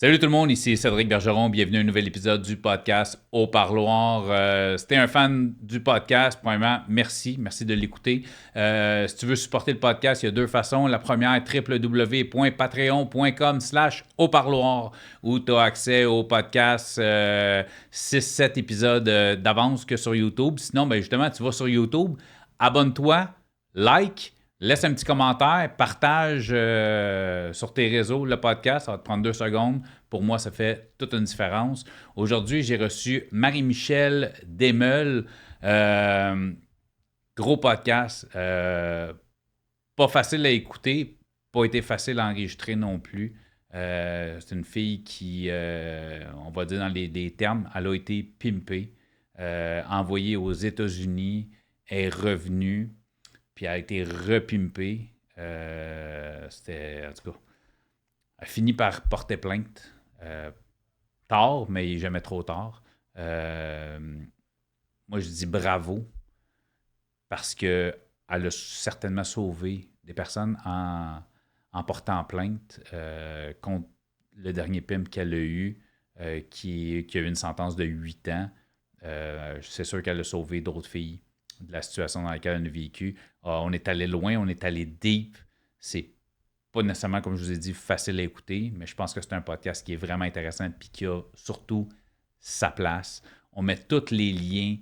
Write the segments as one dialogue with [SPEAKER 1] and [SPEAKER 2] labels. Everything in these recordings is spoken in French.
[SPEAKER 1] Salut tout le monde, ici Cédric Bergeron. Bienvenue à un nouvel épisode du podcast Au Parloir. Si tu es un fan du podcast, premièrement, merci de l'écouter. Si tu veux supporter le podcast, il y a deux façons. La première, www.patreon.com/auparloir, où tu as accès au podcast 6-7 épisodes d'avance que sur YouTube. Sinon, ben justement, tu vas sur YouTube, abonne-toi, like. Laisse un petit commentaire, partage sur tes réseaux le podcast, ça va te prendre 2 secondes. Pour moi, ça fait toute une différence. Aujourd'hui, j'ai reçu Marie-Michel Desmeules. Gros podcast. Pas facile à écouter, pas été facile à enregistrer non plus. C'est une fille qui, on va dire dans des termes, elle a été pimpée, envoyée aux États-Unis, est revenue. Puis elle a été repimpée. C'était, en tout cas, elle a fini par porter plainte. Tard, mais jamais trop tard. Moi, je dis bravo parce qu'elle a certainement sauvé des personnes en portant plainte contre le dernier pimp qu'elle a eu, qui a eu une sentence de 8 ans. C'est sûr qu'elle a sauvé d'autres filles de la situation dans laquelle on a vécu. On est allé loin, on est allé deep. C'est pas nécessairement, comme je vous ai dit, facile à écouter, mais je pense que c'est un podcast qui est vraiment intéressant et qui a surtout sa place. On met tous les liens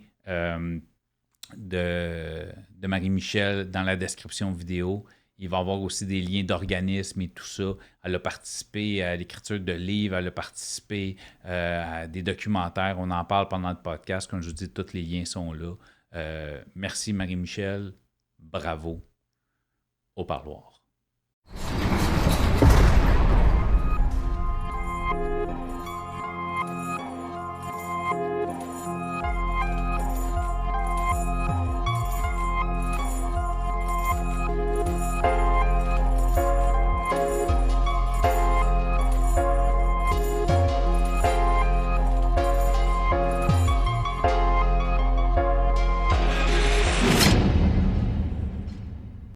[SPEAKER 1] de Marie-Michel dans la description vidéo. Il va y avoir aussi des liens d'organismes et tout ça. Elle a participé à l'écriture de livres, elle a participé à des documentaires. On en parle pendant le podcast. Comme je vous dis, tous les liens sont là. Merci Marie-Michel, bravo, au parloir.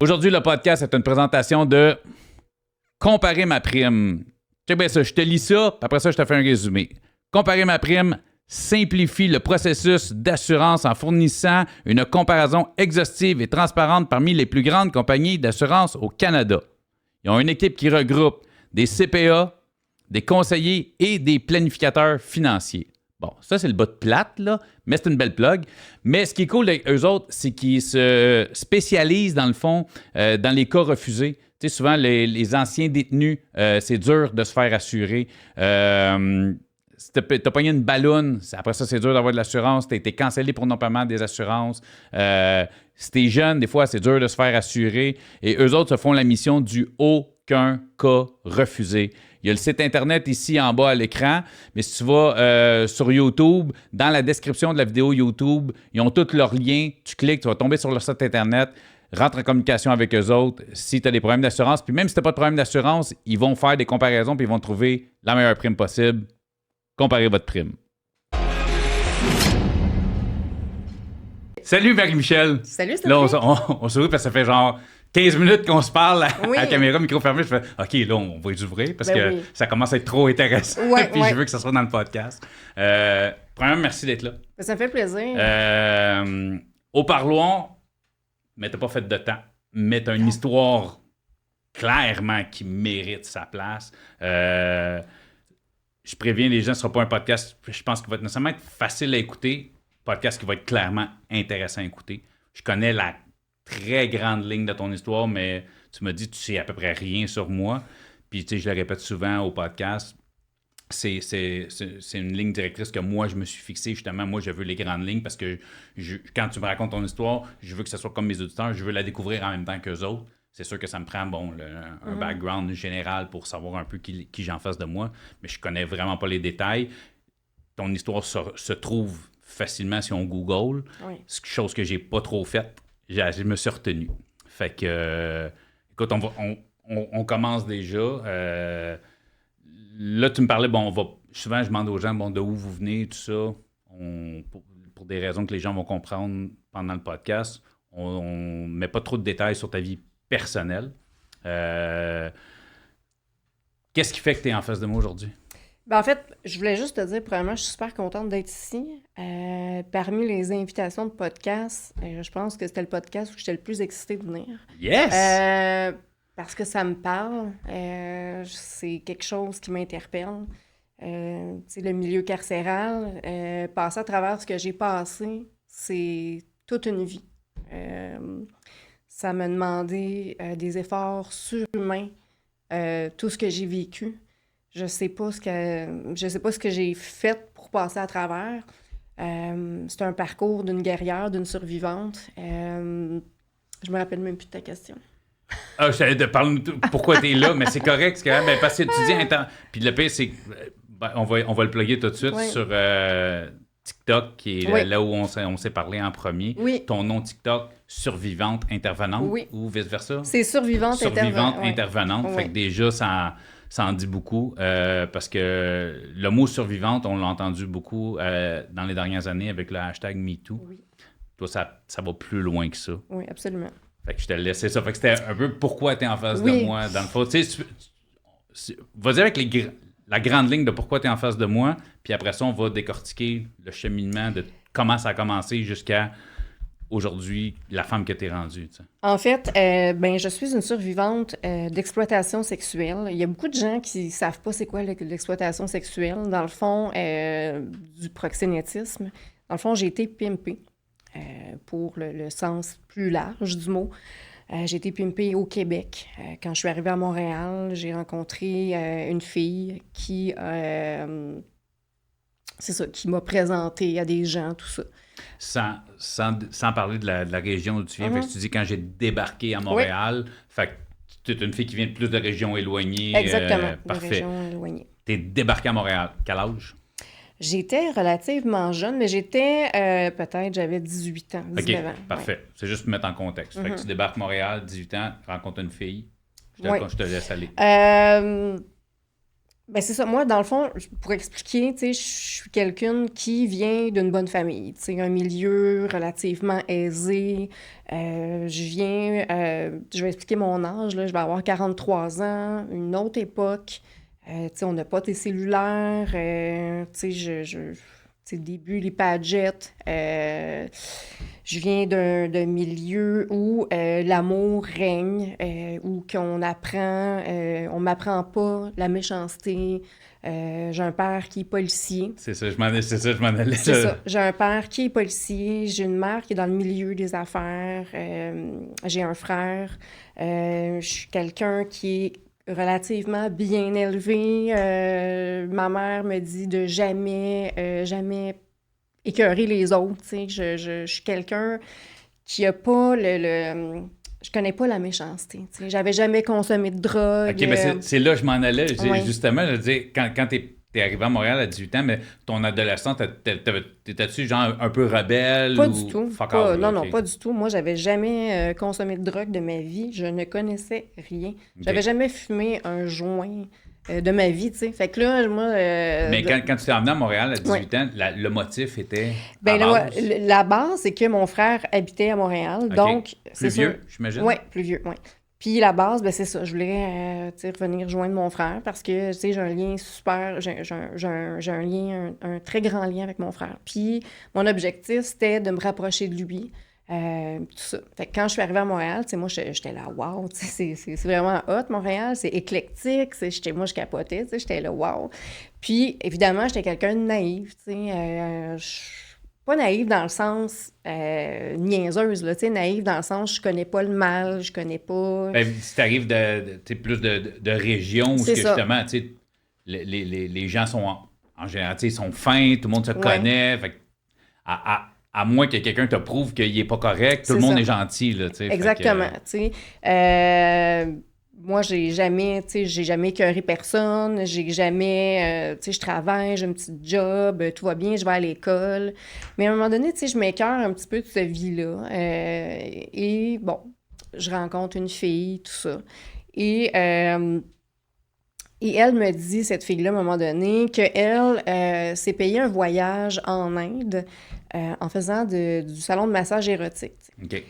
[SPEAKER 1] Aujourd'hui, le podcast est une présentation de Comparer ma prime. Check bien ça, je te lis ça, puis après ça, je te fais un résumé. Comparer ma prime simplifie le processus d'assurance en fournissant une comparaison exhaustive et transparente parmi les plus grandes compagnies d'assurance au Canada. Ils ont une équipe qui regroupe des CPA, des conseillers et des planificateurs financiers. Bon, ça, c'est le bas de plate, là, mais c'est une belle plug. Mais ce qui est cool avec eux autres, c'est qu'ils se spécialisent, dans le fond, dans les cas refusés. Tu sais, souvent, les anciens détenus, c'est dur de se faire assurer. Si t'as pogné une balloune, après ça, c'est dur d'avoir de l'assurance. T'as été cancellé pour non-paiement des assurances. Si t'es jeune, des fois, c'est dur de se faire assurer. Et eux autres se font la mission du aucun cas refusé. Il y a le site Internet ici en bas à l'écran, mais si tu vas sur YouTube, dans la description de la vidéo YouTube, ils ont tous leurs liens. Tu cliques, tu vas tomber sur leur site Internet, rentre en communication avec eux autres si tu as des problèmes d'assurance. Puis même si tu n'as pas de problème d'assurance, ils vont faire des comparaisons puis ils vont trouver la meilleure prime possible. Comparez votre prime. Salut Marie-Michel!
[SPEAKER 2] Salut, Cédric!
[SPEAKER 1] Là, on se voit parce que ça fait genre 15 minutes qu'on se parle à la caméra, micro fermé. Je fais OK, là, on va les ouvrir parce que ça commence à être trop intéressant. Puis je veux que ça soit dans le podcast. Premièrement, merci d'être là.
[SPEAKER 2] Ça fait plaisir.
[SPEAKER 1] Au parloir, mais t'as pas fait de temps. Mais t'as une histoire clairement qui mérite sa place. Je préviens les gens, ce sera pas un podcast, je pense qu'il va nécessairement être facile à écouter. Podcast qui va être clairement intéressant à écouter. Je connais la très grande ligne de ton histoire, mais tu m'as dit que tu sais à peu près rien sur moi. Puis, tu sais, je le répète souvent au podcast, c'est une ligne directrice que moi, je me suis fixé. Justement, moi, je veux les grandes lignes parce que quand tu me racontes ton histoire, je veux que ce soit comme mes auditeurs, je veux la découvrir en même temps qu'eux autres. C'est sûr que ça me prend un background général pour savoir un peu qui j'en fasse de moi, mais je connais vraiment pas les détails. Ton histoire se trouve facilement si on Google, chose que j'ai pas trop faite. Je me suis retenu. Fait que, écoute, on commence déjà. Là, tu me parlais, souvent je demande aux gens, de où vous venez, tout ça. Pour des raisons que les gens vont comprendre pendant le podcast, on met pas trop de détails sur ta vie personnelle. Qu'est-ce qui fait que tu es en face de moi aujourd'hui?
[SPEAKER 2] Ben, en fait, je voulais juste te dire, premièrement, je suis super contente d'être ici. Parmi les invitations de podcast, je pense que c'était le podcast où j'étais le plus excitée de venir.
[SPEAKER 1] Yes!
[SPEAKER 2] Euh, Parce que ça me parle. C'est quelque chose qui m'interpelle. Tu sais, le milieu carcéral, passer à travers ce que j'ai passé, c'est toute une vie. Euh, Ça m'a demandé des efforts surhumains, tout ce que j'ai vécu. Je sais pas ce que j'ai fait pour passer à travers. C'est un parcours d'une guerrière, d'une survivante. Je me rappelle même plus de ta question.
[SPEAKER 1] Ah, je t'allais te parler de pourquoi t'es là, mais c'est correct, c'est correct. Ben, parce que tu dis Puis le pire, c'est que on va le plugger tout de suite
[SPEAKER 2] Oui.
[SPEAKER 1] sur TikTok, qui est
[SPEAKER 2] Oui.
[SPEAKER 1] là où on s'est parlé en premier.
[SPEAKER 2] Oui.
[SPEAKER 1] Ton nom TikTok, survivante intervenante,
[SPEAKER 2] Oui.
[SPEAKER 1] ou vice-versa?
[SPEAKER 2] C'est survivante,
[SPEAKER 1] Survivante
[SPEAKER 2] ouais.
[SPEAKER 1] intervenante. Fait
[SPEAKER 2] Oui.
[SPEAKER 1] que déjà, ça en dit beaucoup. Parce que le mot survivante, on l'a entendu beaucoup dans les dernières années avec le hashtag MeToo.
[SPEAKER 2] Oui.
[SPEAKER 1] Toi, ça va plus loin que ça.
[SPEAKER 2] Oui, absolument.
[SPEAKER 1] Fait que je te laissais ça. Fait que c'était un peu pourquoi tu es en face
[SPEAKER 2] Oui.
[SPEAKER 1] de moi, dans le fond. Tu sais, vas-y avec la grande ligne de pourquoi tu es en face de moi, puis après ça, on va décortiquer le cheminement de comment ça a commencé jusqu'à aujourd'hui, la femme que tu es rendue. Tu sais.
[SPEAKER 2] En fait, ben, je suis une survivante d'exploitation sexuelle. Il y a beaucoup de gens qui savent pas c'est quoi l'exploitation sexuelle. Dans le fond, du proxénétisme. Dans le fond, j'ai été pimpée, pour le sens plus large du mot. J'ai été pimpée au Québec. Quand je suis arrivée à Montréal, j'ai rencontré une fille c'est ça, qui m'a présenté à des gens, tout ça.
[SPEAKER 1] Sans parler de la région où tu viens, fait que tu dis quand j'ai débarqué à Montréal, fait que tu es une fille qui vient de plus de régions éloignées.
[SPEAKER 2] Exactement, de
[SPEAKER 1] Parfait.
[SPEAKER 2] régions éloignées.
[SPEAKER 1] Tu es débarqué à Montréal. Quel âge?
[SPEAKER 2] J'étais relativement jeune, mais j'avais 18 ans, 19 ans.
[SPEAKER 1] OK, parfait.
[SPEAKER 2] Ouais.
[SPEAKER 1] C'est juste pour mettre en contexte. Fait que tu débarques à Montréal, 18 ans, rencontres une fille. Je te laisse aller.
[SPEAKER 2] Ben c'est ça. Moi, dans le fond, pour expliquer, tu sais, je suis quelqu'un qui vient d'une bonne famille, tu sais, un milieu relativement aisé. Je vais expliquer mon âge, là, je vais avoir 43 ans, une autre époque. Tu sais, on n'a pas tes cellulaires, tu sais, tu sais, le début, les padgettes. Je viens d'un milieu où l'amour règne, où on m'apprend pas la méchanceté. J'ai un père qui est policier.
[SPEAKER 1] C'est ça, je m'en allais.
[SPEAKER 2] C'est ça. J'ai un père qui est policier. J'ai une mère qui est dans le milieu des affaires. J'ai un frère. Je suis quelqu'un qui est relativement bien élevé. Ma mère me dit de jamais écœurer les autres. Tu sais. Je suis quelqu'un qui a pas je connais pas la méchanceté. Tu sais. J'avais jamais consommé de drogue.
[SPEAKER 1] OK, mais c'est là que je m'en allais.
[SPEAKER 2] Oui.
[SPEAKER 1] Justement, je veux dire, quand t'es arrivé à Montréal à 18 ans, mais ton adolescence, t'étais-tu genre un peu rebelle?
[SPEAKER 2] Pas
[SPEAKER 1] ou
[SPEAKER 2] du tout.
[SPEAKER 1] Fuck
[SPEAKER 2] Pas-
[SPEAKER 1] off,
[SPEAKER 2] non,
[SPEAKER 1] là,
[SPEAKER 2] non,
[SPEAKER 1] OK.
[SPEAKER 2] pas du tout. Moi, j'avais jamais consommé de drogue de ma vie. Je ne connaissais rien.
[SPEAKER 1] OK.
[SPEAKER 2] J'avais jamais fumé un joint de ma vie, tu sais. Fait que là, moi...
[SPEAKER 1] Mais quand tu t'es emmené à Montréal à 18 ans, le motif était
[SPEAKER 2] Ben,
[SPEAKER 1] à base?
[SPEAKER 2] la base, c'est que mon frère habitait à Montréal,
[SPEAKER 1] OK.
[SPEAKER 2] donc... c'est
[SPEAKER 1] Plus vieux,
[SPEAKER 2] sûr-
[SPEAKER 1] j'imagine?
[SPEAKER 2] Oui, plus vieux, oui. Puis la base, ben c'est ça. Je voulais tu sais, revenir rejoindre mon frère parce que, tu sais, j'ai un lien super... J'ai un lien, un très grand lien avec mon frère. Puis mon objectif, c'était de me rapprocher de lui. Tout ça. Fait que quand je suis arrivée à Montréal, tu sais, moi, j'étais là, wow, tu sais, c'est vraiment hot, Montréal, c'est éclectique, moi, je capotais, tu sais, j'étais là, wow. Puis, évidemment, j'étais quelqu'un de naïf, tu sais, pas naïve dans le sens niaiseuse, là, tu sais, naïve dans le sens, je connais pas le mal, je connais pas...
[SPEAKER 1] Ben, si t'arrives tu sais, plus de régions où
[SPEAKER 2] C'est ça.
[SPEAKER 1] justement, tu sais, les gens sont en général, tu sais, ils sont fins, tout le monde se connaît. Fait que à moins que quelqu'un te prouve qu'il est pas correct, tout le
[SPEAKER 2] C'est
[SPEAKER 1] monde
[SPEAKER 2] ça.
[SPEAKER 1] est gentil, là, tu sais. Fait que,
[SPEAKER 2] Exactement, tu sais. Moi, j'ai jamais écœuré personne, j'ai jamais, tu sais, je travaille, j'ai un petit job, tout va bien, je vais à l'école. Mais à un moment donné, tu sais, je m'écœure un petit peu de cette vie-là. Et bon, je rencontre une fille, tout ça. Et elle me dit, cette fille-là, à un moment donné, qu'elle s'est payé un voyage en Inde en faisant du salon de massage érotique.
[SPEAKER 1] OK.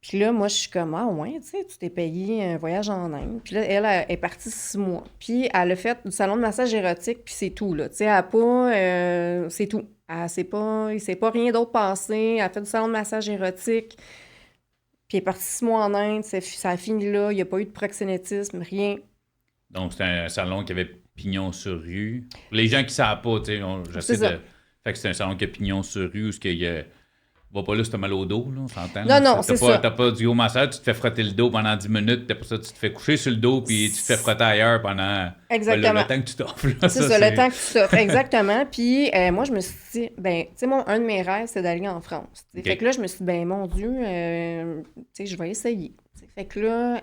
[SPEAKER 2] Puis là, moi, je suis comme, ah ouais, tu sais, tu t'es payé un voyage en Inde. Puis là, elle est partie 6 mois. Puis elle a fait du salon de massage érotique, puis c'est tout, là. Tu sais, elle a pas... c'est tout. Il s'est pas rien d'autre passé. Elle a fait du salon de massage érotique. Puis elle est partie 6 mois en Inde. Ça a fini là. Il n'y a pas eu de proxénétisme, rien.
[SPEAKER 1] Donc, c'était un salon qui avait pignon sur rue. Pour les gens qui ne savent pas, tu sais, j'essaie de... Fait que c'est un salon qui a pignon sur rue, où ce qu'il y a... Va pas là si t'as mal au dos, là, on s'entend.
[SPEAKER 2] Non, c'est ça.
[SPEAKER 1] T'as pas du gros massage, tu te fais frotter le dos pendant 10 minutes, après ça, tu te fais coucher sur le dos, puis tu te fais frotter ailleurs pendant...
[SPEAKER 2] Exactement.
[SPEAKER 1] Le temps que tu t'offres. Là,
[SPEAKER 2] c'est ça, le temps que tu t'offres, exactement. Puis moi, je me suis dit, ben, tu sais, un de mes rêves, c'est d'aller en France. Okay. Fait que là, je me suis dit, ben, mon Dieu, tu sais, je vais essayer. T'sais. Fait que là,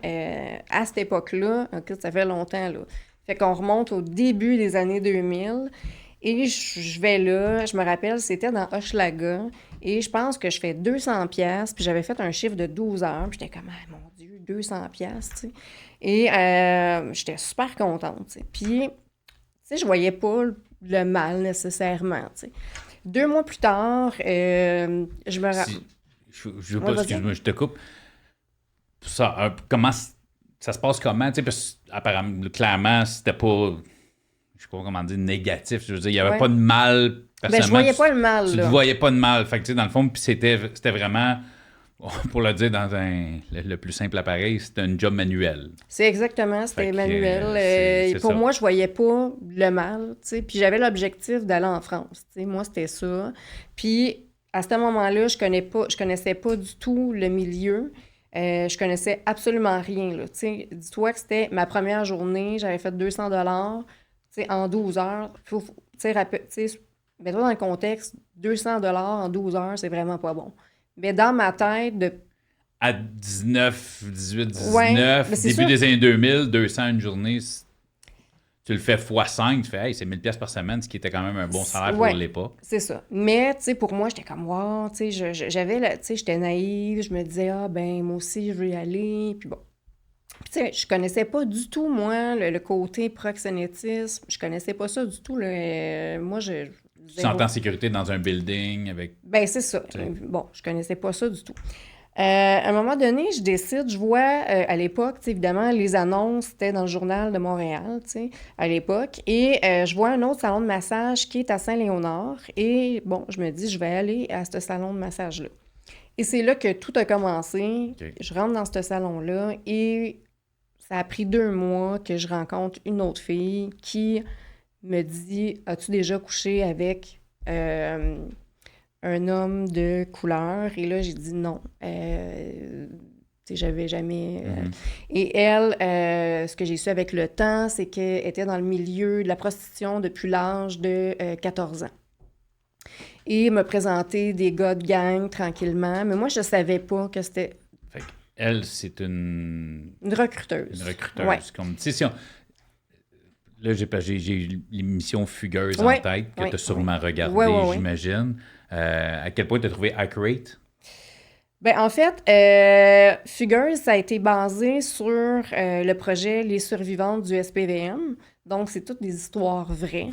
[SPEAKER 2] à cette époque-là, ça fait longtemps, là. Fait qu'on remonte au début des années 2000, et je vais là, je me rappelle, c'était dans Hochelaga, et je pense que je fais 200$, puis j'avais fait un chiffre de 12 heures, puis j'étais comme, ah, mon Dieu, 200$, tu sais. Et j'étais super contente, tu sais. Puis, tu sais, je voyais pas le mal nécessairement, tu sais. 2 mois plus tard, je me rappelle...
[SPEAKER 1] Je veux pas, excuse-moi, je te coupe. Ça, comment ça se passe comment, tu sais, parce qu'apparemment, clairement, c'était pas... Je sais pas comment dire, négatif. Je veux dire, il n'y avait pas de mal.
[SPEAKER 2] Ben, je voyais pas le mal,
[SPEAKER 1] là. Tu ne voyais pas de mal. Fait que, tu sais, dans le fond, puis c'était vraiment, pour le dire dans le plus simple appareil, c'était un job manuel.
[SPEAKER 2] C'est exactement, c'était manuel. Pour moi, je voyais pas le mal, tu sais. Puis j'avais l'objectif d'aller en France, tu sais. Moi, c'était ça. Puis, à ce moment-là, je connaissais pas du tout le milieu. Je connaissais absolument rien, là. Tu sais, dis-toi que c'était ma première journée. J'avais fait 200$. T'sais, en 12 heures, mets-toi dans le contexte, 200$ en 12 heures, c'est vraiment pas bon. Mais dans ma tête,
[SPEAKER 1] à 19, 18, 19, début des années 2000, 200 une journée, tu le fais x5, tu fais, hey, c'est 1000$ par semaine, ce qui était quand même un bon salaire pour l'époque.
[SPEAKER 2] C'est ça. Mais, tu sais, pour moi, j'étais comme, wow, tu sais, j'étais naïve, je me disais, ah, ben, moi aussi, je veux y aller, puis bon. Tu sais, je connaissais pas du tout, moi, le côté proxénétisme. Je connaissais pas ça du tout. Moi,
[SPEAKER 1] Tu te sentais en sécurité dans un building avec...
[SPEAKER 2] Ben, c'est ça. T'sais. Bon, je connaissais pas ça du tout. À un moment donné, je décide, je vois, à l'époque, évidemment, les annonces, c'était dans le Journal de Montréal, à l'époque, et je vois un autre salon de massage qui est à Saint-Léonard, et bon, je me dis, je vais aller à ce salon de massage-là. Et c'est là que tout a commencé. Okay. Je rentre dans ce salon-là, et ça a pris 2 mois que je rencontre une autre fille qui me dit « As-tu déjà couché avec un homme de couleur? » Et là, j'ai dit non. J'avais jamais... Et elle, ce que j'ai su avec le temps, c'est qu'elle était dans le milieu de la prostitution depuis l'âge de 14 ans. Et me présenter des gars de gang tranquillement. Mais moi, je savais pas que c'était...
[SPEAKER 1] Elle, c'est une
[SPEAKER 2] recruteuse.
[SPEAKER 1] Une recruteuse. Ouais. Comme, si là, j'ai l'émission Fugueuse en tête que tu as sûrement regardée, j'imagine. À quel point tu as trouvé accurate?
[SPEAKER 2] Ben, en fait, Fugueuse, ça a été basé sur le projet Les survivantes du SPVM. Donc, c'est toutes des histoires vraies.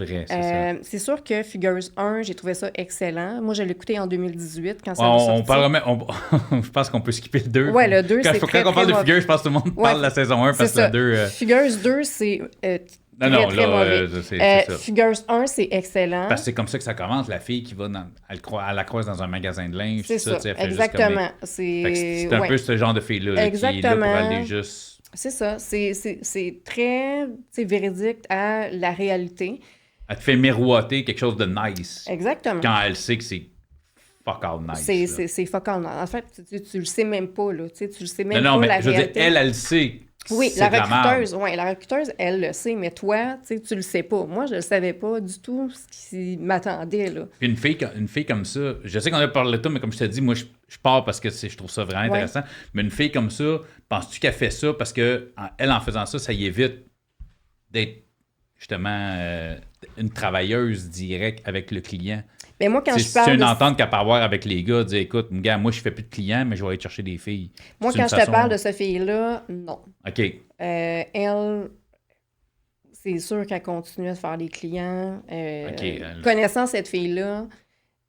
[SPEAKER 2] C'est sûr que Fugueuse 1, j'ai trouvé ça excellent. Moi, je l'ai écouté en 2018 quand ça a sorti.
[SPEAKER 1] Je pense qu'on peut skipper le 2.
[SPEAKER 2] Ouais, le 2, c'est très,
[SPEAKER 1] quand on parle de Fugueuse, je pense que tout le monde parle de la saison 1 parce que le 2...
[SPEAKER 2] Fugueuse 2, c'est très mauvais. C'est Fugueuse 1, c'est excellent.
[SPEAKER 1] Parce que c'est comme ça que ça commence. La fille qui va elle la croise dans un magasin de linge.
[SPEAKER 2] C'est ça, exactement.
[SPEAKER 1] C'est un peu ce genre de fille-là qui est là pour aller juste...
[SPEAKER 2] C'est ça. C'est très véridique à la réalité.
[SPEAKER 1] Elle te fait miroiter quelque chose de nice.
[SPEAKER 2] Exactement.
[SPEAKER 1] Quand elle sait que c'est fuck all nice.
[SPEAKER 2] C'est fuck all nice. En fait, tu le sais même pas. Là. Tu le sais même pas, mais la
[SPEAKER 1] je veux
[SPEAKER 2] réalité.
[SPEAKER 1] Dire, elle le sait.
[SPEAKER 2] Oui, la recruteuse, elle le sait, mais toi, tu le sais pas. Moi, je le savais pas du tout ce qui m'attendait, là.
[SPEAKER 1] Puis une fille comme ça, je sais qu'on a parlé de ça, mais comme je te dis, moi, je pars parce que je trouve ça vraiment intéressant. Mais une fille comme ça, penses-tu qu'elle fait ça parce que elle, en faisant ça, ça y évite d'être, justement, une travailleuse directe avec le client?
[SPEAKER 2] Mais moi, quand je parle
[SPEAKER 1] c'est une entente qu'elle peut avoir avec les gars, dire écoute, gars, moi je fais plus de clients, mais je vais aller chercher des filles.
[SPEAKER 2] Moi, quand je te parle de cette fille-là, non.
[SPEAKER 1] OK.
[SPEAKER 2] Elle, c'est sûr qu'elle continue à se faire des clients. Connaissant cette fille-là,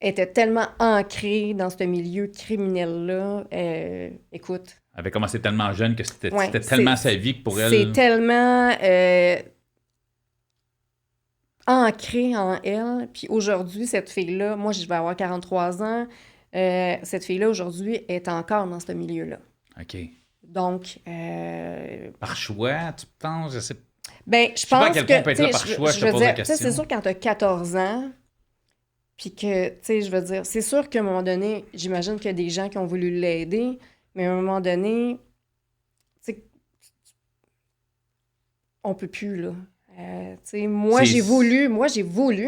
[SPEAKER 2] était tellement ancrée dans ce milieu criminel-là. Écoute.
[SPEAKER 1] Elle avait commencé tellement jeune que c'était
[SPEAKER 2] Ouais,
[SPEAKER 1] tellement sa vie que pour elle...
[SPEAKER 2] C'est tellement ancré en elle. Puis aujourd'hui, cette fille-là, moi, je vais avoir 43 ans, cette fille-là, aujourd'hui, est encore dans ce milieu-là.
[SPEAKER 1] OK.
[SPEAKER 2] Donc...
[SPEAKER 1] Par choix, tu penses? Je sais
[SPEAKER 2] ben, je
[SPEAKER 1] sais pas à
[SPEAKER 2] pense
[SPEAKER 1] quel
[SPEAKER 2] que...
[SPEAKER 1] point peut être là par choix, je te pose la question.
[SPEAKER 2] C'est sûr, quand tu as 14 ans, puis que, tu sais, je veux dire, c'est sûr qu'à un moment donné, j'imagine qu'il y a des gens qui ont voulu l'aider, mais à un moment donné, tu sais, on peut plus, là. Tu sais, moi, j'ai voulu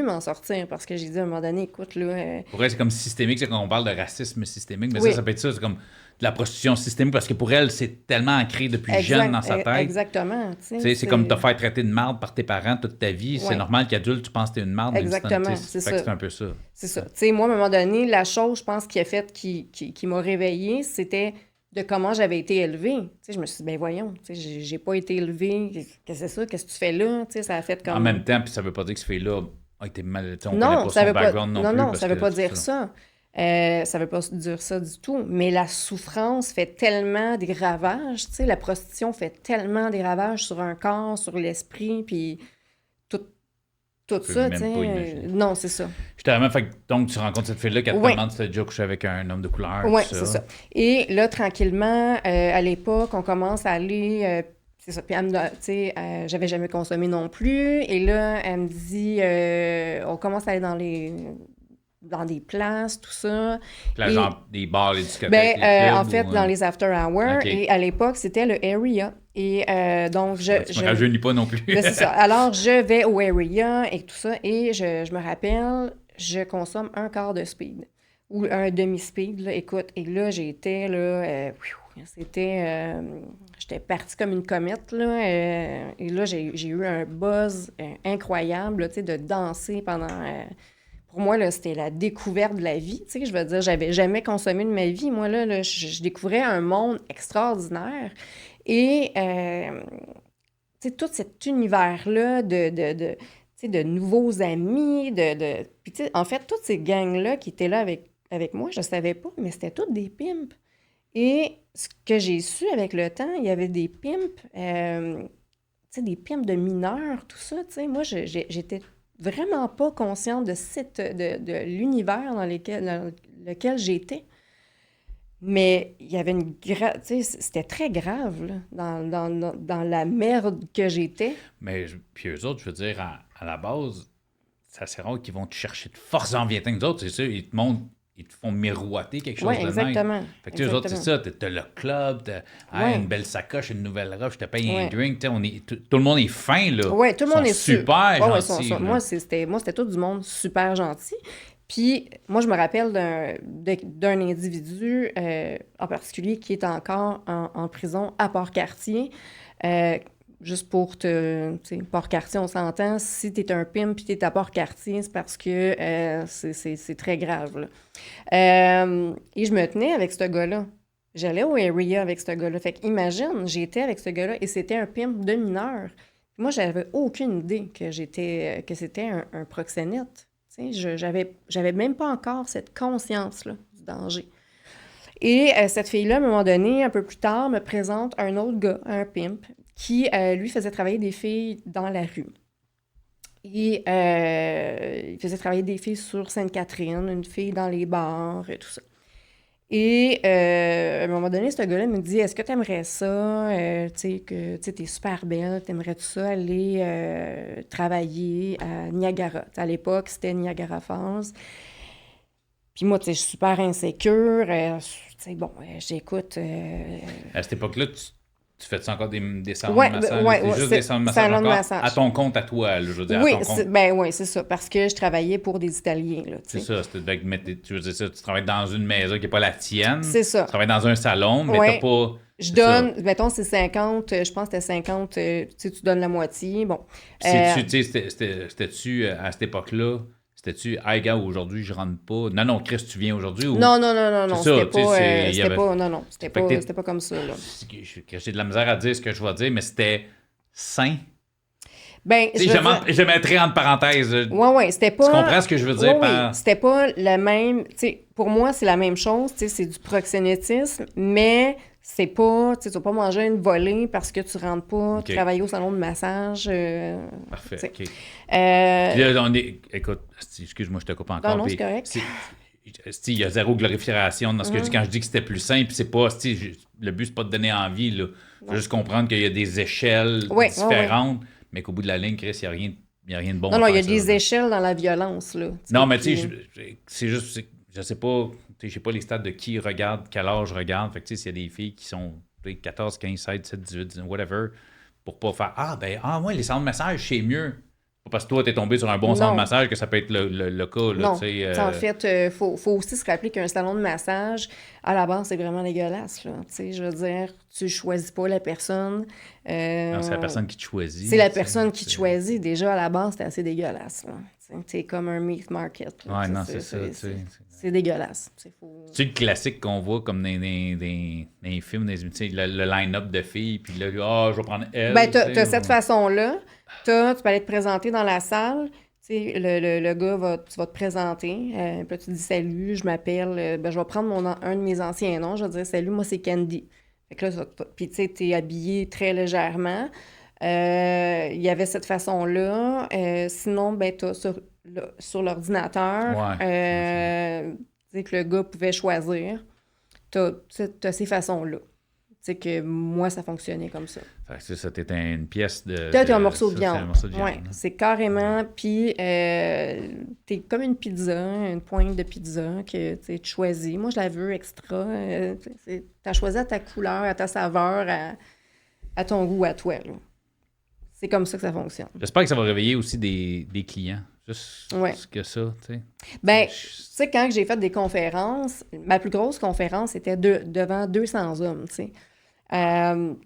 [SPEAKER 2] m'en sortir parce que j'ai dit à un moment donné, écoute, là...
[SPEAKER 1] Pour elle, c'est comme systémique, c'est quand on parle de racisme systémique, mais
[SPEAKER 2] Oui.
[SPEAKER 1] ça peut être ça, c'est comme de la prostitution systémique, parce que pour elle, c'est tellement ancré depuis jeune dans sa tête.
[SPEAKER 2] Exactement.
[SPEAKER 1] Tu sais, c'est comme te faire traiter de marde par tes parents toute ta vie. C'est
[SPEAKER 2] Ouais.
[SPEAKER 1] normal qu'adulte, tu penses que t'es une marde.
[SPEAKER 2] Exactement,
[SPEAKER 1] c'est ça. C'est un peu ça.
[SPEAKER 2] C'est ça. Tu sais, moi, à un moment donné, la chose, je pense, qui a fait, qui m'a réveillée, c'était de comment j'avais été élevée. Tu sais, je me suis dit, ben voyons, tu sais, j'ai pas été élevée. Qu'est-ce que c'est ça? Qu'est-ce que tu fais là? Tu sais, ça a fait comme...
[SPEAKER 1] En même temps, puis ça veut pas dire que ce fille-là a été mal... On
[SPEAKER 2] non,
[SPEAKER 1] connaît pas
[SPEAKER 2] ça
[SPEAKER 1] son
[SPEAKER 2] veut
[SPEAKER 1] background
[SPEAKER 2] pas...
[SPEAKER 1] non plus.
[SPEAKER 2] Non, ça veut pas dire ça. Ça veut pas dire ça du tout. Mais la souffrance fait tellement des ravages. Tu sais, la prostitution fait tellement des ravages sur un corps, sur l'esprit, puis tout ça, tu sais. Non, c'est ça.
[SPEAKER 1] Justement, donc tu rencontres cette fille-là qui te demande si tu as déjà couché avec un homme de couleur.
[SPEAKER 2] Oui, c'est ça. Et là, tranquillement, à l'époque, on commence à aller... c'est ça. Puis, tu sais, j'avais jamais consommé non plus. Et là, elle me dit, on commence à aller dans des places, tout ça.
[SPEAKER 1] Là, genre des bars, les discothèques,
[SPEAKER 2] en fait, dans les after hours.
[SPEAKER 1] Okay.
[SPEAKER 2] Et à l'époque, c'était le area. Et donc,
[SPEAKER 1] tu me rajeunis pas non plus.
[SPEAKER 2] C'est ça. Alors, je vais au area et tout ça. Et je me rappelle, je consomme un quart de speed. Ou un demi-speed, là. Écoute, et là, j'étais, là... c'était... j'étais partie comme une comète, là. Et là, j'ai eu un buzz incroyable, tu sais, de danser pendant... pour moi, là, c'était la découverte de la vie, tu sais. Je veux dire, j'avais jamais consommé de ma vie. Moi, là je découvrais un monde extraordinaire. Et, tu sais, tout cet univers-là de nouveaux amis, Puis, tu sais, en fait, toutes ces gangs-là qui étaient là avec moi, je savais pas, mais c'était toutes des pimps. Et ce que j'ai su avec le temps, il y avait des pimps, tu sais, des pimps de mineurs, tout ça, tu sais. Moi, j'étais vraiment pas consciente de l'univers dans lequel j'étais. Mais il y avait une tu sais, c'était très grave, là, dans la merde que j'étais.
[SPEAKER 1] Mais, puis eux autres, je veux dire, à la base, c'est assez rare qu'ils vont te chercher de force en vietnam. Nous autres, c'est ça, ils te montrent, ils te font miroiter quelque chose de
[SPEAKER 2] exactement.
[SPEAKER 1] même. Fait que eux autres, c'est ça, t'as le club, t'as une belle sacoche, une nouvelle robe, je te paye un drink, tout le monde est fin, là.
[SPEAKER 2] Oui, tout le monde est
[SPEAKER 1] super gentil.
[SPEAKER 2] moi, c'était tout du monde super gentil. Puis, moi, je me rappelle d'un individu en particulier qui est encore en prison à Port-Cartier. Juste pour tu sais, Port-Cartier, on s'entend, si t'es un pimp puis t'es à Port-Cartier, c'est parce que c'est très grave, là. Et je me tenais avec ce gars-là. J'allais au area avec ce gars-là. Fait qu'imagine, j'étais avec ce gars-là et c'était un pimp de mineur. Moi, j'avais aucune idée que c'était un proxénète. J'avais même pas encore cette conscience-là du danger. Et cette fille-là, à un moment donné, un peu plus tard, me présente un autre gars, un pimp, qui, lui, faisait travailler des filles dans la rue. Et il faisait travailler des filles sur Sainte-Catherine, une fille dans les bars et tout ça. Et à un moment donné, ce gars-là me dit, est-ce que tu aimerais ça, tu sais, t'es super belle, t'aimerais-tu ça aller travailler à Niagara? T'sais, à l'époque, c'était Niagara Falls. Puis moi, tu sais, je suis super insécure. Tu sais, bon, j'écoute...
[SPEAKER 1] À cette époque-là, tu fais encore des salons de massage?
[SPEAKER 2] Ouais,
[SPEAKER 1] juste des salons de massage encore? À ton compte, à toi, là, je veux dire,
[SPEAKER 2] oui,
[SPEAKER 1] à ton compte.
[SPEAKER 2] Oui, c'est ça, parce que je travaillais pour des Italiens, là,
[SPEAKER 1] c'est ça, tu veux dire ça, tu travailles dans une maison qui n'est pas la tienne.
[SPEAKER 2] C'est ça.
[SPEAKER 1] Tu travailles dans un salon, mais t'as pas...
[SPEAKER 2] Je donne, mettons, c'est 50, je pense que c'était 50, tu sais, tu donnes la moitié, bon.
[SPEAKER 1] C'était-tu, à cette époque-là... C'était-tu, hey gars, aujourd'hui, je rentre pas. Non, Chris, tu viens aujourd'hui ou.
[SPEAKER 2] Non, c'était
[SPEAKER 1] pas,
[SPEAKER 2] pas comme ça, là.
[SPEAKER 1] J'ai de la misère à dire ce que je vais dire, mais c'était sain.
[SPEAKER 2] Ben,
[SPEAKER 1] Tu sais, je mettrais entre parenthèses.
[SPEAKER 2] Oui, c'était pas...
[SPEAKER 1] Tu comprends ce que je veux dire
[SPEAKER 2] Oui, c'était pas le même... Tu sais, pour moi, c'est la même chose, tu sais, c'est du proxénétisme, mais c'est pas... Tu sais, tu vas pas manger une volée parce que tu rentres pas travailler au salon de massage.
[SPEAKER 1] Parfait, OK.
[SPEAKER 2] Puis
[SPEAKER 1] là, écoute, excuse-moi, je te coupe encore.
[SPEAKER 2] Non, c'est correct.
[SPEAKER 1] Il y a zéro glorification dans ce que je dis quand je dis que c'était plus simple. C'est pas... Le but, c'est pas de donner envie, là. Faut juste comprendre qu'il y a des échelles différentes, mais qu'au bout de la ligne, Chris, il n'y a rien de bon.
[SPEAKER 2] Non, il y a des échelles dans la violence, là.
[SPEAKER 1] Non, mais tu sais, c'est juste, je sais pas, je sais pas les stades de qui regarde, quel âge regarde. Fait que tu sais, s'il y a des filles qui sont 14, 15, 16, 17, 18, 19, whatever, pour pas faire ouais, les salons de massage, c'est mieux. Pas parce que toi, t'es tombé sur un bon salon de massage que ça peut être le cas. Là,
[SPEAKER 2] non, en fait, faut aussi se rappeler qu'un salon de massage, à la base, c'est vraiment dégueulasse. Là. Je veux dire, tu choisis pas la personne.
[SPEAKER 1] Non, c'est la personne qui te choisit.
[SPEAKER 2] C'est la personne qui te choisit. Déjà, à la base, c'est assez dégueulasse. C'est comme un meat market.
[SPEAKER 1] Là, non, c'est ça.
[SPEAKER 2] C'est dégueulasse.
[SPEAKER 1] C'est le classique qu'on voit comme dans les films, le line-up de filles, puis là, je vais prendre elle.
[SPEAKER 2] Ben, t'as cette façon-là. Tu peux aller te présenter dans la salle. Le gars tu vas te présenter. Puis là, tu dis salut, je m'appelle. Je vais prendre un de mes anciens noms. Je vais dire salut, moi, c'est Candy. Fait que là, puis tu sais, t'es habillé très légèrement. Il y avait cette façon-là. Sinon, ben, t'as sur l'ordinateur, que le gars pouvait choisir. T'as ces façons-là. Tu sais que moi, ça fonctionnait comme ça.
[SPEAKER 1] Fait que ça, t'étais une pièce de...
[SPEAKER 2] T'as un morceau de viande.
[SPEAKER 1] Oui,
[SPEAKER 2] c'est carrément... Puis, t'es comme une pizza, une pointe de pizza que tu choisis. Moi, je la veux extra. T'as choisi à ta couleur, à ta saveur, à ton goût, à toi. Là. C'est comme ça que ça fonctionne.
[SPEAKER 1] J'espère que ça va réveiller aussi des clients. Juste que ça, tu sais.
[SPEAKER 2] Ben, tu sais, quand j'ai fait des conférences, ma plus grosse conférence était devant 200 hommes, tu sais.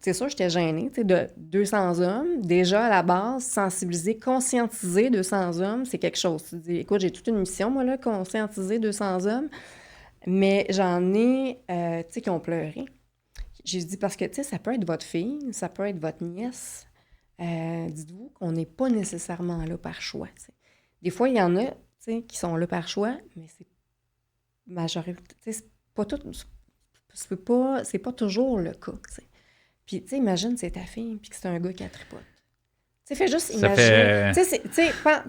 [SPEAKER 2] C'est sûr, j'étais gênée, tu sais, de 200 hommes. Déjà, à la base, sensibiliser, conscientiser 200 hommes, c'est quelque chose. Tu dis, écoute, j'ai toute une mission, moi, là, conscientiser 200 hommes. Mais j'en ai, tu sais, qui ont pleuré. J'ai dit, parce que, tu sais, ça peut être votre fille, ça peut être votre nièce. Dites-vous qu'on n'est pas nécessairement là par choix, tu sais. Des fois, il y en a, tu sais, qui sont là par choix, mais c'est majorité, tu sais, c'est pas tout... C'est pas toujours le cas, tu sais. Puis, tu sais, imagine, c'est ta fille, puis que c'est un gars qui a tripote. Tu sais, fais juste imaginer. Tu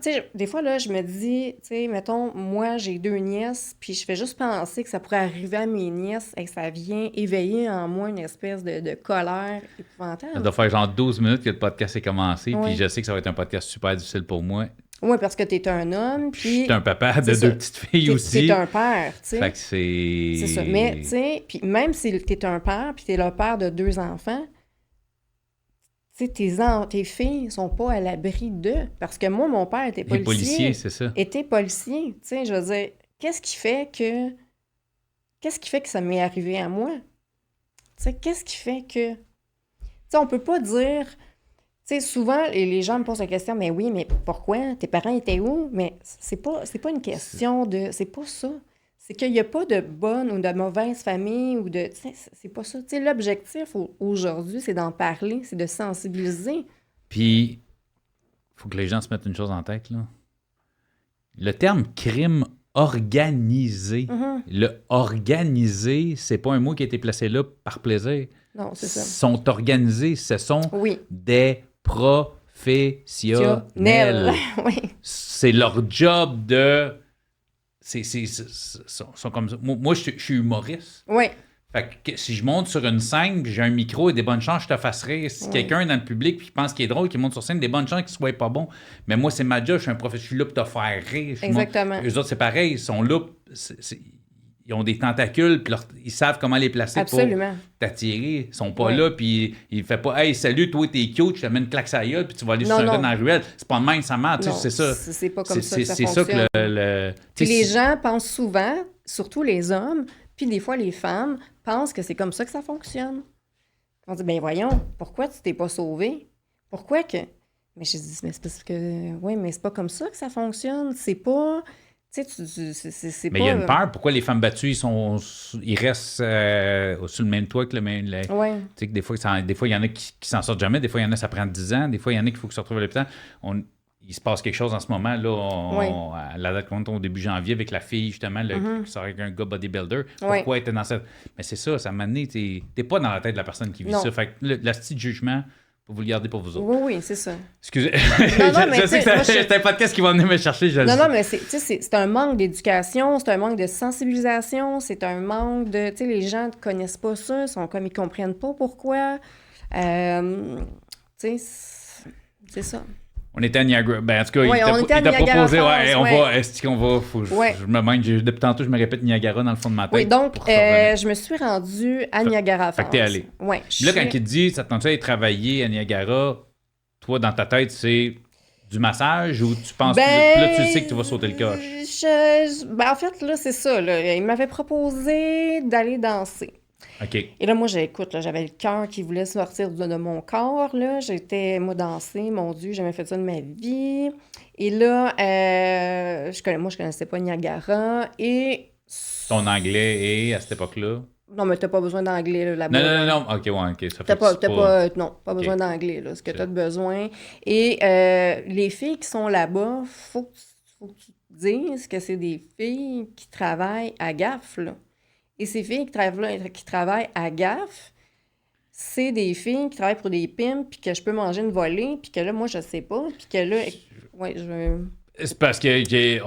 [SPEAKER 2] sais, des fois, là, je me dis, tu sais, mettons, moi, j'ai 2 nièces, puis je fais juste penser que ça pourrait arriver à mes nièces et que ça vient éveiller en moi une espèce de colère épouvantable.
[SPEAKER 1] Ça doit faire genre 12 minutes que le podcast est commencé, puis je sais que ça va être un podcast super difficile pour moi.
[SPEAKER 2] Oui, parce que t'es un homme, puis...
[SPEAKER 1] T'es un papa de 2 petites filles aussi.
[SPEAKER 2] T'es un père, tu sais.
[SPEAKER 1] Fait que c'est...
[SPEAKER 2] C'est ça. Mais, tu sais, puis même si t'es un père, puis t'es le père de 2 enfants, tu sais, tes filles sont pas à l'abri d'eux. Parce que moi, mon père était policier.
[SPEAKER 1] Policier, c'est ça.
[SPEAKER 2] Était policier, tu sais, je veux dire, qu'est-ce qui fait que ça m'est arrivé à moi? Tu sais, qu'est-ce qui fait que... Tu sais, on peut pas dire... Tu sais, souvent, les gens me posent la question, mais oui, mais pourquoi? Tes parents étaient où? Mais c'est pas une question de... C'est pas ça. C'est qu'il n'y a pas de bonne ou de mauvaise famille ou de... Tu sais, c'est pas ça. Tu sais, l'objectif aujourd'hui, c'est d'en parler, c'est de sensibiliser.
[SPEAKER 1] Puis, il faut que les gens se mettent une chose en tête, là. Le terme crime organisé, le organisé, c'est pas un mot qui a été placé là par plaisir.
[SPEAKER 2] Non, c'est ça.
[SPEAKER 1] Sont organisés, ce sont des professionnels.
[SPEAKER 2] Oui.
[SPEAKER 1] C'est leur job de... sont comme ça. Moi, je suis humoriste.
[SPEAKER 2] Oui.
[SPEAKER 1] Fait que si je monte sur une scène, puis j'ai un micro et des bonnes chances, je te fasse rire. Si quelqu'un est dans le public puis pense qu'il est drôle, qu'il monte sur scène, des bonnes chances qu'il soit pas bon. Mais moi, c'est ma job, je suis un professionnel, je suis là pour te faire rire.
[SPEAKER 2] Exactement.
[SPEAKER 1] Eux autres, c'est pareil, ils sont là, ils ont des tentacules, puis ils savent comment les placer pour t'attirer. Ils sont pas là, puis ils font pas « Hey, salut, toi, t'es cute, je te mets une claque sur la gueule, puis tu vas aller sur un gars dans la ruelle. » C'est pas de même, ça marche, c'est ça.
[SPEAKER 2] C'est pas comme ça que ça
[SPEAKER 1] fonctionne.
[SPEAKER 2] C'est ça
[SPEAKER 1] que
[SPEAKER 2] Puis les gens pensent souvent, surtout les hommes, puis des fois les femmes, pensent que c'est comme ça que ça fonctionne. On dit « Ben voyons, pourquoi tu t'es pas sauvé? Pourquoi que... » Mais je dis « Mais c'est parce que... Oui, mais c'est pas comme ça que ça fonctionne. C'est pas... » Tu Tu sais, c'est
[SPEAKER 1] Mais
[SPEAKER 2] pas...
[SPEAKER 1] il y a une peur. Pourquoi les femmes battues, ils restent sous le même toit que le même...
[SPEAKER 2] Ouais.
[SPEAKER 1] Tu sais que des fois, il y en a qui s'en sortent jamais. Des fois, il y en a, ça prend 10 ans. Des fois, il y en a qu'il faut qu'ils se retrouvent à l'hôpital. Il se passe quelque chose en ce moment. Là, à la date qu'on est au début janvier avec la fille, justement, qui sort avec un gars bodybuilder. Pourquoi elle était dans cette... Mais c'est ça m'a amené... T'es pas dans la tête de la personne qui vit ça. Fait que le petit jugement... Vous le gardez pour vous autres.
[SPEAKER 2] Oui, c'est ça.
[SPEAKER 1] Excusez.
[SPEAKER 2] Non, mais
[SPEAKER 1] je sais que c'est un podcast qui va venir me chercher.
[SPEAKER 2] Non, mais c'est un manque d'éducation, c'est un manque de sensibilisation, c'est un manque de... Tu sais, les gens ne connaissent pas ça, ils sont comme ils comprennent pas pourquoi. Tu sais, c'est ça.
[SPEAKER 1] On était à Niagara. Ben, en tout cas,
[SPEAKER 2] il t'a
[SPEAKER 1] proposé,
[SPEAKER 2] Falls,
[SPEAKER 1] on va, est-ce qu'on va... Je me demande, depuis tantôt, je me répète Niagara dans le fond de ma tête.
[SPEAKER 2] Oui, donc, je me suis rendue à Niagara Falls.
[SPEAKER 1] Fait que t'es allé.
[SPEAKER 2] Ouais.
[SPEAKER 1] Là, quand il te dit, ça te tente d'aller travailler à Niagara, toi, dans ta tête, c'est du massage ou tu penses... là, tu sais que tu vas sauter le coche?
[SPEAKER 2] En fait, là, c'est ça. Là. Il m'avait proposé d'aller danser.
[SPEAKER 1] OK.
[SPEAKER 2] Et là, moi, j'avais le cœur qui voulait sortir de mon corps, là. J'étais, moi, danser, mon Dieu, j'ai jamais fait ça de ma vie. Et là, je connaissais pas Niagara. Et...
[SPEAKER 1] Ton anglais est, à cette époque-là?
[SPEAKER 2] Non, mais t'as pas besoin d'anglais, là-bas.
[SPEAKER 1] Non. OK, ouais, OK. Ça fait
[SPEAKER 2] pas besoin d'anglais, là. Ce que t'as de besoin. Et les filles qui sont là-bas, faut que tu te dises que c'est des filles qui travaillent à GAF, là. Et ces filles qui travaillent à GAF, c'est des filles qui travaillent pour des pimps, puis que je peux manger une volée, puis que là, moi, je sais pas, puis que là... Ouais,
[SPEAKER 1] C'est parce que c'est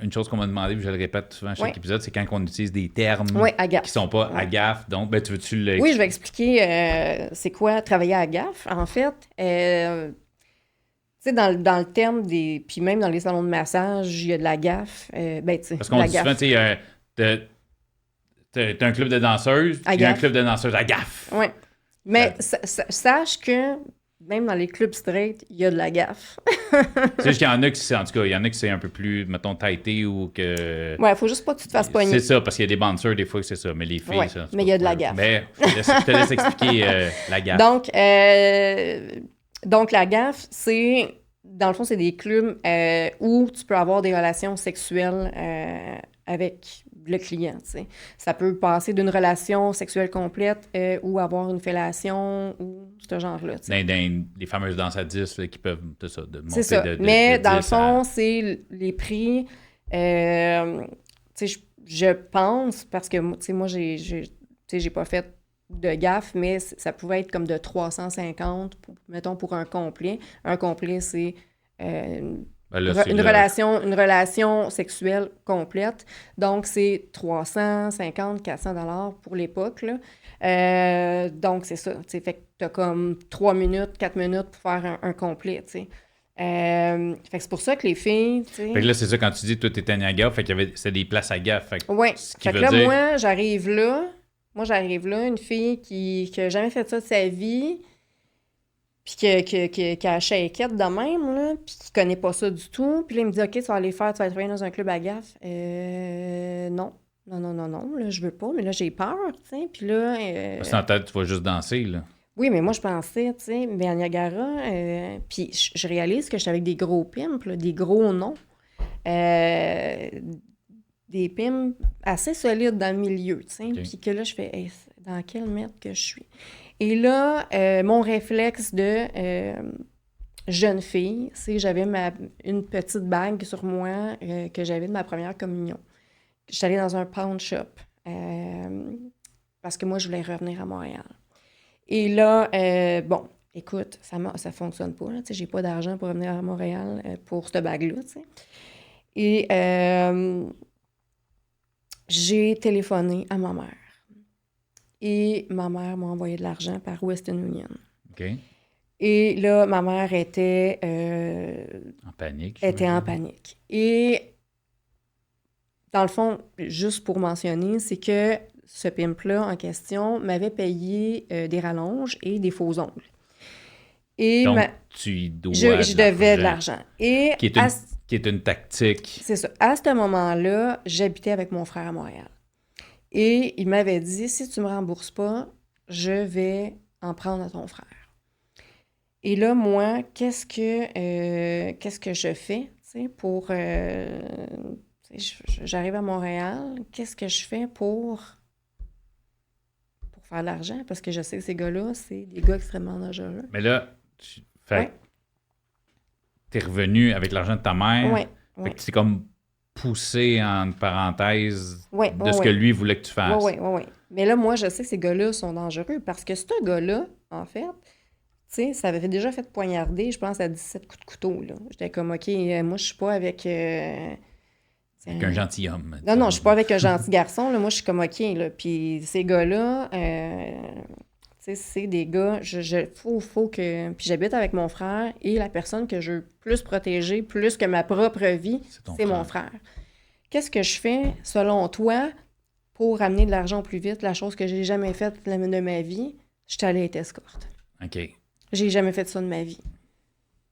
[SPEAKER 1] une chose qu'on m'a demandé, puis je le répète souvent à chaque épisode, c'est quand on utilise des termes qui sont pas à GAF. Donc, ben, tu veux-tu le...
[SPEAKER 2] Oui, je vais expliquer c'est quoi travailler à GAF. En fait, tu sais, dans le terme des... Puis même dans les salons de massage, il y a de la GAF.
[SPEAKER 1] Parce qu'on dit souvent, tu sais, t'as un club de danseuses, il y a un club de danseuses à GAF.
[SPEAKER 2] Oui. Mais sache que même dans les clubs straight, il y a de la gaffe.
[SPEAKER 1] C'est juste qu'il y en a qui c'est un peu plus, mettons, tighté ou que...
[SPEAKER 2] Ouais, faut juste pas que tu te fasses pogner.
[SPEAKER 1] C'est ça, parce qu'il y a des bouncers, des fois, que c'est ça. Mais les filles, ça...
[SPEAKER 2] mais il y a de la gaffe.
[SPEAKER 1] Mais je te laisse expliquer la gaffe.
[SPEAKER 2] Donc, la gaffe, c'est... Dans le fond, c'est des clubs où tu peux avoir des relations sexuelles avec le client, tu sais. Ça peut passer d'une relation sexuelle complète ou avoir une fellation ou ce genre-là, tu sais.
[SPEAKER 1] Les fameuses danses à 10 là, qui peuvent, de monter
[SPEAKER 2] c'est ça. Mais dans le fond, c'est les prix... tu sais, je pense, parce que, tu sais, moi, j'ai pas fait de gaffe, mais ça pouvait être comme de 350, mettons, pour un complet. Un complet, c'est... une relation sexuelle complète. Donc, c'est 350, 400 $ pour l'époque, là. Donc, c'est ça. Fait que t'as comme 3 minutes, 4 minutes pour faire un complet, tu sais. Fait que c'est pour ça que les filles, tu sais...
[SPEAKER 1] Fait que là, c'est ça, quand tu dis, toi, t'étais à Niagara, fait qu'il y avait... C'était des places à gaffe.
[SPEAKER 2] Oui. Fait que là, moi, j'arrive là, une fille qui a jamais fait ça de sa vie... Puis qui a shakeette de même, là, puis qui connaît pas ça du tout. Puis là, il me dit, OK, tu vas travailler dans un club à gaffe. Non, là, je veux pas, mais là, j'ai peur, tu sais. Puis là...
[SPEAKER 1] Parce que en tête, tu vas juste danser, là.
[SPEAKER 2] Oui, mais moi, je pensais, tu sais, mais à Niagara, puis je réalise que j'étais avec des gros pimps, là, des gros noms. Des pimps assez solides dans le milieu, tu sais. Puis que là, je fais, hey, dans quel mètre que je suis? Et là, mon réflexe de jeune fille, c'est que j'avais une petite bague sur moi que j'avais de ma première communion. J'étais allée dans un pawn shop parce que moi, je voulais revenir à Montréal. Et là, bon, écoute, ça fonctionne pas. Tu sais, j'ai pas d'argent pour revenir à Montréal pour cette bague-là, tu sais. Et j'ai téléphoné à ma mère. Et ma mère m'a envoyé de l'argent par Western Union.
[SPEAKER 1] OK.
[SPEAKER 2] Et là, ma mère était...
[SPEAKER 1] en panique.
[SPEAKER 2] Était en panique. Et dans le fond, juste pour mentionner, c'est que ce pimp-là en question m'avait payé des rallonges et des faux ongles. Et
[SPEAKER 1] donc, tu y dois
[SPEAKER 2] je devais de l'argent. Et
[SPEAKER 1] qui est une tactique.
[SPEAKER 2] C'est ça. À ce moment-là, j'habitais avec mon frère à Montréal. Et il m'avait dit, si tu ne me rembourses pas, je vais en prendre à ton frère. Et là, moi, qu'est-ce que je fais pour J'arrive à Montréal, qu'est-ce que je fais pour faire de l'argent? Parce que je sais que ces gars-là, c'est des gars extrêmement dangereux.
[SPEAKER 1] Mais là, t'es revenu avec l'argent de ta mère.
[SPEAKER 2] Ouais.
[SPEAKER 1] Fait que tu t'es comme poussé, en parenthèse, de ce que lui voulait que tu fasses.
[SPEAKER 2] Oui. Mais là, moi, je sais que ces gars-là sont dangereux parce que ce gars-là, en fait, tu sais, ça avait déjà fait poignarder, je pense, à 17 coups de couteau, là. J'étais comme, OK, moi, je suis pas avec...
[SPEAKER 1] Avec un gentilhomme.
[SPEAKER 2] Non, je suis pas avec un gentil garçon, là. Moi, je suis comme, OK, là. Puis ces gars-là, tu sais, c'est des gars... Faut que... Puis j'habite avec mon frère et la personne que je veux plus protéger, plus que ma propre vie, c'est mon frère. Qu'est-ce que je fais, selon toi, pour amener de l'argent plus vite? La chose que j'ai jamais faite de ma vie, je suis allée être escorte.
[SPEAKER 1] OK.
[SPEAKER 2] J'ai jamais fait ça de ma vie.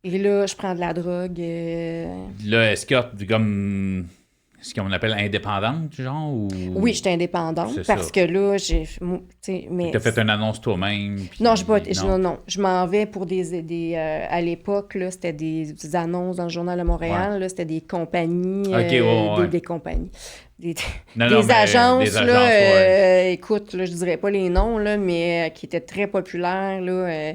[SPEAKER 2] Et là, je prends de la drogue.
[SPEAKER 1] Là, escorte, comme ce qu'on appelle indépendante, genre? Ou...
[SPEAKER 2] Oui, j'étais indépendante parce que là, j'ai...
[SPEAKER 1] Tu as fait une annonce toi-même?
[SPEAKER 2] Non, non. Je m'en vais pour des à l'époque, là, c'était des annonces dans le Journal de Montréal. Là, c'était des compagnies. Des compagnies. Des agences, là, écoute, là, je dirais pas les noms, là, mais qui étaient très populaires, là.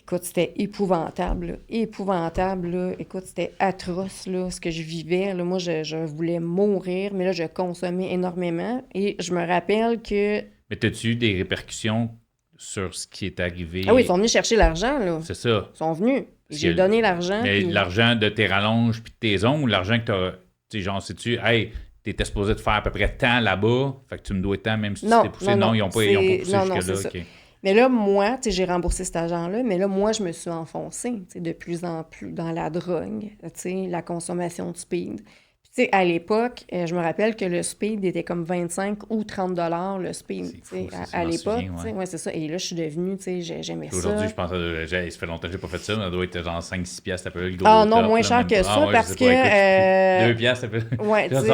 [SPEAKER 2] Écoute, c'était épouvantable, là. Épouvantable, là. Écoute, c'était atroce, là, ce que je vivais. Là. Moi, je voulais mourir, mais là, je consommais énormément. Et je me rappelle que...
[SPEAKER 1] Mais as-tu eu des répercussions sur ce qui est arrivé?
[SPEAKER 2] Ah oui, ils sont venus chercher l'argent, là.
[SPEAKER 1] C'est ça.
[SPEAKER 2] Ils sont venus. J'ai donné l'argent.
[SPEAKER 1] Mais l'argent de tes rallonges puis de tes ongles, ou l'argent que t'as... Tu sais, genre, sais-tu, hey, t'étais supposé de faire à peu près tant là-bas, fait que tu me dois tant, même si tu t'es poussé. Non, ils n'ont pas poussé jusque-là. OK.
[SPEAKER 2] Mais là, moi, tu sais, j'ai remboursé cet argent-là, mais là, moi, je me suis enfoncée, tu sais, de plus en plus dans la drogue, tu sais, la consommation de speed. Puis, tu sais, à l'époque, je me rappelle que le speed était comme 25 ou 30 $ le speed, tu sais, à l'époque, tu sais, ouais, c'est ça. Et là, je suis devenue, tu sais, j'aimais ça.
[SPEAKER 1] Aujourd'hui, je pense que ça fait longtemps que j'ai pas fait ça, mais ça doit être genre 5-6 piastres, ça peut être
[SPEAKER 2] Ah non, moins cher que ça, parce que...
[SPEAKER 1] 2 piastres, ça peut...
[SPEAKER 2] Ouais, tu sais...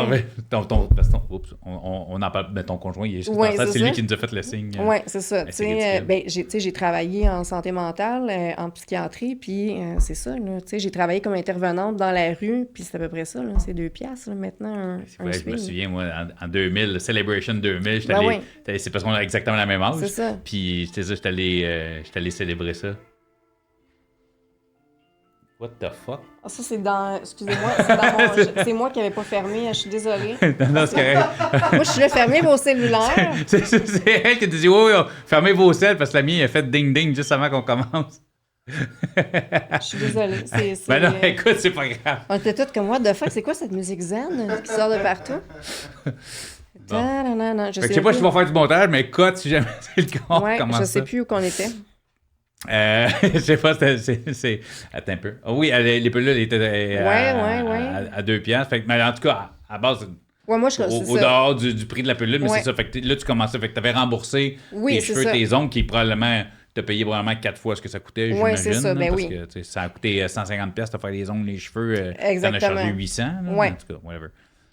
[SPEAKER 1] On en parle, mais ton conjoint, il est juste c'est lui qui nous a fait le signe.
[SPEAKER 2] Oui, c'est ça. Tu sais, j'ai travaillé en santé mentale, en psychiatrie, puis c'est ça, là. Tu sais, j'ai travaillé comme intervenante dans la rue, puis c'est à peu près ça, là. C'est 2 piastres, là, maintenant,
[SPEAKER 1] je me souviens, moi, en 2000, Celebration 2000, j'étais allé... C'est parce qu'on a exactement la même âge.
[SPEAKER 2] C'est ça.
[SPEAKER 1] Puis, j'étais allé célébrer ça. What the fuck?
[SPEAKER 2] Ah, ça, c'est dans... Excusez-moi, c'est moi qui n'avais pas fermé, je suis désolée.
[SPEAKER 1] Non, c'est correct.
[SPEAKER 2] Moi, je suis là, fermez vos cellulaires.
[SPEAKER 1] C'est elle qui te dit, oui, fermez vos cell, parce que la mienne a fait ding-ding juste avant qu'on commence.
[SPEAKER 2] Je suis désolée.
[SPEAKER 1] Ben non, écoute, c'est pas grave.
[SPEAKER 2] On était tous comme, what the fuck, c'est quoi cette musique zen qui sort de partout?
[SPEAKER 1] Non. Je sais pas si tu vas faire du montage, mais écoute, si jamais c'est le cas,
[SPEAKER 2] ouais, je sais plus où qu'on était.
[SPEAKER 1] Je sais pas, c'est... Attends un peu. Oh oui, les pelules étaient à 2 piastres. Fait que, mais en tout cas, à base...
[SPEAKER 2] Ouais, moi,
[SPEAKER 1] au dehors du prix de la pelule, mais c'est ça. Fait que là, tu commençais. Fait que tu avais remboursé tes cheveux, tes ongles, qui probablement... T'as payé probablement 4 fois ce que ça coûtait, j'imagine.
[SPEAKER 2] Oui, c'est ça,
[SPEAKER 1] parce que ça a coûté 150 piastres de faire les ongles, les cheveux. T'en as chargé 800, là, en tout cas, whatever.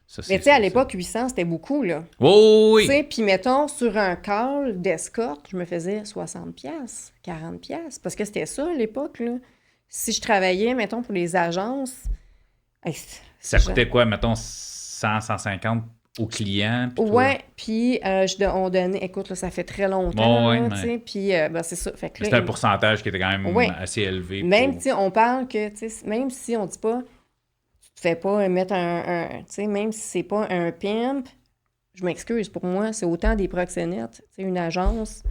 [SPEAKER 1] Ça,
[SPEAKER 2] mais tu sais, à l'époque, 800, c'était beaucoup, là.
[SPEAKER 1] Oui!
[SPEAKER 2] Tu sais, puis mettons, sur un call d'escorte, je me faisais 60 piastres, 40 piastres, parce que c'était ça, à l'époque, là. Si je travaillais, mettons, pour les agences...
[SPEAKER 1] ça coûtait quoi, mettons, 100, 150 aux clients?
[SPEAKER 2] Ouais, puis on donnait... Écoute, là, ça fait très longtemps, tu sais, puis c'est ça.
[SPEAKER 1] C'était un pourcentage qui était quand même assez élevé.
[SPEAKER 2] Même, tu sais, on parle que, tu sais, même si on dit pas... Tu fais pas mettre tu sais, même si c'est pas un pimp, je m'excuse, pour moi, c'est autant des proxénètes, tu sais, une agence,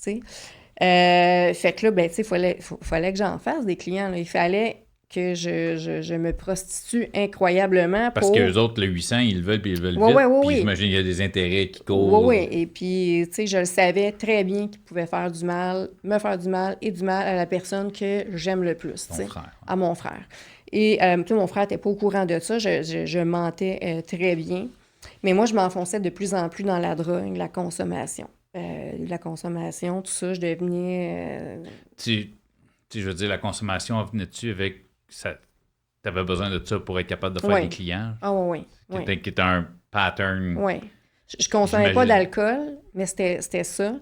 [SPEAKER 2] tu sais. Fait que là, ben, tu sais, fallait que j'en fasse des clients, là. Il fallait que je me prostitue incroyablement
[SPEAKER 1] parce qu'eux autres, le 800, ils le veulent, puis ils le veulent vite. Puis j'imagine qu'il y a des intérêts qui courent.
[SPEAKER 2] Oui. Et puis, tu sais, je le savais très bien qu'ils pouvaient faire du mal, me faire du mal et du mal à la personne que j'aime le plus, tu sais, à mon frère. Et mon frère n'était pas au courant de ça. Je mentais très bien. Mais moi, je m'enfonçais de plus en plus dans la drogue, la consommation. Tout ça, je devenais...
[SPEAKER 1] Je veux dire, la consommation, venait-tu avec... Tu avais besoin de ça pour être capable de faire des clients?
[SPEAKER 2] Ah oui.
[SPEAKER 1] Qui était un pattern...
[SPEAKER 2] Oui. Je consommais pas d'alcool, mais c'était ça.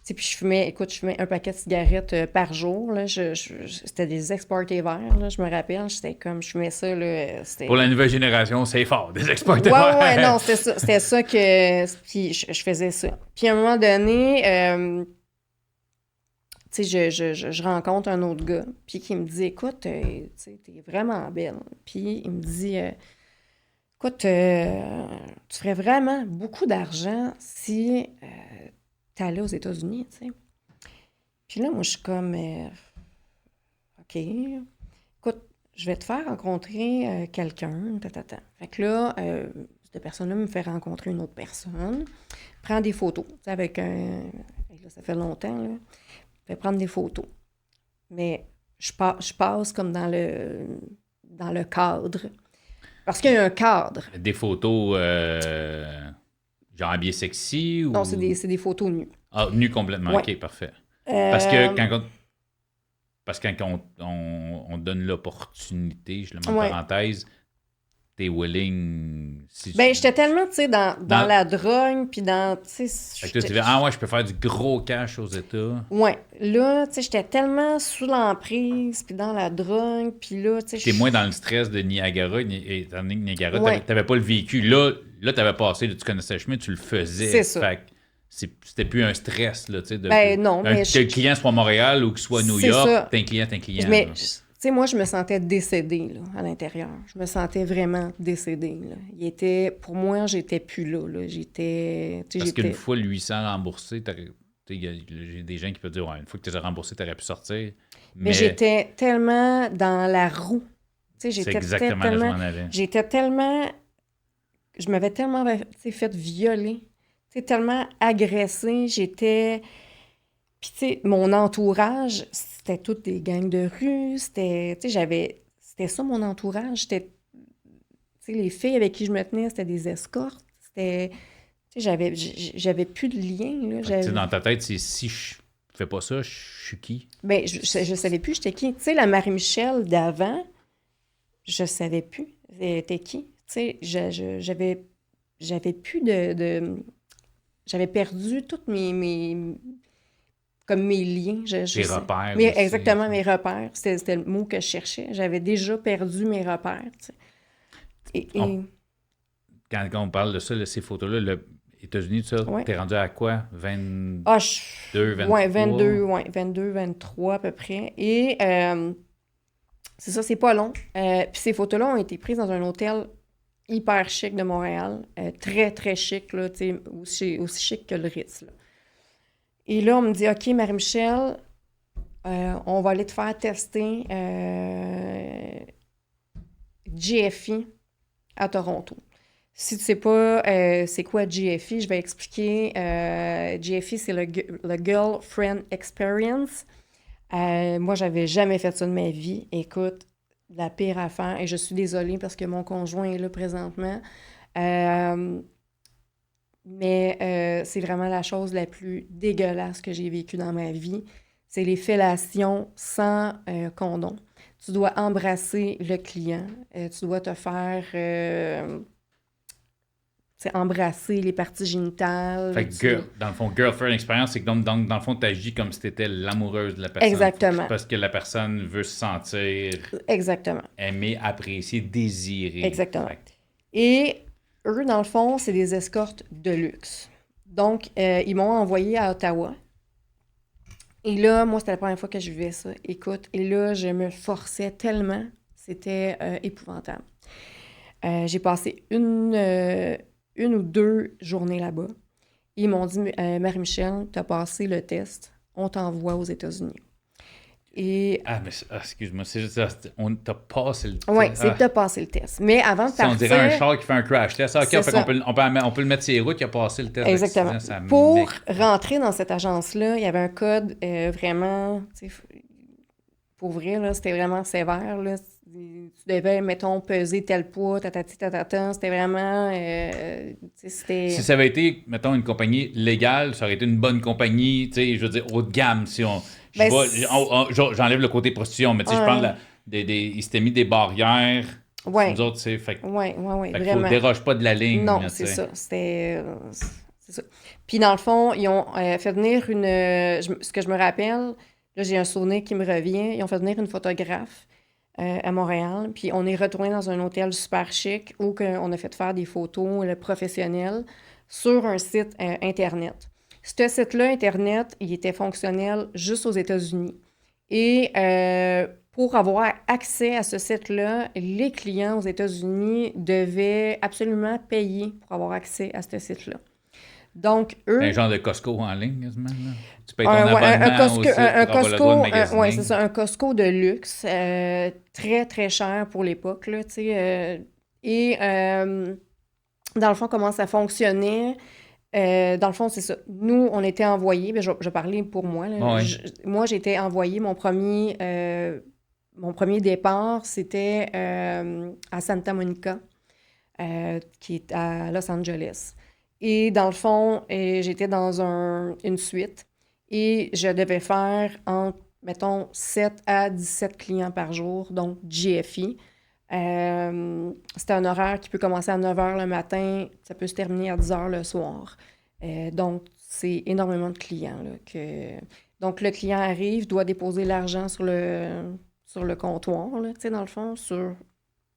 [SPEAKER 2] sais, puis je fumais un paquet de cigarettes par jour, là. C'était des ex-party verts, là, je me rappelle. J'étais comme, je fumais ça, là, c'était...
[SPEAKER 1] Pour la nouvelle génération, c'est fort, des exportateurs.
[SPEAKER 2] Ouais, non, c'était ça que... Puis je faisais ça. Puis à un moment donné, tu sais, je rencontre un autre gars, puis qui me dit, écoute, tu sais, t'es vraiment belle. Puis il me dit, écoute, tu ferais vraiment beaucoup d'argent si t'allais aux États-Unis, tu sais. Puis là, moi, je suis comme, OK, écoute, je vais te faire rencontrer quelqu'un, Fait que là, cette personne-là me fait rencontrer une autre personne, prend des photos, tu sais, avec un... Là, ça fait longtemps, là. Fait prendre des photos. Mais je passe comme dans le cadre. Parce qu'il y a un cadre.
[SPEAKER 1] Des photos genre habillé sexy ou...
[SPEAKER 2] Non, c'est des photos nues.
[SPEAKER 1] Ah, nu complètement,
[SPEAKER 2] Ouais.
[SPEAKER 1] OK, parfait. Parce que quand on donne l'opportunité, je le mets en
[SPEAKER 2] Ouais.
[SPEAKER 1] parenthèse, t'es willing... Si
[SPEAKER 2] Ben, j'étais tellement, tu sais, dans la drogue, puis dans, tu sais...
[SPEAKER 1] Fait que toi, tu dis, ah ouais, je peux faire du gros cash aux États.
[SPEAKER 2] Ouais. Là, tu sais, j'étais tellement sous l'emprise, puis dans la drogue, puis là, tu sais...
[SPEAKER 1] T'es moins dans le stress de Niagara, étant donné que Niagara,
[SPEAKER 2] Ouais.
[SPEAKER 1] t'avais pas le vécu. Là t'avais passé, là, tu connaissais le chemin, tu le faisais.
[SPEAKER 2] C'est ça.
[SPEAKER 1] Fait que c'était plus un stress, là, tu sais.
[SPEAKER 2] Ben, non, mais...
[SPEAKER 1] Que le client soit à Montréal ou qu'il soit à New
[SPEAKER 2] C'est
[SPEAKER 1] York,
[SPEAKER 2] ça.
[SPEAKER 1] t'es un client.
[SPEAKER 2] Mais,
[SPEAKER 1] là.
[SPEAKER 2] tu sais, moi, je me sentais décédée, là, à l'intérieur. Je me sentais vraiment décédée, là. Pour moi, j'étais plus là. J'étais... tu sais,
[SPEAKER 1] Parce qu'une fois 800 remboursés, j'ai des gens qui peuvent dire, ouais, une fois que tu les as remboursés, t'aurais pu sortir.
[SPEAKER 2] Mais j'étais tellement dans la roue. Tu sais,
[SPEAKER 1] c'est exactement là que je m'en allais.
[SPEAKER 2] J'étais tellement... Je m'avais tellement, tu sais, fait violer. Tu sais, tellement agressée. J'étais... Puis, tu sais, mon entourage, c'était toutes des gangs de rue. C'était... Tu sais, c'était ça, mon entourage. C'était... Tu sais, les filles avec qui je me tenais, c'était des escortes. C'était... Tu sais, j'avais plus de lien, là.
[SPEAKER 1] Fait que, tu sais, dans ta tête, c'est si je fais pas ça, je suis qui?
[SPEAKER 2] Ben, je savais plus j'étais qui. Tu sais, la Marie-Michel d'avant, je savais plus t'es qui. Tu sais, j'avais plus de... J'avais perdu tous mes liens.
[SPEAKER 1] Tes repères.
[SPEAKER 2] Mais
[SPEAKER 1] aussi.
[SPEAKER 2] exactement, mes repères. C'était le mot que je cherchais. J'avais déjà perdu mes repères, tu sais.
[SPEAKER 1] Quand on parle de ça, là, ces photos-là, les États-Unis, ça,
[SPEAKER 2] Ouais.
[SPEAKER 1] t'es rendu à quoi? 22, 23?
[SPEAKER 2] Ouais, 22, 23 à peu près. Et c'est ça, c'est pas long. Puis ces photos-là ont été prises dans un hôtel hyper chic de Montréal. Très, très chic, là, tu sais, aussi chic que le Ritz, là. Et là, on me dit, OK, Marie-Michel, on va aller te faire tester GFI à Toronto. Si tu sais pas c'est quoi GFI, je vais expliquer. GFI, c'est le Girlfriend Experience. Moi, j'avais jamais fait ça de ma vie. Écoute, la pire affaire, et je suis désolée parce que mon conjoint est là présentement. Mais c'est vraiment la chose la plus dégueulasse que j'ai vécue dans ma vie. C'est les fellations sans condom. Tu dois embrasser le client. Tu dois te faire embrasser les parties génitales.
[SPEAKER 1] Fait que, dans le fond, girlfriend experience, c'est que donc, dans le fond, tu agis comme si tu étais l'amoureuse de la personne.
[SPEAKER 2] Exactement.
[SPEAKER 1] Parce que la personne veut se sentir
[SPEAKER 2] Exactement.
[SPEAKER 1] aimée, appréciée, désirée.
[SPEAKER 2] Exactement.
[SPEAKER 1] Fait.
[SPEAKER 2] Et eux, dans le fond, c'est des escortes de luxe. Donc, ils m'ont envoyé à Ottawa. Et là, moi, c'était la première fois que je vivais ça. Écoute, et là, je me forçais tellement. C'était épouvantable. J'ai passé une ou 2 journées là-bas. Ils m'ont dit, Marie-Michel, tu as passé le test, on t'envoie aux États-Unis. Et...
[SPEAKER 1] excuse-moi, c'est juste ça, on t'a passé le test.
[SPEAKER 2] Oui, c'est que tu as passé le test. Mais avant de partir...
[SPEAKER 1] On dirait un char qui fait un crash test. OK, on peut le mettre sur les routes qui a passé le test.
[SPEAKER 2] Exactement. Pour rentrer dans cette agence-là, il y avait un code vraiment... Pour vrai, là, c'était vraiment sévère, là. Tu devais, mettons, peser tel poids, c'était vraiment... c'était...
[SPEAKER 1] Si ça avait été, mettons, une compagnie légale, ça aurait été une bonne compagnie, tu sais, je veux dire, haut de gamme, si on... J'enlève le côté prostitution, mais tu sais, je parle il s'était mis des barrières,
[SPEAKER 2] ouais.
[SPEAKER 1] nous autres, tu sais, fait
[SPEAKER 2] ouais,
[SPEAKER 1] fait
[SPEAKER 2] vraiment.
[SPEAKER 1] qu'on déroge pas de la ligne.
[SPEAKER 2] Non,
[SPEAKER 1] là,
[SPEAKER 2] c'est ça, c'était c'est ça. Puis dans le fond, ils ont fait venir ce que je me rappelle, là j'ai un souvenir qui me revient, ils ont fait venir une photographe à Montréal, puis on est retourné dans un hôtel super chic où on a fait faire des photos professionnelles sur un site Internet. Ce site-là, Internet, il était fonctionnel juste aux États-Unis. Et pour avoir accès à ce site-là, les clients aux États-Unis devaient absolument payer pour avoir accès à ce site-là. Donc, eux...
[SPEAKER 1] Un genre de Costco en ligne, quasiment, là. Tu payes ton
[SPEAKER 2] ouais,
[SPEAKER 1] abonnement au site pour avoir le droit de magasiner.
[SPEAKER 2] ouais, c'est ça, un Costco de luxe, très, très cher pour l'époque, là, tu sais. Et dans le fond, comment ça fonctionnait... dans le fond, c'est ça. Nous, on était envoyés, je parlais pour moi, là.
[SPEAKER 1] Ouais.
[SPEAKER 2] Moi, j'ai été envoyée, mon premier départ, c'était à Santa Monica, qui est à Los Angeles. Et dans le fond, j'étais dans une suite et je devais faire mettons, 7 à 17 clients par jour, donc GFI. C'était un horaire qui peut commencer à 9 h le matin, ça peut se terminer à 10 h le soir. Donc, c'est énormément de clients. Là, donc, le client arrive, doit déposer l'argent sur le comptoir, là, tu sais, dans le fond,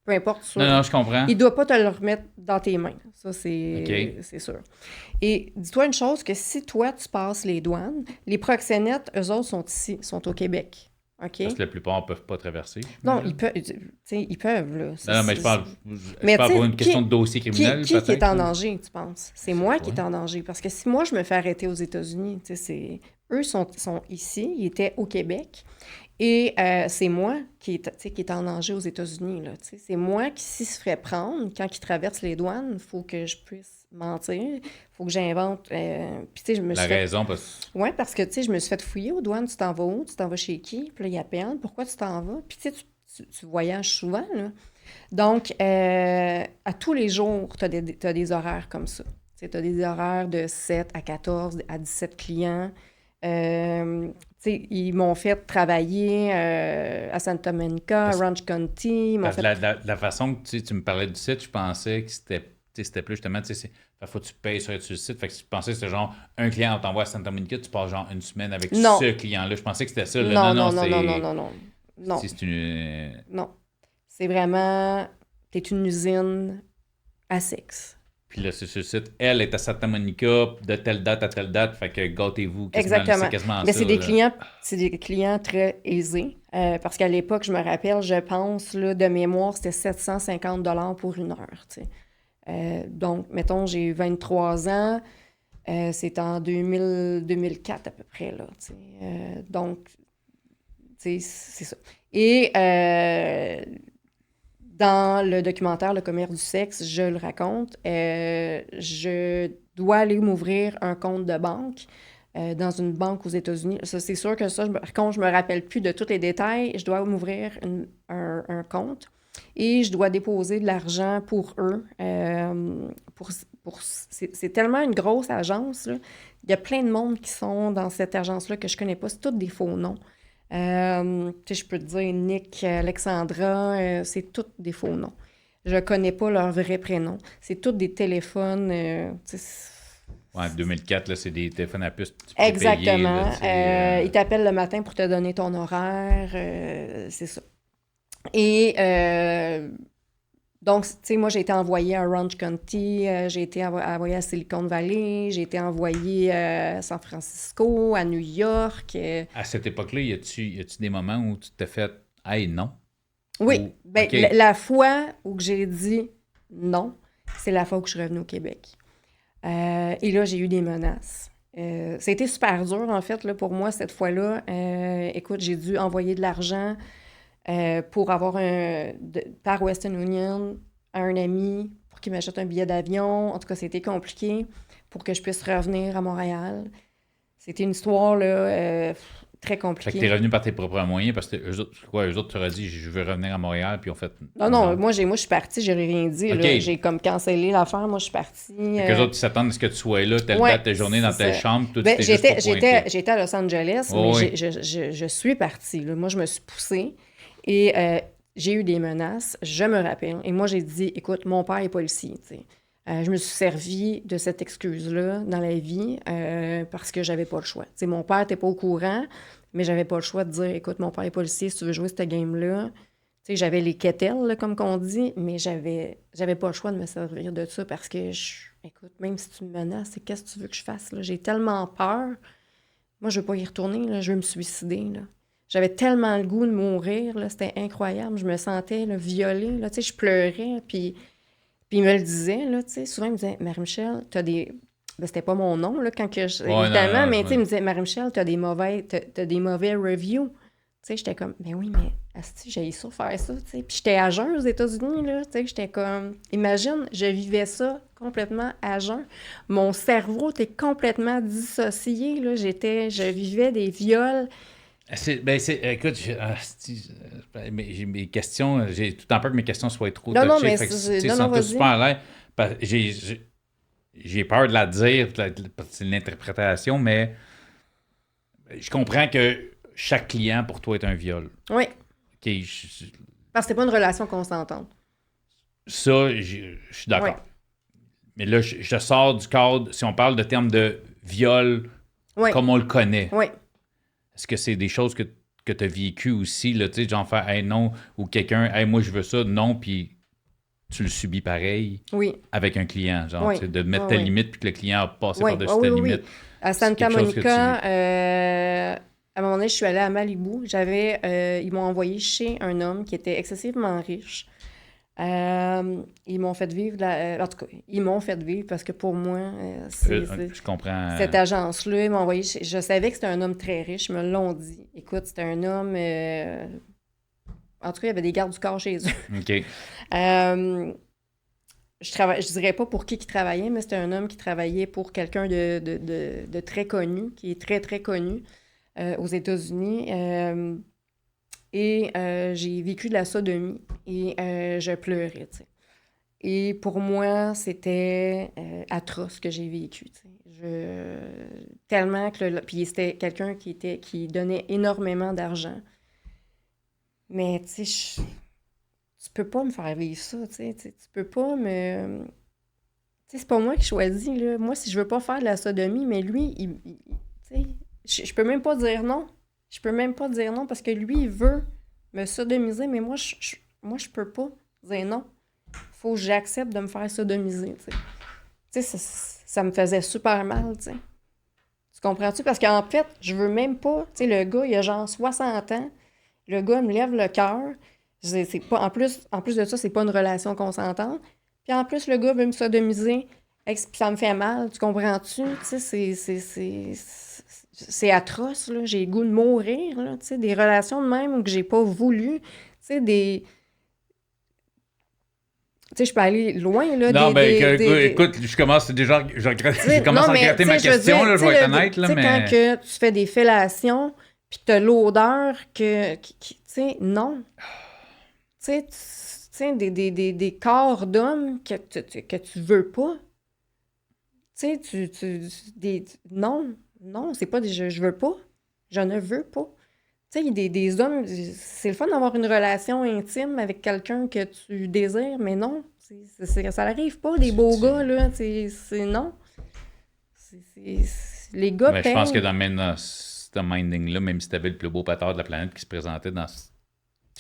[SPEAKER 2] peu importe.
[SPEAKER 1] Non, je comprends.
[SPEAKER 2] Il ne doit pas te le remettre dans tes mains. Ça, c'est sûr. Et dis-toi une chose, que si toi, tu passes les douanes, les proxénètes, eux autres, sont ici, sont au Québec. OK?
[SPEAKER 1] Parce que la plupart ne peuvent pas traverser.
[SPEAKER 2] Non, ils peuvent, là.
[SPEAKER 1] Non, mais je parle pour une question de dossier criminel,
[SPEAKER 2] qui est en danger, tu penses? C'est moi qui est en danger. Parce que si moi, je me fais arrêter aux États-Unis, eux sont ici, ils étaient au Québec. Et c'est moi qui est en danger aux États-Unis. Là, c'est moi qui, s'il se ferait prendre, quand il traverse les douanes, il faut que je puisse mentir, il faut que j'invente.
[SPEAKER 1] Raison, parce que...
[SPEAKER 2] Oui, parce que je me suis fait fouiller aux douanes. Tu t'en vas où? Tu t'en vas chez qui? Puis là, il appelle. Pourquoi tu t'en vas? Puis tu voyages souvent. Là. Donc, à tous les jours, tu as des horaires comme ça. Tu as des horaires de 7 à 14, à 17 clients. Ils m'ont fait travailler à Santa Monica, à Ranch County.
[SPEAKER 1] La façon que tu me parlais du site, je pensais que c'était plus justement, il faut que tu payes sur le site. Fait que je pensais que c'était genre un client, on t'envoie à Santa Monica, tu passes genre une semaine avec ce client-là. Je pensais que c'était ça. Là.
[SPEAKER 2] Non. Non. C'est vraiment, t'es une usine à sexe.
[SPEAKER 1] Puis là, sur ce site, elle est à Santa Monica de telle date à telle date, fait que gâtez-vous.
[SPEAKER 2] Exactement.
[SPEAKER 1] C'est quasiment
[SPEAKER 2] mais
[SPEAKER 1] ça.
[SPEAKER 2] C'est des clients très aisés. Parce qu'à l'époque, je me rappelle, je pense, là, de mémoire, c'était 750 $ pour une heure. Donc, mettons, j'ai eu 23 ans. C'est en 2004 à peu près. Là, donc, c'est ça. Et dans le documentaire Le commerce du sexe, je le raconte, je dois aller m'ouvrir un compte de banque dans une banque aux États-Unis. Ça, c'est sûr que ça, par contre, je me rappelle plus de tous les détails. Je dois m'ouvrir un compte et je dois déposer de l'argent pour eux. C'est tellement une grosse agence, là. Il y a plein de monde qui sont dans cette agence-là que je connais pas. C'est tous des faux noms. Je peux te dire Nick, Alexandra, c'est tous des faux noms. Je connais pas leur vrai prénom. C'est tous des téléphones.
[SPEAKER 1] Ouais, 2004, là, c'est des téléphones à puce.
[SPEAKER 2] Exactement.
[SPEAKER 1] Payer, là,
[SPEAKER 2] ils t'appellent le matin pour te donner ton horaire. C'est ça. Et donc, tu sais, moi, j'ai été envoyée à Ranch County, j'ai été envoyée à Silicon Valley, j'ai été envoyée à San Francisco, à New York.
[SPEAKER 1] À cette époque-là, y a-tu des moments où tu t'es fait « Hey, non » ?
[SPEAKER 2] Oui. Okay. La fois où j'ai dit non, c'est la fois où je suis revenue au Québec. Et là, j'ai eu des menaces. Ça a été super dur, en fait, là, pour moi, cette fois-là. Écoute, j'ai dû envoyer de l'argent pour avoir par Western Union à un ami pour qu'il m'achète un billet d'avion. En tout cas, c'était compliqué pour que je puisse revenir à Montréal. C'était une histoire là, très compliquée.
[SPEAKER 1] Fait que t'es revenu par tes propres moyens parce que eux autres t'auraient dit je veux revenir à Montréal puis ont fait...
[SPEAKER 2] Non, moi je suis partie, j'ai rien dit. Okay. Là, j'ai comme cancellé l'affaire, moi je suis partie.
[SPEAKER 1] Fait qu'eux autres ils s'attendent à ce que tu sois là, telle date, telle journée, dans telle chambre, tout
[SPEAKER 2] j'étais à Los Angeles, mais je suis partie. Là. Moi je me suis poussée. Et j'ai eu des menaces, je me rappelle. Et moi, j'ai dit, écoute, mon père est policier, tu sais. Je me suis servi de cette excuse-là dans la vie parce que j'avais pas le choix. T'sais, mon père n'était pas au courant, mais j'avais pas le choix de dire, écoute, mon père est policier, si tu veux jouer cette game-là. T'sais, j'avais les quételles, là, comme qu'on dit, mais j'avais pas le choix de me servir de ça parce que, écoute, même si tu me menaces, qu'est-ce que tu veux que je fasse? Là? J'ai tellement peur. Moi, je veux pas y retourner, là, je veux me suicider. Là. J'avais tellement le goût de mourir, là, c'était incroyable. Je me sentais là, violée, là, je pleurais, puis il me le disait, là, souvent il me disait « Marie-Michel, t'as des... » Ben, c'était pas mon nom, là, quand que évidemment, mais il me disait « Marie-Michel, t'as des mauvais reviews. » J'étais comme « Ben oui, mais asti, j'ai ça faire ça. » Puis j'étais à jeun aux États-Unis, là, j'étais comme... Imagine, je vivais ça complètement à jeun. Mon cerveau était complètement dissocié, là. Je vivais des viols.
[SPEAKER 1] Écoute, mes questions, j'ai tout le temps peur que mes questions soient trop
[SPEAKER 2] Non, non,
[SPEAKER 1] touchées.
[SPEAKER 2] mais
[SPEAKER 1] sont tous super à l'air. J'ai peur de la dire, c'est l'interprétation, mais je comprends que chaque client, pour toi, est un viol.
[SPEAKER 2] Oui.
[SPEAKER 1] OK,
[SPEAKER 2] parce que c'était pas une relation consentante.
[SPEAKER 1] Ça, je suis d'accord.
[SPEAKER 2] Oui.
[SPEAKER 1] Mais là, je sors du cadre, si on parle de termes de viol, comme on le connaît.
[SPEAKER 2] Oui.
[SPEAKER 1] Est-ce que c'est des choses que tu as vécues aussi, là, tu sais, genre faire « hey, non » ou quelqu'un « hey, moi, je veux ça », non, puis tu le subis pareil avec un client, genre, de mettre ta limite puis que le client a passé par-dessus ta limite.
[SPEAKER 2] À Santa Monica, à un moment donné, je suis allée à Malibu. Ils m'ont envoyé chez un homme qui était excessivement riche. Ils m'ont fait vivre, en tout cas, ils m'ont fait vivre parce que pour moi,
[SPEAKER 1] je comprends.
[SPEAKER 2] Cette agence-là, ils m'ont envoyé. Je savais que c'était un homme très riche, ils me l'ont dit. Écoute, c'était un homme. En tout cas, il y avait des gardes du corps chez eux.
[SPEAKER 1] OK.
[SPEAKER 2] Je dirais pas pour qui travaillait, mais c'était un homme qui travaillait pour quelqu'un de très connu, qui est très, très connu aux États-Unis. Et j'ai vécu de la sodomie et je pleurais, tu sais. Et pour moi, c'était atroce ce que j'ai vécu, tu sais. Tellement que... Puis c'était quelqu'un qui donnait énormément d'argent. Mais, tu sais, tu peux pas me faire vivre ça, tu sais. Tu peux pas me... Tu sais, c'est pas moi qui choisis, là. Moi, si je veux pas faire de la sodomie, mais lui, tu sais, je peux même pas dire non. Je peux même pas dire non parce que lui, il veut me sodomiser, mais moi, je peux pas dire non. Faut que j'accepte de me faire sodomiser, tu sais. Tu sais, ça me faisait super mal, tu sais. Tu comprends-tu? Parce qu'en fait, je veux même pas... Tu sais, le gars, il a genre 60 ans. Le gars me lève le cœur. C'est pas, en plus de ça, c'est pas une relation consentante. Puis en plus, le gars veut me sodomiser. Puis ça me fait mal, tu comprends-tu? Tu sais, c'est atroce, là. J'ai le goût de mourir, là. Tu sais, des relations de même que j'ai pas voulu. Tu sais, des... Tu sais, je peux aller loin, là.
[SPEAKER 1] Non, écoute, je commence déjà... Je commence à regretter ma question, là, je vais être honnête, là, mais...
[SPEAKER 2] quand que tu fais des fellations, puis que t'as l'odeur tu sais, non. Tu sais, des corps d'hommes que tu veux pas. Tu sais, non, c'est pas je veux pas. Je ne veux pas. Tu sais, des hommes, c'est le fun d'avoir une relation intime avec quelqu'un que tu désires, mais non. Ça n'arrive pas, des beaux gars, là. C'est non. Les gars
[SPEAKER 1] mais je pense que dans ce minding-là, même si tu avais le plus beau pateur de la planète qui se présentait dans cet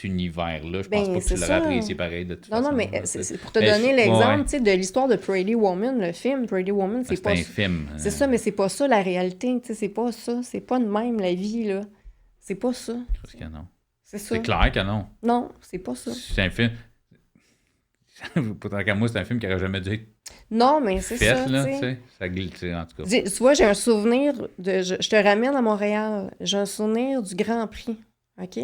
[SPEAKER 1] univers-là, je pense pas que tu l'aurais apprécié pareil de toute façon.
[SPEAKER 2] Non, mais c'est pour te donner l'exemple, tu sais, de l'histoire de Pretty Woman, le film Pretty Woman, c'est pas...
[SPEAKER 1] C'est un film.
[SPEAKER 2] C'est ça, mais c'est pas ça la réalité, tu sais, c'est pas ça. C'est pas de même la vie, là. C'est pas ça.
[SPEAKER 1] Parce que non.
[SPEAKER 2] C'est ça.
[SPEAKER 1] C'est clair que non.
[SPEAKER 2] Non, c'est pas ça.
[SPEAKER 1] C'est un film... Pourtant qu'à moi, c'est un film qui n'aurait jamais dû être
[SPEAKER 2] non, mais c'est
[SPEAKER 1] fait,
[SPEAKER 2] ça,
[SPEAKER 1] là, tu sais. Ça glisse, en tout cas.
[SPEAKER 2] Tu vois, j'ai un souvenir de... Je te ramène à Montréal. J'ai un souvenir du Grand Prix, OK?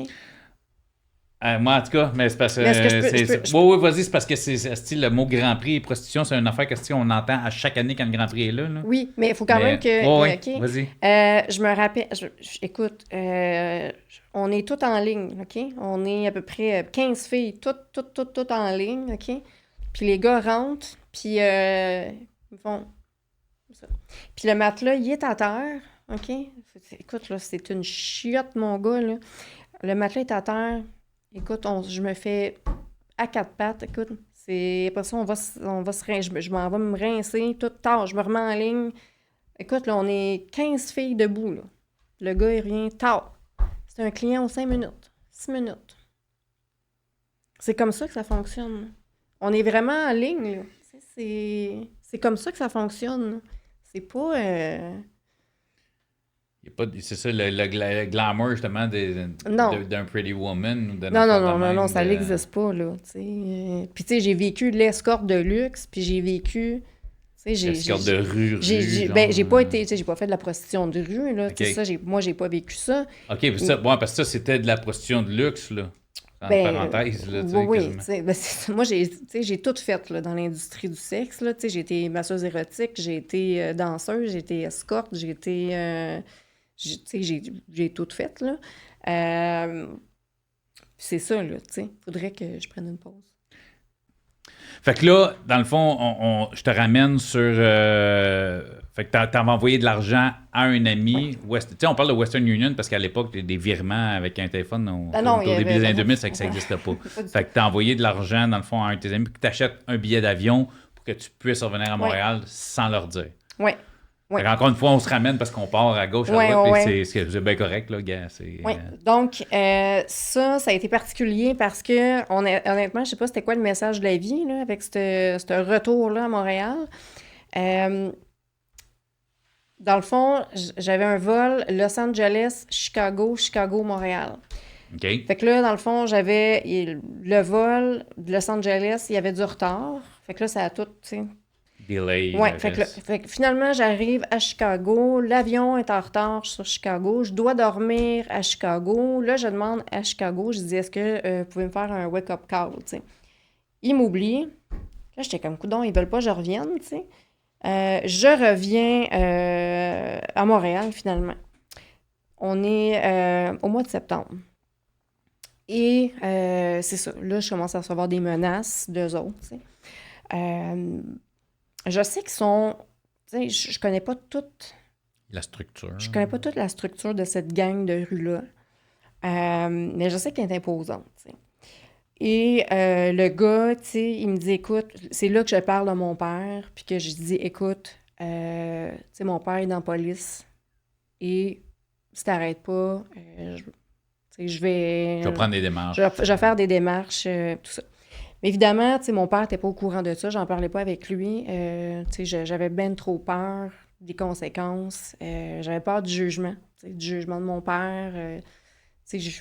[SPEAKER 1] Moi, en tout cas, mais c'est parce que... Oui, vas-y, c'est parce que c'est le mot Grand Prix et prostitution, c'est une affaire qu'on entend à chaque année quand le Grand Prix est là.
[SPEAKER 2] Oui, mais il faut quand même que...
[SPEAKER 1] Oui,
[SPEAKER 2] okay.
[SPEAKER 1] Vas-y.
[SPEAKER 2] Je me rappelle... écoute, on est toutes en ligne, OK? On est à peu près 15 filles, toutes en ligne, OK? Puis les gars rentrent, puis ils font ça. Puis le matelas, il est à terre, OK? Écoute, là, c'est une chiotte, mon gars, là. Le matelas est à terre... Écoute, je me fais à quatre pattes. Écoute, Après ça, on va je m'en vais me rincer, tout tard, je me remets en ligne. Écoute, là, on est 15 filles debout, là. Le gars, il revient tard. C'est un client aux 5 minutes, 6 minutes. C'est comme ça que ça fonctionne. On est vraiment en ligne, là. C'est comme ça que ça fonctionne. C'est pas...
[SPEAKER 1] Il y a pas, c'est ça, le glamour, justement, d'un Pretty Woman ou d'un
[SPEAKER 2] Non, ça n'existe pas, là. Puis, tu sais, j'ai vécu l'escorte de luxe, puis j'ai vécu...
[SPEAKER 1] L'escorte de rue,
[SPEAKER 2] j'ai pas été... Tu sais, j'ai pas fait de la prostitution de rue, là.
[SPEAKER 1] Okay.
[SPEAKER 2] Ça, moi, j'ai pas vécu ça.
[SPEAKER 1] OK, parce que ça, c'était de la prostitution de luxe, là. En parenthèse, là,
[SPEAKER 2] oui, moi, j'ai tout fait, là, dans l'industrie du sexe, là. Tu sais, j'ai été masseuse érotique, j'ai été danseuse, j'ai été escorte, j'ai été... j'ai tout fait, là. C'est ça, là, tu sais. Faudrait que je prenne une pause.
[SPEAKER 1] Fait que là, dans le fond, je te ramène sur... fait que t'avais envoyé de l'argent à un ami. Tu sais, on parle de Western Union parce qu'à l'époque, des virements avec un téléphone, au début des années 2000, c'est que ça n'existait pas. Fait que t'as envoyé de l'argent, dans le fond, à un de tes amis, puis que t'achètes un billet d'avion pour que tu puisses revenir à Montréal sans leur dire.
[SPEAKER 2] Oui.
[SPEAKER 1] Ouais. Encore une fois, on se ramène parce qu'on part à gauche, à droite, et c'est bien correct, là, gars.
[SPEAKER 2] Oui. Donc, ça a été particulier parce que, honnêtement, je sais pas c'était quoi le message de la vie, là, avec ce retour-là à Montréal. Dans le fond, j'avais un vol Los Angeles, Chicago, Chicago-Montréal.
[SPEAKER 1] OK.
[SPEAKER 2] Fait que là, dans le fond, j'avais le vol de Los Angeles, il y avait du retard. Fait que là, ça a tout, tu sais...
[SPEAKER 1] Delay.
[SPEAKER 2] Oui, fait que finalement, j'arrive à Chicago. L'avion est en retard sur Chicago. Je dois dormir à Chicago. Là, je demande à Chicago, je dis, est-ce que vous pouvez me faire un wake-up call, tu sais. Ils m'oublient. Là, j'étais comme, coudonc, ils veulent pas que je revienne, tu sais. Je reviens à Montréal, finalement. On est au mois de septembre. Et c'est ça. Là, je commence à recevoir des menaces d'eux autres, tu sais. Je sais qu'ils sont... Tu sais, je connais pas toute...
[SPEAKER 1] La structure.
[SPEAKER 2] Je connais pas toute la structure de cette gang de rue-là. Mais je sais qu'elle est imposante, tu sais. Et le gars, tu sais, il me dit, écoute, c'est là que je parle de mon père, puis que je dis, écoute, tu sais, mon père est dans la police, et si t'arrêtes pas, je vais...
[SPEAKER 1] Je vais prendre des démarches.
[SPEAKER 2] Je vais faire des démarches, tout ça. Mais évidemment, tu sais, mon père n'était pas au courant de ça, j'en parlais pas avec lui. Tu sais, j'avais bien trop peur des conséquences. J'avais peur du jugement, tu sais, du jugement de mon père. Tu sais,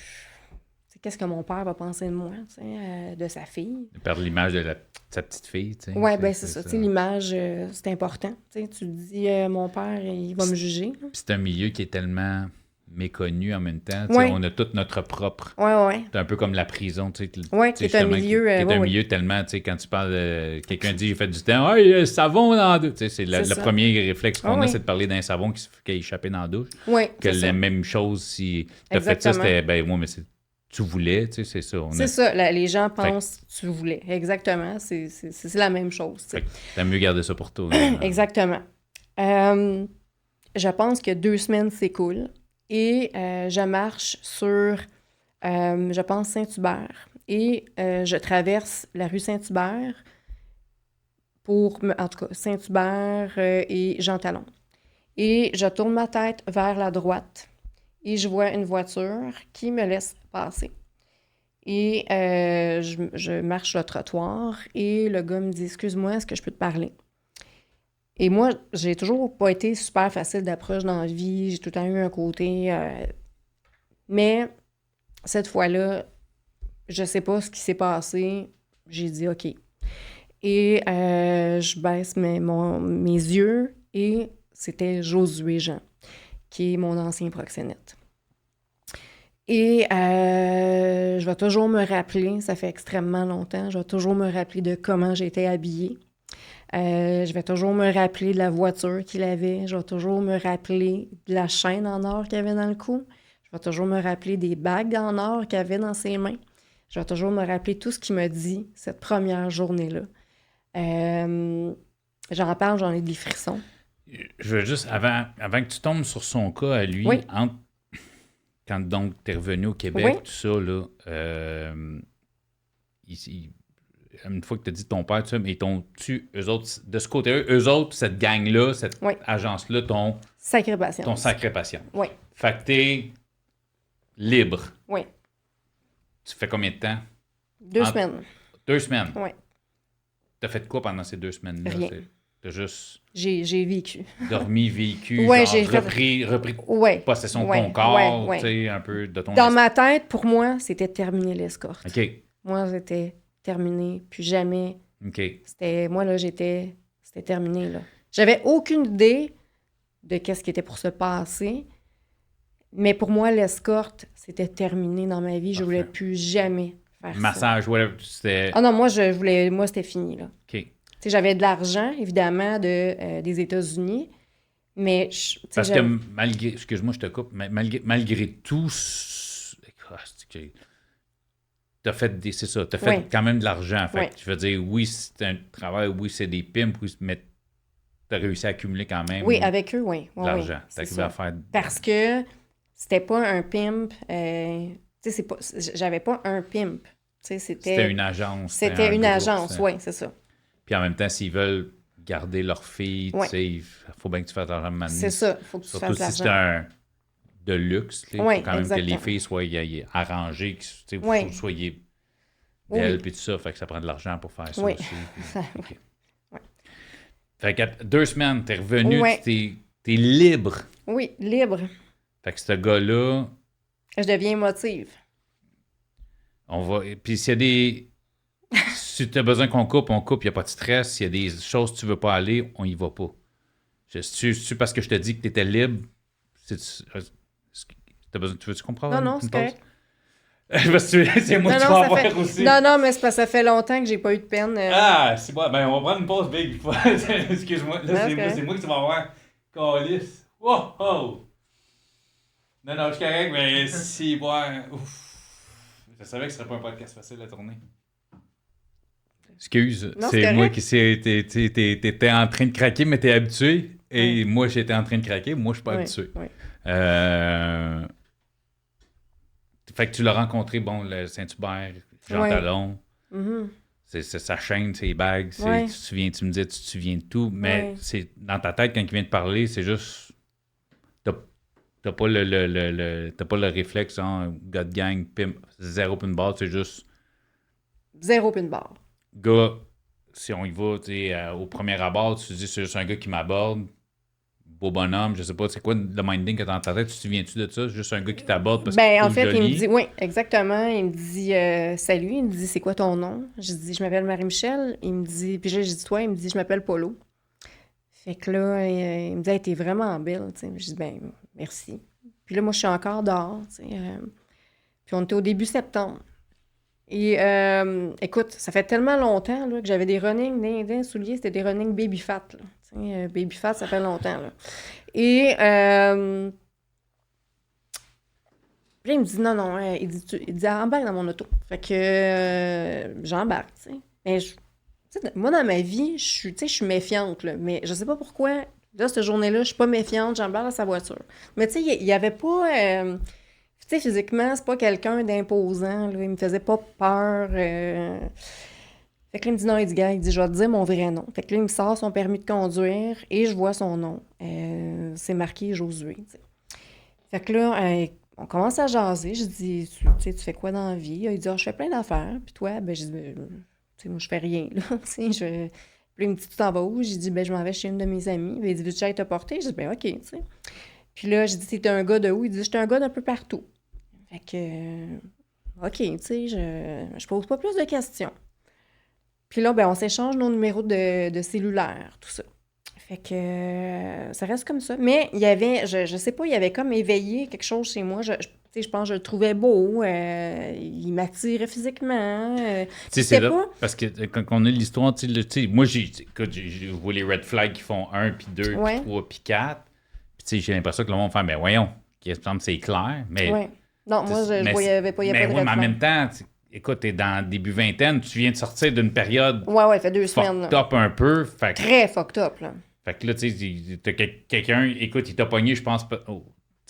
[SPEAKER 2] qu'est-ce que mon père va penser de moi, tu sais, de sa fille.
[SPEAKER 1] De perdre l'image de sa petite fille, tu sais.
[SPEAKER 2] Oui, bien, c'est ça. Tu sais, l'image, c'est important. Tu sais, tu te dis, mon père, il va me juger.
[SPEAKER 1] Puis c'est un milieu qui est tellement méconnu en même temps.
[SPEAKER 2] Ouais.
[SPEAKER 1] On a tout notre propre...
[SPEAKER 2] Oui.
[SPEAKER 1] C'est un peu comme la prison, tu sais.
[SPEAKER 2] Oui, qui est un milieu...
[SPEAKER 1] Qui est un milieu tellement, tu sais, quand tu parles... quelqu'un dit, j'ai fait du temps, « Hey, savon dans la douche! » Tu sais, c'est le premier réflexe qu'on a, c'est de parler d'un savon qui a échappé dans la douche.
[SPEAKER 2] Oui,
[SPEAKER 1] que la même chose, si tu as fait ça, c'était, ben moi, mais tu voulais, tu sais, c'est ça.
[SPEAKER 2] C'est ça, les gens pensent tu voulais. Exactement, c'est la même chose. Tu
[SPEAKER 1] as mieux garder ça pour toi.
[SPEAKER 2] Exactement. Je pense que 2 semaines s'écoulent et je marche sur, je pense, Saint-Hubert. Et je traverse la rue Saint-Hubert en tout cas, Saint-Hubert et Jean Talon. Et je tourne ma tête vers la droite et je vois une voiture qui me laisse passer. Et je marche sur le trottoir et le gars me dit « Excuse-moi, est-ce que je peux te parler? » Et moi, j'ai toujours pas été super facile d'approche dans la vie. J'ai tout le temps eu un côté... mais cette fois-là, je sais pas ce qui s'est passé. J'ai dit « OK ». Et je baisse mes yeux et c'était Josué Jean, qui est mon ancien proxénète. Et je vais toujours me rappeler, ça fait extrêmement longtemps, je vais toujours me rappeler de comment j'étais habillée. Je vais toujours me rappeler de la voiture qu'il avait. Je vais toujours me rappeler de la chaîne en or qu'il avait dans le cou. Je vais toujours me rappeler des bagues en or qu'il avait dans ses mains. Je vais toujours me rappeler tout ce qu'il m'a dit cette première journée-là. J'en parle, j'en ai des frissons.
[SPEAKER 1] Je veux juste, avant que tu tombes sur son cas à lui, quand donc tu es revenu au Québec, tout ça, là, une fois que tu as dit ton père, mais ils t'ont-tu, eux autres, de ce côté-là, eux autres, cette gang-là, cette
[SPEAKER 2] Oui.
[SPEAKER 1] agence-là,
[SPEAKER 2] Sacré patience.
[SPEAKER 1] ton sacré patient.
[SPEAKER 2] Oui.
[SPEAKER 1] Fait que t'es libre.
[SPEAKER 2] Oui.
[SPEAKER 1] Tu fais combien de temps?
[SPEAKER 2] 2 semaines.
[SPEAKER 1] 2 semaines?
[SPEAKER 2] Oui.
[SPEAKER 1] T'as fait quoi pendant ces 2 semaines-là?
[SPEAKER 2] Rien.
[SPEAKER 1] T'as juste
[SPEAKER 2] J'ai vécu.
[SPEAKER 1] dormi, vécu,
[SPEAKER 2] Ouais,
[SPEAKER 1] genre repris
[SPEAKER 2] Ouais.
[SPEAKER 1] possession de
[SPEAKER 2] Ouais.
[SPEAKER 1] ton corps,
[SPEAKER 2] Ouais.
[SPEAKER 1] tu sais, un peu de ton
[SPEAKER 2] Dans ma tête, pour moi, c'était terminé l'escorte.
[SPEAKER 1] OK.
[SPEAKER 2] Moi, c'était terminé, puis jamais.
[SPEAKER 1] OK.
[SPEAKER 2] Moi, là, c'était terminé, là. J'avais aucune idée de qu'est-ce qui était pour se passer, mais pour moi, l'escorte, c'était terminé dans ma vie. Je voulais plus jamais faire ça.
[SPEAKER 1] Massage, whatever, c'était...
[SPEAKER 2] Ah non, moi, c'était fini, là.
[SPEAKER 1] OK.
[SPEAKER 2] Tu sais, j'avais de l'argent, évidemment, des États-Unis, mais...
[SPEAKER 1] Parce que malgré... Excuse-moi, je te coupe, mais malgré tout... T'as fait c'est ça, t'as fait quand même de l'argent. Fait que je veux dire, oui, c'est un travail, oui, c'est des pimps, oui, mais t'as réussi à accumuler quand même.
[SPEAKER 2] Oui, avec eux, oui.
[SPEAKER 1] De l'argent. T'as arrivé à faire...
[SPEAKER 2] Parce que c'était pas un pimp... tu sais, j'avais pas un pimp.
[SPEAKER 1] C'était une agence.
[SPEAKER 2] C'était une agence, oui, c'est ça.
[SPEAKER 1] Puis en même temps, s'ils veulent garder leur fille, tu sais, il faut bien que tu fasses de l'argent maintenant.
[SPEAKER 2] C'est ça, il faut que tu fasses de l'argent.
[SPEAKER 1] Surtout si c'est un de luxe, il faut quand même que les filles soient arrangées, que vous soyez belles, puis tout ça, fait que ça prend de l'argent pour faire ça aussi. Puis, Fait que 2 semaines, t'es revenu, t'es libre.
[SPEAKER 2] Oui, libre.
[SPEAKER 1] Fait que ce gars-là...
[SPEAKER 2] Je deviens émotive.
[SPEAKER 1] Puis s'il y a des... Si tu as besoin qu'on coupe, on coupe, il n'y a pas de stress. S'il y a des choses que tu ne veux pas aller, on y va pas. C'est parce que je te dis que tu étais libre. Tu veux-tu comprendre?
[SPEAKER 2] Non, c'est correct.
[SPEAKER 1] C'est moi qui vais en faire aussi.
[SPEAKER 2] Non, mais c'est parce que ça fait longtemps que j'ai pas eu de peine.
[SPEAKER 1] Ah, c'est bon. Ben, on va prendre une pause, Big. Excuse-moi. Là, c'est moi qui va avoir calice. Wow! Non, je suis correct, mais si, ouf. Je savais que ce serait pas un podcast facile à tourner. Excuse, c'est moi qui t'étais en train de craquer, mais t'es habitué. Et moi, j'étais en train de craquer. Moi, je suis pas habitué.
[SPEAKER 2] Oui.
[SPEAKER 1] Fait que tu l'as rencontré, le Saint-Hubert, Jean Talon. Mm-hmm. C'est sa chaîne, ses bagues. Tu me disais, tu te souviens de tout. Mais c'est dans ta tête, quand il vient de parler, c'est juste... T'as pas le réflexe, gars de gang, pimp, zéro pin bar, c'est juste...
[SPEAKER 2] Zéro pin bar.
[SPEAKER 1] Gars, si on y va, au premier abord, tu te dis, c'est juste un gars qui m'aborde, beau bonhomme, je sais pas, c'est quoi le minding que t'as dans ta tête, tu te souviens-tu de ça? C'est juste un gars qui t'aborde parce que
[SPEAKER 2] en fait, joli. Il me dit, oui, exactement, il me dit, salut, il me dit, c'est quoi ton nom? Je dis, je m'appelle Marie-Michel, il me dit, puis j'ai dit, toi, il me dit, je m'appelle Polo. Fait que là, il me dit, hey, t'es vraiment belle, tu sais. Je dis, ben, merci. Puis là, moi, je suis encore dehors, tu sais. Puis on était au début septembre. Et écoute, ça fait tellement longtemps là, que j'avais des running dans les souliers, c'était des running baby fat. Là. Baby fat, ça fait longtemps. Là. Et là, il me dit non, il dit embarque dans mon auto. Fait que j'embarque, tu sais. Mais moi, dans ma vie, je suis méfiante, là, mais je sais pas pourquoi. Là, cette journée-là, je suis pas méfiante, j'embarque dans sa voiture. Mais tu sais, il y avait pas... tu sais, physiquement, c'est pas quelqu'un d'imposant, là. Il me faisait pas peur. Fait que là, il me dit non, il dit, je vais te dire mon vrai nom. Fait que là, il me sort son permis de conduire et je vois son nom. C'est marqué Josué, tu sais. Fait que là, on commence à jaser. Je dis, tu fais quoi dans la vie? Il dit, je fais plein d'affaires. Puis toi, ben, je dis, tu sais, moi, je fais rien, là. Tu sais, Puis il me dit, tu t'en vas où? J'ai dit, ben, je m'en vais chez une de mes amies. Ben, il dit, veux-tu que j'aille te porter? Je dis, ben, OK, tu sais. Puis là, j'ai dit, t'es un gars de où? Il dit, j'étais un gars d'un peu partout. Fait que, OK, tu sais, je pose pas plus de questions. Puis là, ben, on s'échange nos numéros de cellulaire, tout ça. Fait que ça reste comme ça. Mais il y avait, je sais pas, il y avait comme éveillé quelque chose chez moi. Je pense que je le trouvais beau. Il m'attirait physiquement.
[SPEAKER 1] C'est là, pas... parce que quand on a l'histoire, moi, je vois les red flags qui font 1, puis 2, puis 3, puis 4. Puis j'ai l'impression que le monde fait, ben voyons, c'est clair. Mais,
[SPEAKER 2] non, moi, je ne voyais pas, il n'y a pas de red flag.
[SPEAKER 1] Mais en même temps, écoute, t'es dans début vingtaine, tu viens de sortir d'une période...
[SPEAKER 2] Ouais, fait 2 semaines.
[SPEAKER 1] Fucked up un peu.
[SPEAKER 2] Très fucked up, là.
[SPEAKER 1] Fait que là, tu sais, t'as quelqu'un, écoute, il t'a pogné, je pense,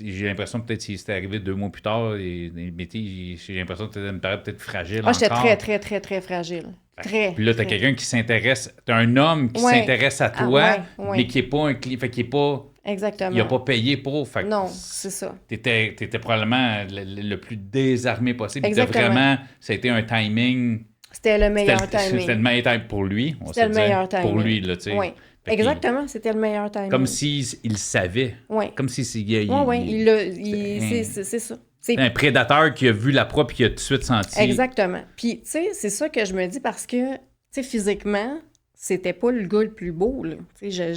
[SPEAKER 1] j'ai l'impression peut-être si c'était arrivé 2 mois plus tard, mais j'ai l'impression que tu une période peut-être fragile
[SPEAKER 2] Ah, j'étais
[SPEAKER 1] encore.
[SPEAKER 2] très, très, très, très fragile. Très.
[SPEAKER 1] Puis là, t'as
[SPEAKER 2] très.
[SPEAKER 1] quelqu'un qui s'intéresse, t'as un homme qui
[SPEAKER 2] Ouais.
[SPEAKER 1] s'intéresse à
[SPEAKER 2] Ah,
[SPEAKER 1] toi,
[SPEAKER 2] ouais.
[SPEAKER 1] mais qui est pas un client, fait qu'il est pas,
[SPEAKER 2] Exactement.
[SPEAKER 1] il a pas payé pour, fait que
[SPEAKER 2] Non, c'est ça.
[SPEAKER 1] T'étais probablement le plus désarmé possible.
[SPEAKER 2] Exactement.
[SPEAKER 1] Vraiment, ça a été un timing.
[SPEAKER 2] C'était le meilleur timing.
[SPEAKER 1] C'était le meilleur timing pour lui, on
[SPEAKER 2] C'était le meilleur timing.
[SPEAKER 1] Pour lui, là, tu sais.
[SPEAKER 2] Oui. Exactement, c'était le meilleur timing.
[SPEAKER 1] Comme s'il savait.
[SPEAKER 2] Oui.
[SPEAKER 1] Comme si c'est...
[SPEAKER 2] C'est ça.
[SPEAKER 1] C'est un prédateur qui a vu la proie et qui a tout de suite senti.
[SPEAKER 2] Exactement. Puis, tu sais, c'est ça que je me dis parce que, tu sais, physiquement, c'était pas le gars le plus beau, là. Tu sais,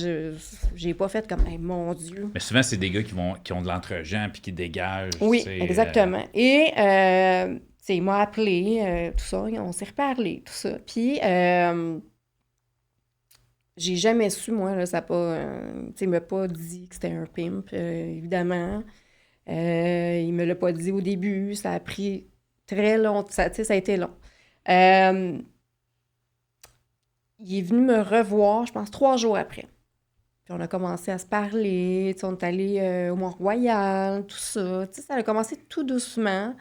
[SPEAKER 2] j'ai pas fait comme, hey, mon Dieu.
[SPEAKER 1] Mais souvent, c'est des gars qui ont de l'entre-gens puis qui dégagent.
[SPEAKER 2] Oui, exactement. Et, tu sais, il m'a appelé, tout ça, on s'est reparlé, tout ça. Puis, j'ai jamais su, moi, là, ça pas... tu sais, il m'a pas dit que c'était un pimp, évidemment. Il me l'a pas dit au début. Ça a pris très long. Ça a été long. Il est venu me revoir, je pense, 3 jours après. Puis on a commencé à se parler. On est allé au Mont-Royal, tout ça. Ça a commencé tout doucement.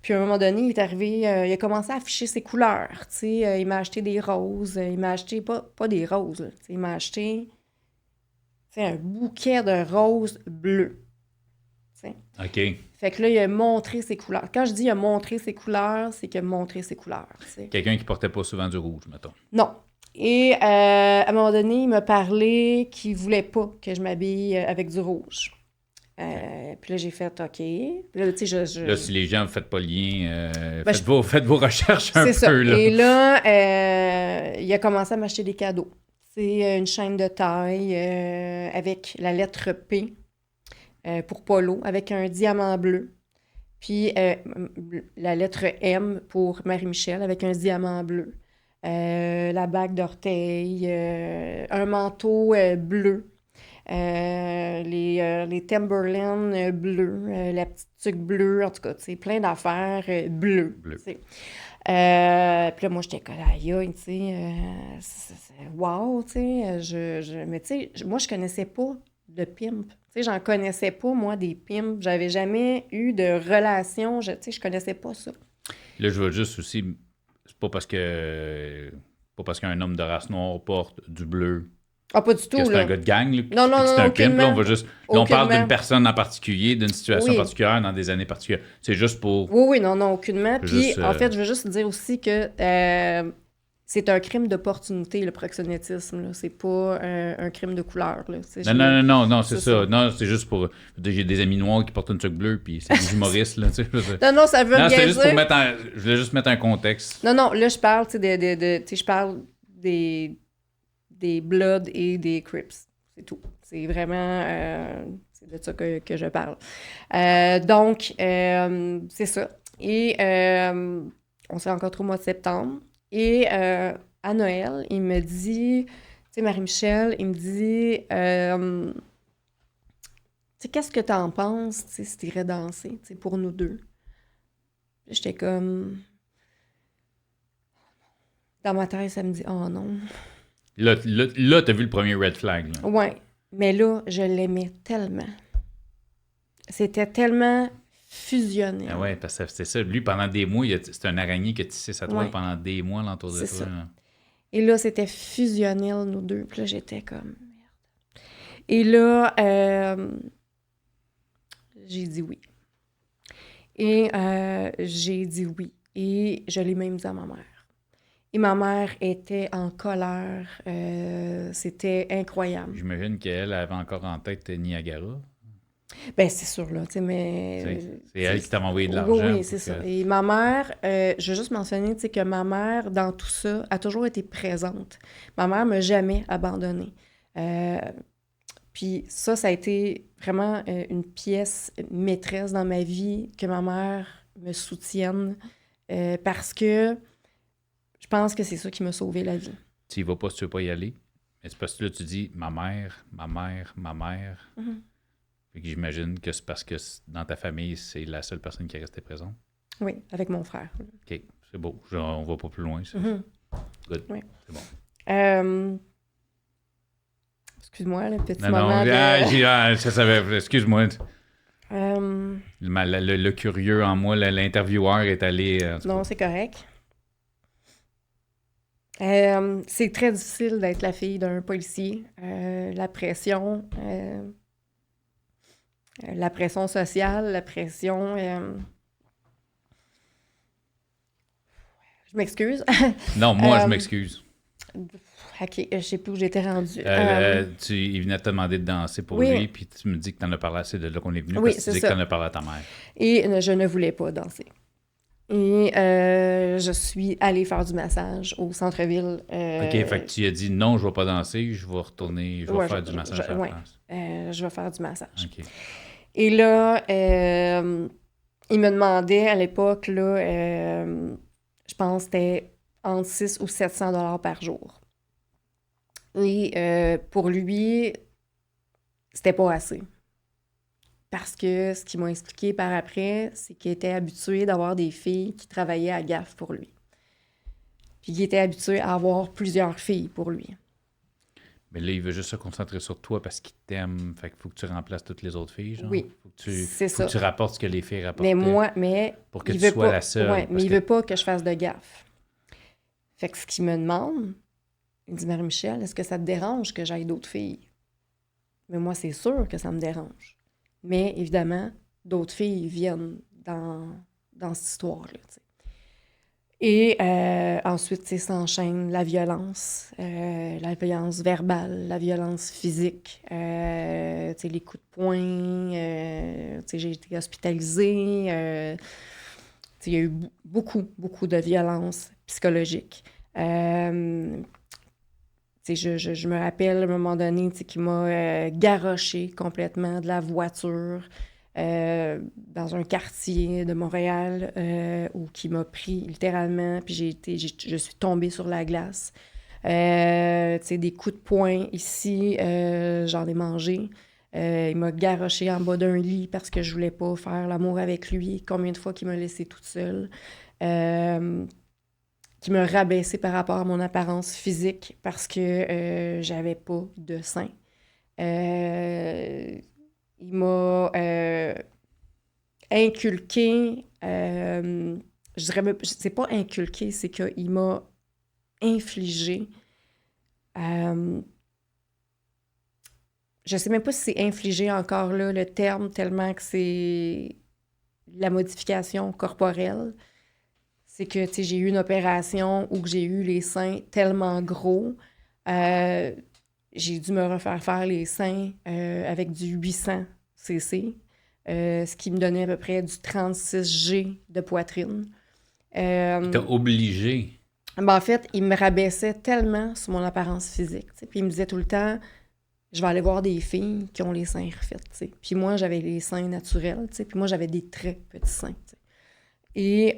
[SPEAKER 2] Puis à un moment donné, il est arrivé, il a commencé à afficher ses couleurs. Il m'a acheté des roses. Il m'a acheté, pas des roses, là, il m'a acheté un bouquet de roses bleues.
[SPEAKER 1] OK.
[SPEAKER 2] Fait que là, il a montré ses couleurs. Quand je dis il a montré ses couleurs, c'est qu'il a montré ses couleurs. T'sais.
[SPEAKER 1] Quelqu'un qui portait pas souvent du rouge, mettons.
[SPEAKER 2] Non. Et à un moment donné, il m'a parlé qu'il voulait pas que je m'habille avec du rouge. Puis là, j'ai fait OK. Puis là,
[SPEAKER 1] là, si les gens ne faites pas le lien, faites vos recherches un peu.
[SPEAKER 2] Ça.
[SPEAKER 1] Là.
[SPEAKER 2] Et là, il a commencé à m'acheter des cadeaux. C'est une chaîne de taille avec la lettre P pour Polo, avec un diamant bleu. Puis la lettre M pour Marie-Michel, avec un diamant bleu. La bague d'orteil, un manteau bleu. Les Timberland bleus, la petite tuque bleue, en tout cas, plein d'affaires bleues. Puis là, moi, j'étais comme, aïe, tu sais, wow, tu sais, mais tu sais, moi, je connaissais pas de pimp. Tu sais, j'en connaissais pas, moi, des pimps. J'avais jamais eu de relation, tu sais, je connaissais pas ça.
[SPEAKER 1] Là, je veux juste aussi, c'est pas parce qu'un homme de race noire porte du bleu.
[SPEAKER 2] Ah, pas du tout, là.
[SPEAKER 1] C'est un gars de gang, là.
[SPEAKER 2] Non,
[SPEAKER 1] c'est un pimp, là, on parle d'une
[SPEAKER 2] aucunement.
[SPEAKER 1] personne en particulier, d'une situation particulière, dans des années particulières. C'est juste pour...
[SPEAKER 2] Oui, non, aucunement. Puis, en fait, je veux juste dire aussi que c'est un crime d'opportunité, le proxénétisme, là. C'est pas un crime de couleur, là.
[SPEAKER 1] Non, c'est ça. Non, c'est juste pour... J'ai des amis noirs qui portent une tuque bleue, puis c'est des humoristes, là, tu sais.
[SPEAKER 2] Non, ça veut rien dire.
[SPEAKER 1] C'était juste pour mettre je voulais juste mettre un contexte.
[SPEAKER 2] Non, là, je parle, tu sais, je parle des Bloods et des Crips. C'est tout. C'est vraiment... c'est de ça que je parle. Donc, c'est ça. Et on s'est rencontrés au mois de septembre. Et à Noël, il me dit... Tu sais, Marie-Michel, il me dit... tu sais, qu'est-ce que t'en penses, tu sais, si t'irais danser, tu sais, pour nous deux? J'étais comme... Dans ma tête, ça me dit « Oh non ».
[SPEAKER 1] Là, t'as vu le premier red flag. Là.
[SPEAKER 2] Ouais, mais là, je l'aimais tellement. C'était tellement fusionnel.
[SPEAKER 1] Ah ouais, parce que c'est ça. Lui, pendant des mois, c'est un araignée qui a tissé sa toile pendant des mois l'entour de toi.
[SPEAKER 2] Ça. Et là, c'était fusionnel, nous deux. Puis là, j'étais comme, merde. Et là, j'ai dit oui. Et j'ai dit oui. Et je l'ai même dit à ma mère. Et ma mère était en colère. C'était incroyable.
[SPEAKER 1] J'imagine qu'elle avait encore en tête Niagara.
[SPEAKER 2] Ben c'est sûr, là. Mais
[SPEAKER 1] c'est elle qui t'avait envoyé de l'argent.
[SPEAKER 2] Oui, c'est ça. Et ma mère, je veux juste mentionner que ma mère, dans tout ça, a toujours été présente. Ma mère ne m'a jamais abandonnée. Puis ça a été vraiment une pièce maîtresse dans ma vie, que ma mère me soutienne, parce que je pense que c'est ça qui m'a sauvé la vie.
[SPEAKER 1] Tu y vas pas si tu veux pas y aller. Mais c'est parce que là, tu dis ma mère.
[SPEAKER 2] Mm-hmm.
[SPEAKER 1] Fait que j'imagine que c'est parce que dans ta famille, c'est la seule personne qui est restée présente.
[SPEAKER 2] Oui, avec mon frère.
[SPEAKER 1] OK, c'est beau. On va pas plus loin. C'est good.
[SPEAKER 2] Oui.
[SPEAKER 1] C'est bon.
[SPEAKER 2] Excuse-moi, le petit moment
[SPEAKER 1] je savais. Excuse-moi. Le curieux en moi, l'intervieweur est allé...
[SPEAKER 2] Non, c'est correct. C'est très difficile d'être la fille d'un policier. La pression sociale, la pression... Je m'excuse.
[SPEAKER 1] Non, moi, je m'excuse.
[SPEAKER 2] OK, je sais plus où j'étais rendue.
[SPEAKER 1] Il venait te demander de danser pour lui, puis tu me dis que tu en as parlé, c'est de là qu'on est venu, parce que tu dis que tu en as parlé à ta mère.
[SPEAKER 2] Et je ne voulais pas danser. Et je suis allée faire du massage au centre-ville.
[SPEAKER 1] OK, fait que tu as dit non, je ne vais pas danser, je vais retourner, je vais faire du massage à la place.
[SPEAKER 2] Je vais faire du massage.
[SPEAKER 1] OK.
[SPEAKER 2] Et là, il me demandait à l'époque, là, je pense que c'était entre 600 ou 700 $ par jour. Et pour lui, c'était pas assez. Parce que ce qu'il m'a expliqué par après, c'est qu'il était habitué d'avoir des filles qui travaillaient à gaffe pour lui. Puis qu'il était habitué à avoir plusieurs filles pour lui.
[SPEAKER 1] Mais là, il veut juste se concentrer sur toi parce qu'il t'aime. Fait qu'il faut que tu remplaces toutes les autres filles, genre.
[SPEAKER 2] Oui,
[SPEAKER 1] c'est ça. Faut que tu rapportes ce que les filles rapportaient.
[SPEAKER 2] Mais
[SPEAKER 1] pour que tu sois la seule.
[SPEAKER 2] Ouais, mais il veut pas que je fasse de gaffe. Fait que ce qu'il me demande, il dit, Marie-Michel, est-ce que ça te dérange que j'aille d'autres filles? Mais moi, c'est sûr que ça me dérange. Mais évidemment, d'autres filles viennent dans cette histoire-là. T'sais. Et ensuite, s'enchaîne la violence verbale, la violence physique, les coups de poing, j'ai été hospitalisée. Il y a eu beaucoup, beaucoup de violence psychologique. Je me rappelle à un moment donné qu'il m'a garroché complètement de la voiture dans un quartier de Montréal où qui m'a pris littéralement, puis je suis tombée sur la glace. Des coups de poing ici, j'en ai mangé. Il m'a garroché en bas d'un lit parce que je voulais pas faire l'amour avec lui. Combien de fois qu'il m'a laissée toute seule. Qui m'a rabaissé par rapport à mon apparence physique parce que j'avais pas de sein. Il m'a inculqué, je dirais même, c'est pas inculqué, c'est qu'il m'a infligé, je sais même pas si c'est infligé encore là, le terme, tellement que c'est la modification corporelle. C'est que, j'ai eu une opération où j'ai eu les seins tellement gros. J'ai dû me refaire faire les seins avec du 800 cc, ce qui me donnait à peu près du 36 G de poitrine.
[SPEAKER 1] Il t'a obligé?
[SPEAKER 2] En fait, il me rabaissait tellement sur mon apparence physique. Puis il me disait tout le temps, je vais aller voir des filles qui ont les seins refaits. T'sais. Puis moi, j'avais les seins naturels. Puis moi, j'avais des très petits seins. T'sais. Et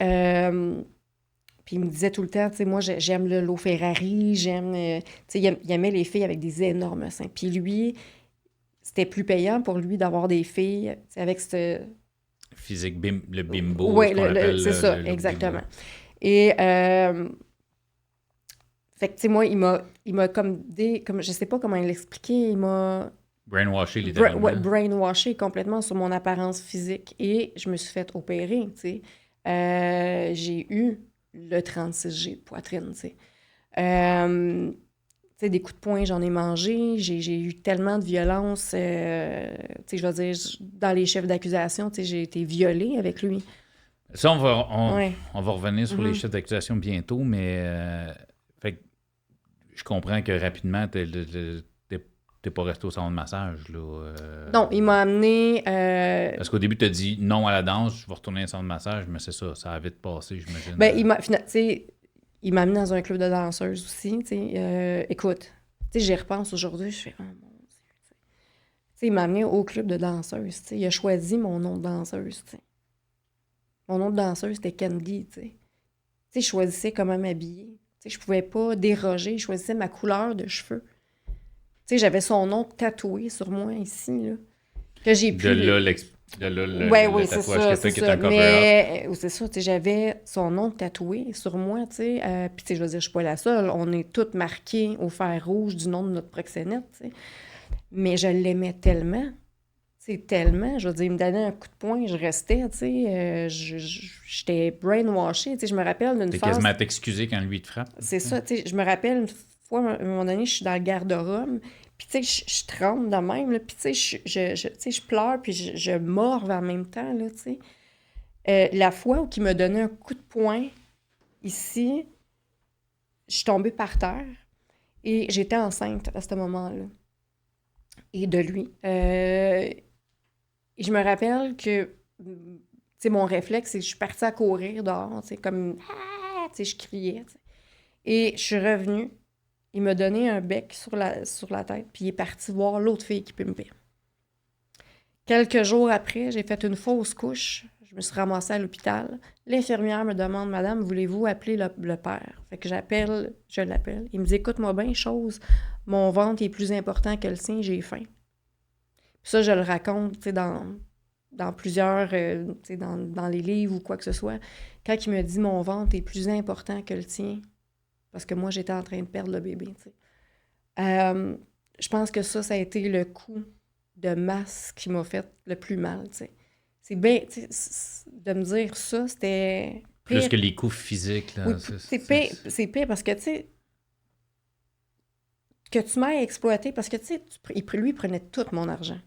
[SPEAKER 2] puis il me disait tout le temps, moi j'aime le lot Ferrari, j'aime, il aimait les filles avec des énormes seins. Puis lui, c'était plus payant pour lui d'avoir des filles avec ce...
[SPEAKER 1] Physique, le bimbo,
[SPEAKER 2] oui,
[SPEAKER 1] ce qu'on appelle.
[SPEAKER 2] C'est ça, exactement. Bimbo. Et, fait que, moi, il m'a comme je sais pas comment il l'expliquait, il m'a...
[SPEAKER 1] Brainwashé, littéralement.
[SPEAKER 2] Brainwashé complètement sur mon apparence physique. Et je me suis fait opérer, tu sais. J'ai eu le 36G de poitrine, tu sais. Tu sais, des coups de poing, j'en ai mangé. J'ai eu tellement de violence. Tu sais, je veux dire, dans les chefs d'accusation, tu sais, j'ai été violée avec lui.
[SPEAKER 1] Ça, on va revenir sur les chefs d'accusation bientôt, mais fait que je comprends que rapidement, t'es pas resté au salon de massage, là.
[SPEAKER 2] Non, il m'a amené...
[SPEAKER 1] Parce qu'au début, tu as dit non à la danse, je vais retourner au salon de massage, mais c'est ça a vite passé, j'imagine.
[SPEAKER 2] Ben, il m'a amené dans un club de danseuses aussi, tu sais. Écoute, tu sais, j'y repense aujourd'hui, je fais, oh mon Dieu, tu sais. Il m'a amené au club de danseuses, tu sais. Il a choisi mon nom de danseuse, tu sais. Mon nom de danseuse, c'était Candy, tu sais. Tu sais, je choisissais comment m'habiller. Tu sais, je pouvais pas déroger, je choisissais ma couleur de cheveux. Tu sais, j'avais son nom tatoué sur moi, ici, là. Que j'ai pu...
[SPEAKER 1] le tatouage que tu as, qui est un
[SPEAKER 2] cover-up. C'est ça, tu sais, j'avais son nom tatoué sur moi, tu sais. Puis, tu sais, je veux dire, je suis pas la seule. On est toutes marquées au fer rouge du nom de notre proxénète, tu sais. Mais je l'aimais tellement, tu C'est tellement, je veux dire, il me donnait un coup de poing, je restais, tu sais, j'étais brainwashée, tu sais, je me rappelle d'une
[SPEAKER 1] T'es
[SPEAKER 2] phase,
[SPEAKER 1] quasiment à t'excuser quand lui te frappe.
[SPEAKER 2] c'est ça, tu sais, je me rappelle une fois, à un moment donné, je suis dans le garde-robe, puis tu sais, je tremble de même, là, puis tu sais, tu sais, je pleure, puis je mords en même temps, là, tu sais. La fois où il m'a donné un coup de poing, ici, je suis tombée par terre, et j'étais enceinte à ce moment-là, et de lui. Et je me rappelle que, tu sais, mon réflexe, c'est que je suis partie à courir dehors, tu sais, comme, ah, tu sais, je criais, tu sais. Et je suis revenue, il m'a donné un bec sur la tête, puis il est parti voir l'autre fille qui pimpait. Quelques jours après, j'ai fait une fausse couche, je me suis ramassée à l'hôpital. L'infirmière me demande, Madame, voulez-vous appeler le père? Fait que je l'appelle. Il me dit, écoute-moi bien, chose, mon ventre est plus important que le sien, j'ai faim. Puis ça, je le raconte, tu sais, dans plusieurs, tu sais, dans les livres ou quoi que ce soit. Quand il me dit mon ventre est plus important que le tien, parce que moi, j'étais en train de perdre le bébé, tu sais. Je pense que ça a été le coup de masse qui m'a fait le plus mal, tu sais. C'est bien, tu sais, de me dire ça, c'était
[SPEAKER 1] Plus
[SPEAKER 2] pire.
[SPEAKER 1] que les coups physiques, là.
[SPEAKER 2] Oui, c'est pire parce que, tu sais, que tu m'aies exploité, parce que, tu sais, lui, il prenait tout mon argent.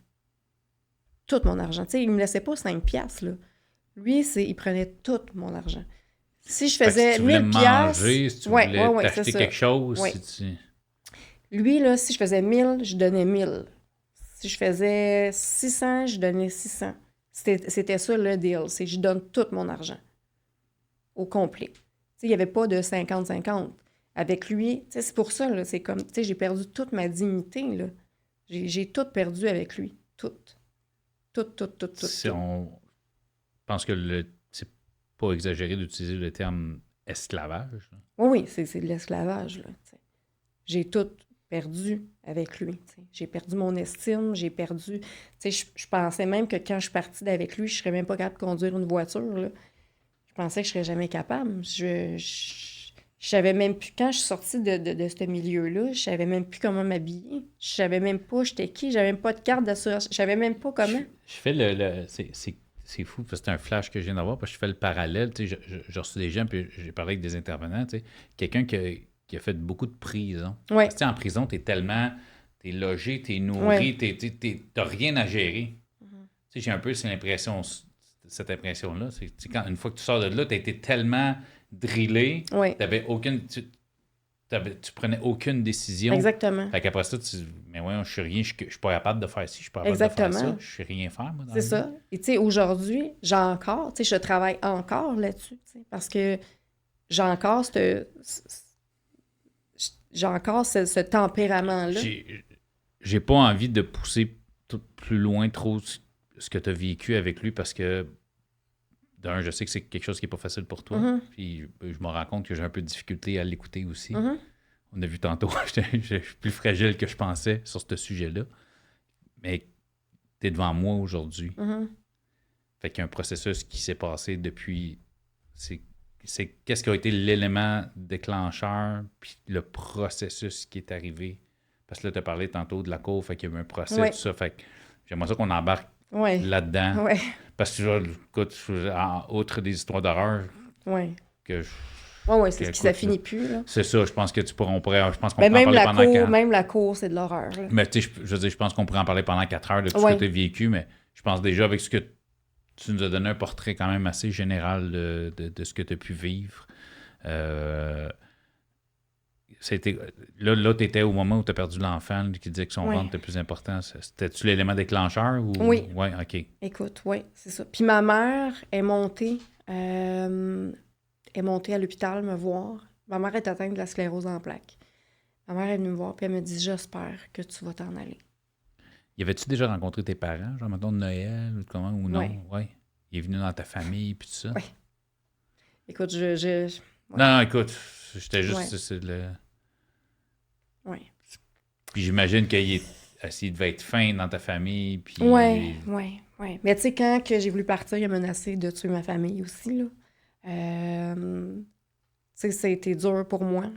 [SPEAKER 2] Tout mon argent. Tu sais, il me laissait pas 5 piastres, là. Lui, il prenait tout mon argent. Si je
[SPEAKER 1] Fait que si
[SPEAKER 2] faisais
[SPEAKER 1] tu voulais
[SPEAKER 2] 1000 piastres...
[SPEAKER 1] manger, si tu
[SPEAKER 2] Ouais,
[SPEAKER 1] voulais
[SPEAKER 2] c'est
[SPEAKER 1] t'acheter
[SPEAKER 2] ça.
[SPEAKER 1] quelque chose,
[SPEAKER 2] Ouais.
[SPEAKER 1] si tu...
[SPEAKER 2] Lui, là, si je faisais 1000, je donnais 1000. Si je faisais 600, je donnais 600. C'était ça le deal. C'est je donne tout mon argent. Au complet. Tu sais, il n'y avait pas de 50-50. Avec lui, tu sais, c'est pour ça, là, c'est comme, tu sais, j'ai perdu toute ma dignité, là. J'ai tout perdu avec lui. Tout. Tout.
[SPEAKER 1] Si on pense que c'est pas exagéré d'utiliser le terme esclavage. Là.
[SPEAKER 2] Oui, c'est de l'esclavage, là. Tu sais. J'ai tout perdu avec lui. Tu sais. J'ai perdu mon estime, j'ai perdu... Tu sais, je pensais même que quand je suis partie d'avec lui, je serais même pas capable de conduire une voiture, là. Je pensais que je serais jamais capable. Je savais même plus... Quand je suis sortie de ce milieu-là, je savais même plus comment m'habiller. Je savais même pas j'étais qui. J'avais même pas de carte d'assurance. Je savais même pas comment.
[SPEAKER 1] Je fais c'est fou, parce que c'est un flash que je viens d'avoir, parce que je fais le parallèle. Tu sais, j'ai reçu des gens, puis j'ai parlé avec des intervenants. Tu sais, quelqu'un qui a fait beaucoup de prison.
[SPEAKER 2] Ouais.
[SPEAKER 1] Parce que, tu sais, en prison, t'es logé, t'es
[SPEAKER 2] Ouais.
[SPEAKER 1] nourri, t'as rien à gérer. Tu sais, j'ai un peu cette impression-là. C'est, tu sais, une fois que tu sors de là, t'as été tellement drillé,
[SPEAKER 2] Ouais.
[SPEAKER 1] tu prenais aucune décision.
[SPEAKER 2] Exactement.
[SPEAKER 1] Fait qu'après ça, mais ouais, je suis rien, je suis pas capable de faire ci, je suis pas capable
[SPEAKER 2] Exactement.
[SPEAKER 1] de faire ça, je sais rien faire, moi, dans
[SPEAKER 2] C'est
[SPEAKER 1] la vie.
[SPEAKER 2] ça. Et tu sais, aujourd'hui, tu sais, je travaille encore là-dessus, tu sais, parce que j'ai encore ce tempérament-là.
[SPEAKER 1] J'ai pas envie de pousser plus loin trop ce que tu as vécu avec lui parce que, d'un, je sais que c'est quelque chose qui est pas facile pour toi.
[SPEAKER 2] Mhm.
[SPEAKER 1] Puis je me rends compte que j'ai un peu de difficulté à l'écouter aussi.
[SPEAKER 2] Mhm.
[SPEAKER 1] On a vu tantôt, je suis plus fragile que je pensais sur ce sujet-là. Mais tu es devant moi aujourd'hui.
[SPEAKER 2] Mhm.
[SPEAKER 1] Fait qu'il y a un processus qui s'est passé depuis. C'est qu'est-ce qui a été l'élément déclencheur, puis le processus qui est arrivé. Parce que là, tu as parlé tantôt de la cour, fait qu'il y a eu un procès,
[SPEAKER 2] Ouais.
[SPEAKER 1] tout ça. Fait que j'aimerais ça qu'on embarque
[SPEAKER 2] Ouais.
[SPEAKER 1] là-dedans.
[SPEAKER 2] Ouais.
[SPEAKER 1] Parce que, écoute, outre des histoires d'horreur,
[SPEAKER 2] Ouais.
[SPEAKER 1] que
[SPEAKER 2] Ouais, c'est ce qui ça
[SPEAKER 1] écoute,
[SPEAKER 2] finit plus, là.
[SPEAKER 1] c'est ça, je pense que je pense qu'on
[SPEAKER 2] Ben,
[SPEAKER 1] pourrait en parler pendant 4
[SPEAKER 2] même la cour, c'est de l'horreur, là.
[SPEAKER 1] Mais tu sais, je veux dire, je pense qu'on pourrait en parler pendant 4 heures de tout ce
[SPEAKER 2] Ouais.
[SPEAKER 1] que tu as vécu, mais je pense déjà avec ce que tu nous as donné un portrait quand même assez général de ce que tu as pu vivre. Là, tu étais au moment où tu as perdu l'enfant qui disait que son
[SPEAKER 2] Ouais.
[SPEAKER 1] ventre était plus important. C'était-tu l'élément déclencheur? Ou...
[SPEAKER 2] Oui.
[SPEAKER 1] Oui, OK.
[SPEAKER 2] Écoute, oui, c'est ça. Puis ma mère est montée à l'hôpital me voir. Ma mère est atteinte de la sclérose en plaques. Ma mère est venue me voir, puis elle me dit « J'espère que tu vas t'en aller. »
[SPEAKER 1] Y avais-tu déjà rencontré tes parents, genre, mettons, de Noël ou comment, ou non?
[SPEAKER 2] Ouais.
[SPEAKER 1] Oui. Il est venu dans ta famille, puis tout ça?
[SPEAKER 2] Ouais. Écoute,
[SPEAKER 1] Ouais. Non, écoute, j'étais juste...
[SPEAKER 2] Ouais.
[SPEAKER 1] C'est le...
[SPEAKER 2] Ouais.
[SPEAKER 1] Puis j'imagine qu'il devait être fin dans ta famille, puis...
[SPEAKER 2] Ouais. Mais tu sais, quand que j'ai voulu partir, il a menacé de tuer ma famille aussi, là. Tu sais, ça a été dur pour moi.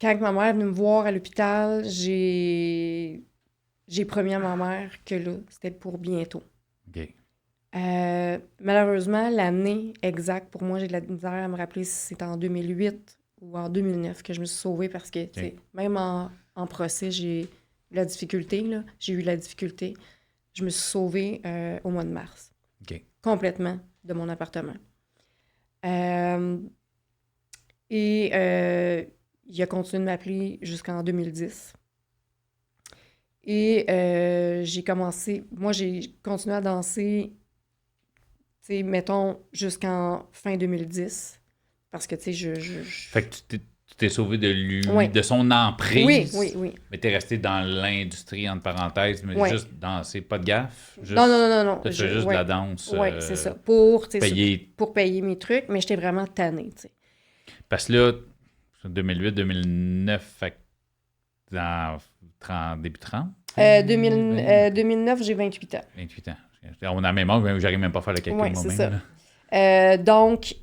[SPEAKER 2] Quand ma mère est venue me voir à l'hôpital, j'ai j'ai promis à ma mère que là, c'était pour bientôt.
[SPEAKER 1] OK.
[SPEAKER 2] Malheureusement, l'année exacte, pour moi, j'ai de la misère à me rappeler si c'est en 2008 ou en 2009 que je me suis sauvée parce que, tu sais, même en procès, j'ai eu la difficulté, là. J'ai eu la difficulté. Je me suis sauvée au mois de mars.
[SPEAKER 1] OK.
[SPEAKER 2] Complètement de mon appartement. Et il a continué de m'appeler jusqu'en 2010. Et j'ai continué à danser, tu sais, mettons, jusqu'en fin 2010. Parce que, tu sais,
[SPEAKER 1] Fait que tu t'es sauvé de lui,
[SPEAKER 2] Oui.
[SPEAKER 1] de son emprise.
[SPEAKER 2] Oui.
[SPEAKER 1] Mais t'es resté dans l'industrie, entre parenthèses, mais
[SPEAKER 2] Oui.
[SPEAKER 1] juste danser, pas de gaffe. Juste,
[SPEAKER 2] Non.
[SPEAKER 1] Tu fais juste de la danse.
[SPEAKER 2] Oui, c'est ça. Pour
[SPEAKER 1] payer.
[SPEAKER 2] pour payer mes trucs, mais j'étais vraiment tannée, tu sais.
[SPEAKER 1] Parce que là, 2008-2009, fait que dans début 30?
[SPEAKER 2] 2009, j'ai 28 ans.
[SPEAKER 1] 28 ans. On a même âge, mais j'arrive même pas à faire le calcul
[SPEAKER 2] Oui,
[SPEAKER 1] moi-même.
[SPEAKER 2] c'est ça.
[SPEAKER 1] Là.
[SPEAKER 2] Donc,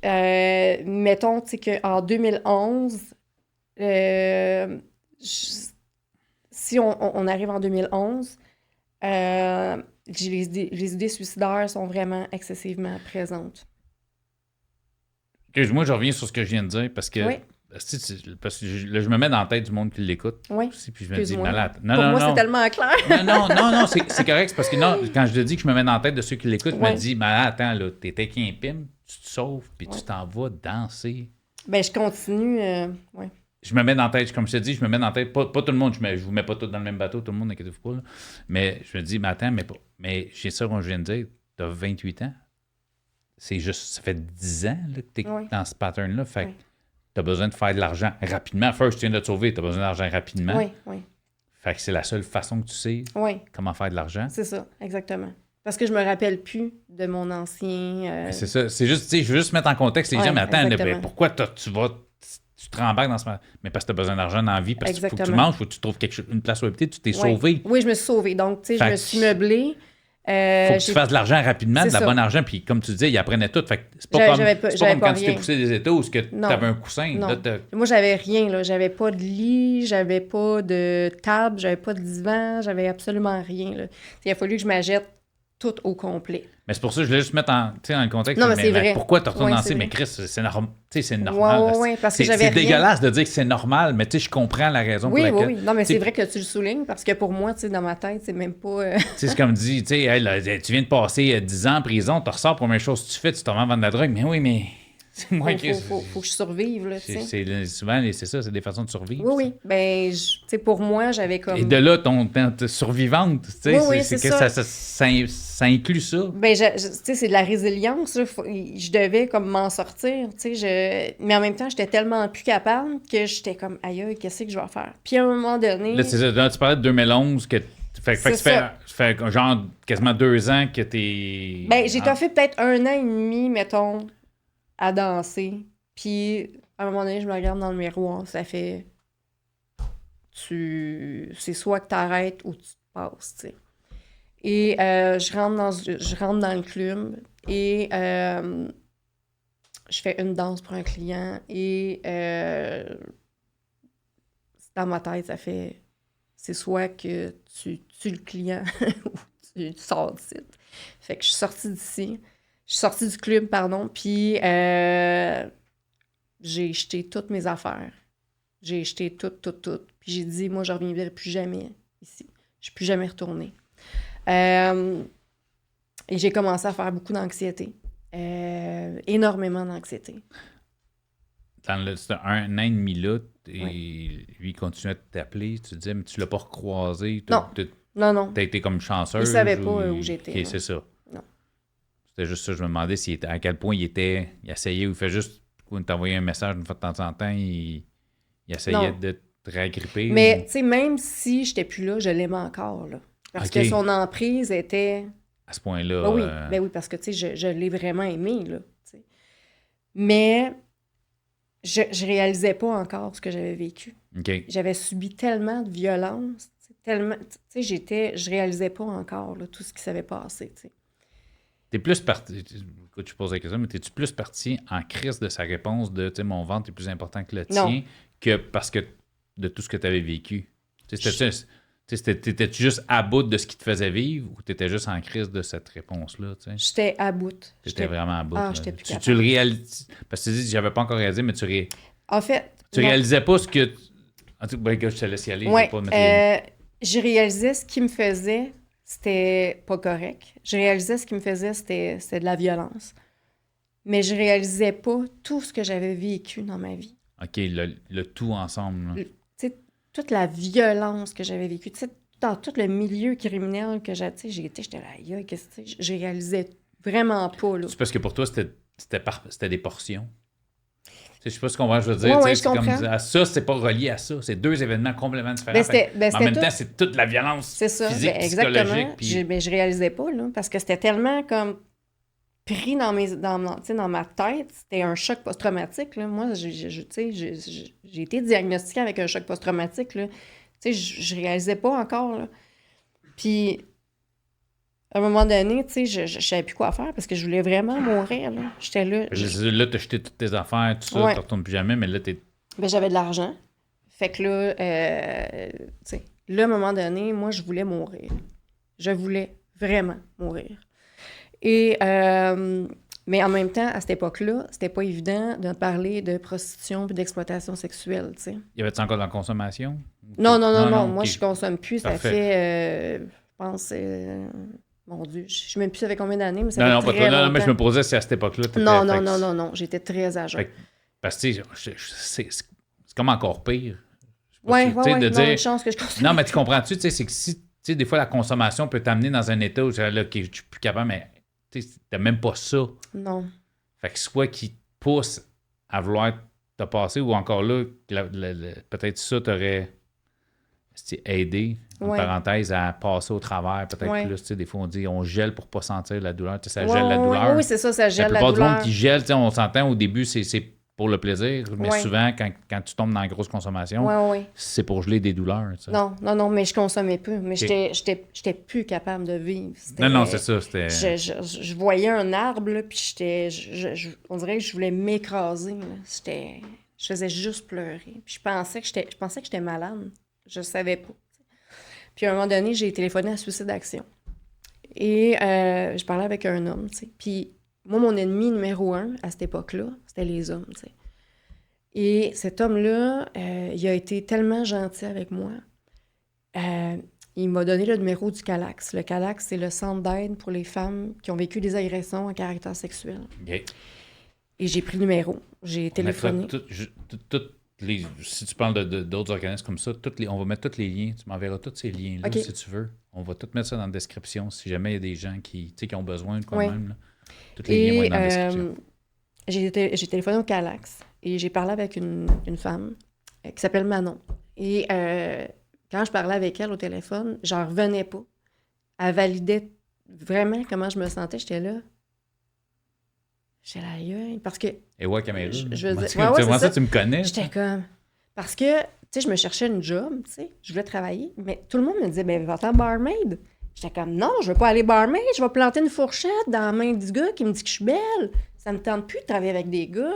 [SPEAKER 2] mettons, tu sais, qu'en 2011, si on arrive en 2011, les idées suicidaires sont vraiment excessivement présentes.
[SPEAKER 1] Excuse-moi, je reviens sur ce que je viens de dire, parce que,
[SPEAKER 2] Oui.
[SPEAKER 1] parce que là, je me mets dans la tête du monde qui l'écoute.
[SPEAKER 2] Oui.
[SPEAKER 1] Aussi, puis je me dis,
[SPEAKER 2] Excuse-moi.
[SPEAKER 1] malade.
[SPEAKER 2] Pour moi, c'est tellement clair.
[SPEAKER 1] Non, c'est correct. C'est parce que non, quand je te dis que je me mets dans la tête de ceux qui l'écoutent, je me
[SPEAKER 2] Ouais.
[SPEAKER 1] dis, malade, attends, là, t'étais qui un pim, tu te sauves, puis tu t'en vas danser.
[SPEAKER 2] Ben, je continue. Ouais.
[SPEAKER 1] Je me mets dans la tête, comme je te dis, je me mets dans la tête, pas tout le monde, je vous mets pas tous dans le même bateau, tout le monde, inquiétez-vous pas, là. Mais je me dis, mais attends, mais j'ai ça, comme je viens de dire, t'as 28 ans. C'est juste, ça fait 10 ans là, que t'es dans ce pattern-là. Fait que t'as besoin de faire de l'argent rapidement. First, tu viens de te sauver, t'as besoin d'argent rapidement.
[SPEAKER 2] Oui.
[SPEAKER 1] Fait que c'est la seule façon que tu sais comment faire de l'argent.
[SPEAKER 2] C'est ça, exactement. Parce que je me rappelle plus de mon ancien...
[SPEAKER 1] C'est ça. C'est juste, tu sais, je veux juste mettre en contexte les gens, mais attends, là, pourquoi tu te rembarques dans ce... Mais parce que tu as besoin d'argent dans la vie, parce qu'il faut que tu manges, faut que tu trouves une place où habiter, tu t'es sauvé.
[SPEAKER 2] Oui, je me suis sauvée. Donc, tu sais, je me suis meublée.
[SPEAKER 1] Faut que tu fasses de l'argent rapidement, de la bonne argent, puis comme tu disais, ils apprenaient tout. Fait que c'est pas comme quand tu t'es poussé des états où tu avais un coussin.
[SPEAKER 2] Non.
[SPEAKER 1] Là,
[SPEAKER 2] moi, j'avais rien. Là. J'avais pas de lit, j'avais pas de table, j'avais pas de divan, j'avais absolument rien. Là. Il a fallu que je m'achète tout au complet.
[SPEAKER 1] Mais c'est pour ça que je voulais juste mettre dans le contexte.
[SPEAKER 2] Non, mais c'est vrai.
[SPEAKER 1] Pourquoi tu retournes danser? Mais Chris, c'est normal.
[SPEAKER 2] Oui, parce que j'avais
[SPEAKER 1] c'est dégueulasse de dire que c'est normal, mais tu sais, je comprends la raison pour laquelle...
[SPEAKER 2] Oui. Non, mais c'est vrai que tu le soulignes, parce que pour moi, tu sais, dans ma tête, c'est même pas...
[SPEAKER 1] Tu sais, c'est comme dit, tu sais, hey, tu viens de passer 10 ans en prison, tu ressors, première chose que tu fais, tu t'en vas vendre de la drogue. Mais oui, mais... C'est moi
[SPEAKER 2] faut que je survive, là, tu sais.
[SPEAKER 1] Souvent, c'est ça, c'est des façons de survivre.
[SPEAKER 2] Oui. Ben, tu sais, pour moi, j'avais comme...
[SPEAKER 1] Et de là, ton survivante, tu sais, c'est que ça inclut ça.
[SPEAKER 2] Ben, tu sais, c'est de la résilience, là. Je devais comme m'en sortir, tu sais. Mais en même temps, j'étais tellement plus capable que j'étais comme, aïe, qu'est-ce que je vais faire? Puis à un moment donné...
[SPEAKER 1] Là, c'est ça, là, tu parlais de 2011, que ça fait genre quasiment 2 ans que t'es...
[SPEAKER 2] Ben, j'ai fait peut-être 1 an et demi, mettons, à danser. Puis, à un moment donné, je me regarde dans le miroir, ça fait... C'est soit que t'arrêtes ou tu te passes, tu sais. Et je rentre dans le club et je fais une danse pour un client et dans ma tête, ça fait... C'est soit que tu tues le client ou tu sors d'ici. Fait que je suis sortie d'ici. Je suis sortie du club, pardon, puis j'ai jeté toutes mes affaires. J'ai jeté tout. Puis j'ai dit, moi, je ne reviendrai plus jamais ici. Je ne suis plus jamais retournée. Et j'ai commencé à faire beaucoup d'anxiété. Énormément d'anxiété.
[SPEAKER 1] Dans c'était 1 an et demi là, et lui il continuait à t'appeler, tu te disais, mais tu l'as pas recroisé.
[SPEAKER 2] Non.
[SPEAKER 1] T'as été comme chanceuse.
[SPEAKER 2] Il savait pas où j'étais.
[SPEAKER 1] OK, c'est ça.
[SPEAKER 2] Non.
[SPEAKER 1] C'était juste ça, je me demandais à quel point il essayait, ou il fait juste t'envoyer un message une fois de temps en temps, il essayait de te réagripper.
[SPEAKER 2] Mais, tu sais, même si j'étais plus là, je l'aimais encore, là. Parce que son emprise était...
[SPEAKER 1] À ce point-là...
[SPEAKER 2] Ben oui, parce que, tu sais, je l'ai vraiment aimé, là. T'sais. Mais je réalisais pas encore ce que j'avais vécu.
[SPEAKER 1] Okay.
[SPEAKER 2] J'avais subi tellement de violence, tellement... Tu sais, je réalisais pas encore, là, tout ce qui s'avait passé, tu sais.
[SPEAKER 1] T'es plus parti... Écoute, je pose la question, mais t'es-tu plus parti en crise de sa réponse de, tu sais, mon ventre est plus important que le tien, que parce que de tout ce que tu avais vécu? Tu T'étais-tu juste à bout de ce qui te faisait vivre ou t'étais juste en crise de cette réponse-là? T'sais?
[SPEAKER 2] J'étais à bout.
[SPEAKER 1] T'étais vraiment à bout.
[SPEAKER 2] Ah,
[SPEAKER 1] là.
[SPEAKER 2] j'étais plus capable.
[SPEAKER 1] Tu le réalises. Parce que tu dis, j'avais pas encore réalisé, mais
[SPEAKER 2] En fait,
[SPEAKER 1] tu réalisais pas ce que. En tout cas, je te laisse y aller.
[SPEAKER 2] ouais,
[SPEAKER 1] Je vais pas mettre les...
[SPEAKER 2] j'ai réalisé ce qui me faisait, c'était pas correct. Je réalisais ce qui me faisait, c'était de la violence. Mais je réalisais pas tout ce que j'avais vécu dans ma vie.
[SPEAKER 1] OK, le tout ensemble. Là.
[SPEAKER 2] Tu sais, toute la violence que j'avais vécue, tu sais, dans tout le milieu criminel que j'ai, tu sais, j'étais là, aïe, qu'est-ce que je réalisais vraiment pas, là.
[SPEAKER 1] C'est parce que pour toi, c'était des portions. Je sais pas ce qu'on va, je veux dire.
[SPEAKER 2] Ouais,
[SPEAKER 1] c'est
[SPEAKER 2] je comprends.
[SPEAKER 1] comme, ça, c'est pas relié à ça. C'est deux événements complètement différents.
[SPEAKER 2] Ben,
[SPEAKER 1] en même temps, c'est toute la violence
[SPEAKER 2] c'est ça,
[SPEAKER 1] physique,
[SPEAKER 2] exactement.
[SPEAKER 1] psychologique. Puis...
[SPEAKER 2] Je réalisais pas, là, parce que c'était tellement comme pris dans ma tête. C'était un choc post-traumatique, là. Moi, j'ai été diagnostiquée avec un choc post-traumatique, là. Tu sais, je réalisais pas encore, là. Puis, à un moment donné, tu sais, je savais plus quoi faire parce que je voulais vraiment mourir, là. J'étais là.
[SPEAKER 1] Là, t'as jeté toutes tes affaires, tout ça,
[SPEAKER 2] Ouais.
[SPEAKER 1] tu retournes plus jamais, mais là, t'es...
[SPEAKER 2] Ben, j'avais de l'argent. Fait que là, tu sais, là, à un moment donné, moi, je voulais mourir. Je voulais vraiment mourir. Et, mais en même temps, à cette époque-là, c'était pas évident de parler de prostitution et d'exploitation sexuelle, tu sais.
[SPEAKER 1] Y avait-tu encore de la consommation?
[SPEAKER 2] Non. Moi,
[SPEAKER 1] okay.
[SPEAKER 2] je consomme plus. Ça
[SPEAKER 1] Parfait.
[SPEAKER 2] fait, je pense, mon Dieu, je sais même plus ça fait combien d'années, mais ça
[SPEAKER 1] Non,
[SPEAKER 2] fait
[SPEAKER 1] pas
[SPEAKER 2] très
[SPEAKER 1] toi.
[SPEAKER 2] longtemps.
[SPEAKER 1] Non, mais je me posais si à cette époque-là, t'étais...
[SPEAKER 2] Non, j'étais très à jeun.
[SPEAKER 1] Parce que, tu sais, c'est comme encore pire.
[SPEAKER 2] Ouais,
[SPEAKER 1] de
[SPEAKER 2] non,
[SPEAKER 1] dire...
[SPEAKER 2] une chance que je consomme.
[SPEAKER 1] Non, mais tu comprends-tu, tu sais, c'est que si, tu sais, des fois, la consommation peut t'amener dans un état où tu es là, OK, je suis plus capable, mais tu sais, t'as même pas ça.
[SPEAKER 2] Non.
[SPEAKER 1] Fait que soit qui te pousse à vouloir te passer, ou encore là, peut-être ça t'aurait aidé, en
[SPEAKER 2] Ouais.
[SPEAKER 1] parenthèse, à passer au travers, peut-être
[SPEAKER 2] Ouais.
[SPEAKER 1] plus, tu sais, des fois, on dit, on gèle pour pas sentir la douleur, tu sais, ça
[SPEAKER 2] Ouais,
[SPEAKER 1] gèle la douleur.
[SPEAKER 2] Oui, c'est ça, ça gèle la
[SPEAKER 1] plupart
[SPEAKER 2] douleur.
[SPEAKER 1] du monde qui gèle, tu sais, on s'entend, au début, c'est pour le plaisir, mais
[SPEAKER 2] Ouais.
[SPEAKER 1] souvent, quand tu tombes dans la grosse consommation,
[SPEAKER 2] Ouais.
[SPEAKER 1] c'est pour geler des douleurs, tu sais.
[SPEAKER 2] Non, mais je consommais peu. Mais
[SPEAKER 1] Ok.
[SPEAKER 2] j'étais plus capable de vivre. C'était-
[SPEAKER 1] Non, c'est ça, c'était...
[SPEAKER 2] Je voyais un arbre, là, puis on dirait que je voulais m'écraser, là. Je faisais juste pleurer. Puis je pensais que j'étais malade. Je savais pas. Puis à un moment donné, j'ai téléphoné à Suicide Action. Et je parlais avec un homme, tu sais. Puis moi, mon ennemi numéro 1 à cette époque-là, c'était les hommes, tu sais. Et cet homme-là, il a été tellement gentil avec moi. Il m'a donné le numéro du CALAX. Le CALAX, c'est le centre d'aide pour les femmes qui ont vécu des agressions à caractère sexuel.
[SPEAKER 1] Okay.
[SPEAKER 2] Et j'ai pris le numéro. J'ai téléphoné.
[SPEAKER 1] Si tu parles d'autres organismes comme ça, on va mettre tous les liens. Tu m'enverras tous ces liens-là,
[SPEAKER 2] Okay.
[SPEAKER 1] si tu veux. On va tout mettre ça dans la description si jamais il y a des gens qui ont besoin quand
[SPEAKER 2] Ouais.
[SPEAKER 1] même. Là. Tous les liens vont être dans la description.
[SPEAKER 2] J'ai téléphoné au CALAX et j'ai parlé avec une femme qui s'appelle Manon. Et quand je parlais avec elle au téléphone, j'en revenais pas. Elle validait vraiment comment je me sentais. J'étais là. J'étais là, aïe, parce que...
[SPEAKER 1] Et ouais, caméra.
[SPEAKER 2] Je veux dire...
[SPEAKER 1] Comment ça, tu me connais?
[SPEAKER 2] J'étais comme... Parce que, tu sais, je me cherchais une job, tu sais, je voulais travailler, mais tout le monde me disait, ben va-t'en barmaid. J'étais comme, non, je veux pas aller barmaid, je vais planter une fourchette dans la main du gars qui me dit que je suis belle. Ça me tente plus de travailler avec des gars.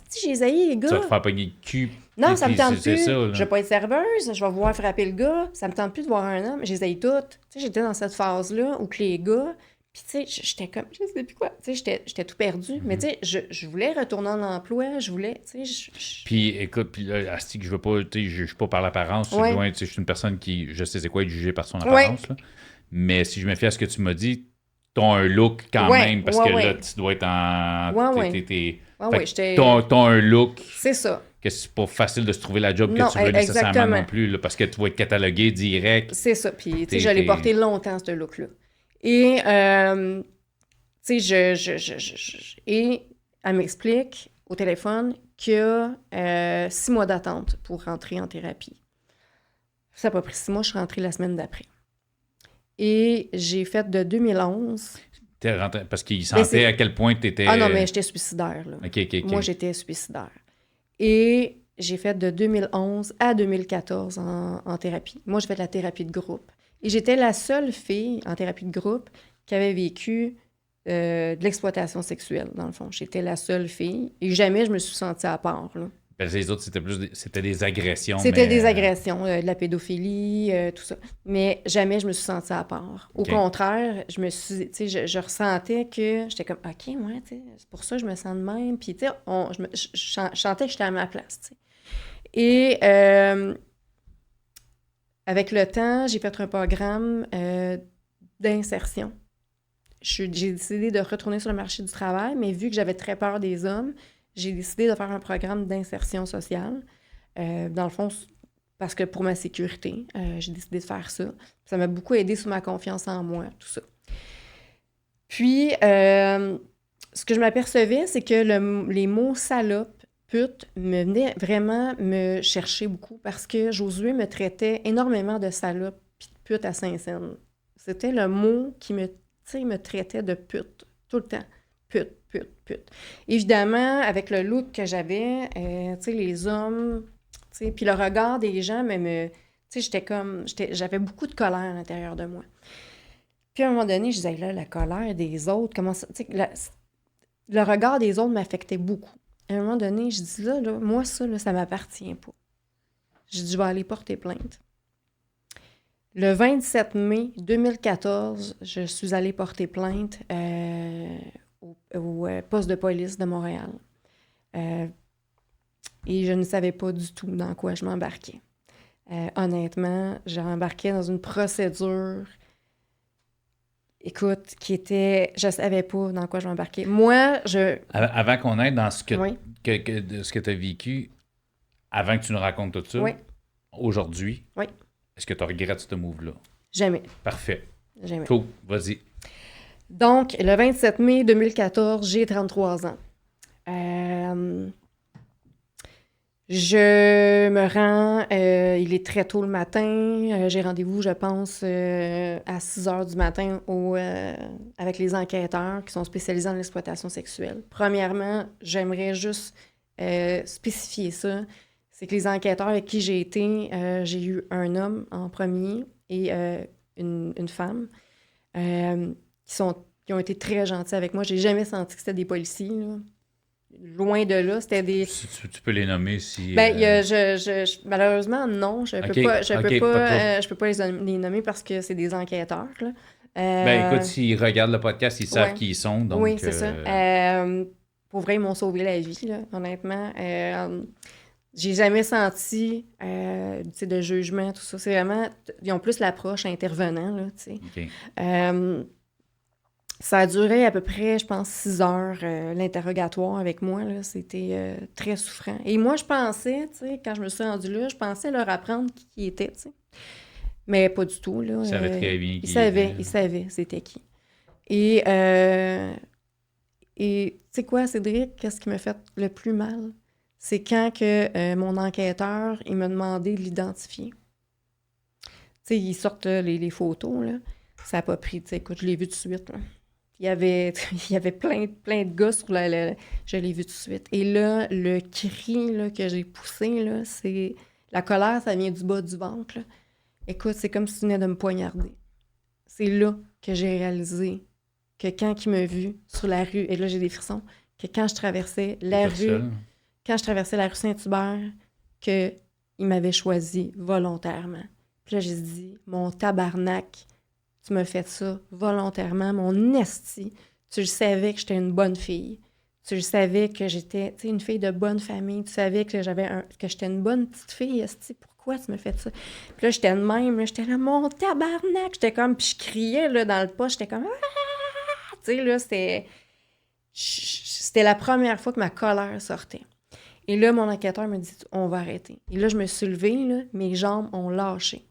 [SPEAKER 2] Si j'ai haï les gars.
[SPEAKER 1] Tu vas te faire pogner le cul.
[SPEAKER 2] Non, ça me tente
[SPEAKER 1] c'est
[SPEAKER 2] plus.
[SPEAKER 1] ça,
[SPEAKER 2] Je vais pas être serveuse, je vais voir frapper le gars. Ça me tente plus de voir un homme. Je les haïs toutes. Tu sais, j'étais dans cette phase-là où que les gars... Puis, tu sais, j'étais comme, je sais plus quoi. Tu sais, j'étais tout perdu. Mais, tu sais, je voulais retourner en emploi. Je voulais, tu sais...
[SPEAKER 1] Puis, écoute, puis là, Asti, que je veux pas, tu sais, je juge pas par l'apparence.
[SPEAKER 2] Ouais.
[SPEAKER 1] Je suis une personne qui, je sais c'est quoi être jugé par son apparence. Là. Mais si je me fie à ce que tu m'as dit, t'as un look quand même, parce que là, tu dois être en... T'as un look...
[SPEAKER 2] C'est ça.
[SPEAKER 1] Que c'est pas facile de se trouver la job
[SPEAKER 2] non,
[SPEAKER 1] que tu veux nécessairement
[SPEAKER 2] exactement.
[SPEAKER 1] non plus, là, parce que tu vas être catalogué direct.
[SPEAKER 2] C'est ça. Puis, tu sais, je l'ai porté longtemps, ce look-là. Et, tu sais, et elle m'explique au téléphone qu'il y a 6 mois d'attente pour rentrer en thérapie. Ça n'a pas pris 6 mois, je suis rentrée la semaine d'après. Et j'ai fait de 2011...
[SPEAKER 1] T'es rentré, parce qu'il sentait à quel point tu étais...
[SPEAKER 2] Ah non, mais j'étais suicidaire, là.
[SPEAKER 1] OK.
[SPEAKER 2] Moi, j'étais suicidaire. Et j'ai fait de 2011 à 2014 en thérapie. Moi, j'ai fait de la thérapie de groupe. Et j'étais la seule fille en thérapie de groupe qui avait vécu de l'exploitation sexuelle, dans le fond. J'étais la seule fille. Et jamais je me suis sentie à part, là.
[SPEAKER 1] Ben, les autres, c'était des agressions.
[SPEAKER 2] C'était des agressions, de la pédophilie, tout ça. Mais jamais je me suis sentie à part. Au contraire, je me suis, tu sais, je ressentais que j'étais comme, OK, ouais, tu sais, c'est pour ça que je me sens de même. Puis, tu sais, je sentais que j'étais à ma place, tu sais. Et avec le temps, j'ai fait un programme d'insertion. J'ai décidé de retourner sur le marché du travail, mais vu que j'avais très peur des hommes, j'ai décidé de faire un programme d'insertion sociale. Dans le fond, parce que pour ma sécurité, j'ai décidé de faire ça. Ça m'a beaucoup aidé sur ma confiance en moi, tout ça. Puis, ce que je m'apercevais, c'est que les mots salope, pute, me venaient vraiment me chercher beaucoup parce que Josué me traitait énormément de salope puis de pute à Saint-Saëns. C'était le mot qui me traitait de pute, tout le temps. Pute, pute, pute. Évidemment, avec le look que j'avais, tu sais, les hommes, tu sais, puis le regard des gens, tu sais, j'avais beaucoup de colère à l'intérieur de moi. Puis à un moment donné, je disais, là, la colère des autres, comment ça, tu sais, le regard des autres m'affectait beaucoup. À un moment donné, je dis, là moi, ça m'appartient pas. Je dis, je vais aller porter plainte. Le 27 mai 2014, je suis allée porter plainte au poste de police de Montréal. Et je ne savais pas du tout dans quoi je m'embarquais. Honnêtement, j'ai embarqué dans une procédure, écoute, je ne savais pas dans quoi je m'embarquais. Moi,
[SPEAKER 1] Avant qu'on aille dans ce que,
[SPEAKER 2] oui.
[SPEAKER 1] ce que tu as vécu, avant que tu nous racontes tout ça,
[SPEAKER 2] oui.
[SPEAKER 1] Aujourd'hui,
[SPEAKER 2] oui.
[SPEAKER 1] Est-ce que tu regrettes ce move-là?
[SPEAKER 2] Jamais.
[SPEAKER 1] Parfait.
[SPEAKER 2] Jamais.
[SPEAKER 1] Cool, vas-y.
[SPEAKER 2] Donc, le 27 mai 2014, j'ai 33 ans. Je me rends, il est très tôt le matin, j'ai rendez-vous, je pense, à 6 heures du matin avec les enquêteurs qui sont spécialisés en exploitation sexuelle. Premièrement, j'aimerais juste spécifier ça. C'est que les enquêteurs avec qui j'ai été, j'ai eu un homme en premier et une femme qui ont été très gentils avec moi. J'ai jamais senti que c'était des policiers, là. Loin de là, c'était des...
[SPEAKER 1] Tu peux les nommer si...
[SPEAKER 2] Ben, malheureusement, non. Je peux pas les nommer parce que c'est des enquêteurs, là.
[SPEAKER 1] Ben, écoute, s'ils regardent le podcast, ils savent qui ils sont, donc...
[SPEAKER 2] Oui, c'est ça. Pour vrai, ils m'ont sauvé la vie, là, honnêtement. J'ai jamais senti de jugement, tout ça. C'est vraiment... Ils ont plus l'approche intervenant, là, tu sais.
[SPEAKER 1] Okay.
[SPEAKER 2] Ça a duré à peu près, je pense, 6 heures, l'interrogatoire avec moi, là. C'était très souffrant. Et moi, je pensais, tu sais, quand je me suis rendue là, je pensais leur apprendre qui ils étaient, tu sais. Mais pas du tout, là.
[SPEAKER 1] Ils savaient très bien
[SPEAKER 2] qui ils savaient c'était qui. Et tu sais quoi, Cédric, qu'est-ce qui m'a fait le plus mal? C'est quand que mon enquêteur, il m'a demandé de l'identifier. Tu sais, ils sortent là, les photos, là. Ça n'a pas pris, tu sais, écoute, je l'ai vu tout de suite, là. Il y avait plein de gars sur je l'ai vu tout de suite. Et là, le cri là, que j'ai poussé, là, c'est... La colère, ça vient du bas du ventre, là. Écoute, c'est comme si tu venais de me poignarder. C'est là que j'ai réalisé que quand il m'a vu sur la rue, et là, j'ai des frissons, que quand je traversais la rue Saint-Hubert, qu'il m'avait choisi volontairement. Puis là, j'ai dit, mon tabarnak, tu m'as fait ça volontairement, mon esti. Tu le savais que j'étais une bonne fille. Tu le savais que j'étais une fille de bonne famille. Tu savais que que j'étais une bonne petite fille, esti. Pourquoi tu m'as fait ça? Puis là, j'étais de même. Là, j'étais là, mon tabarnak. J'étais comme, puis je criais là, dans le pas. J'étais comme, ah! Tu sais, là, c'était la première fois que ma colère sortait. Et là, mon enquêteur me dit, on va arrêter. Et là, je me suis levée, là, mes jambes ont lâché.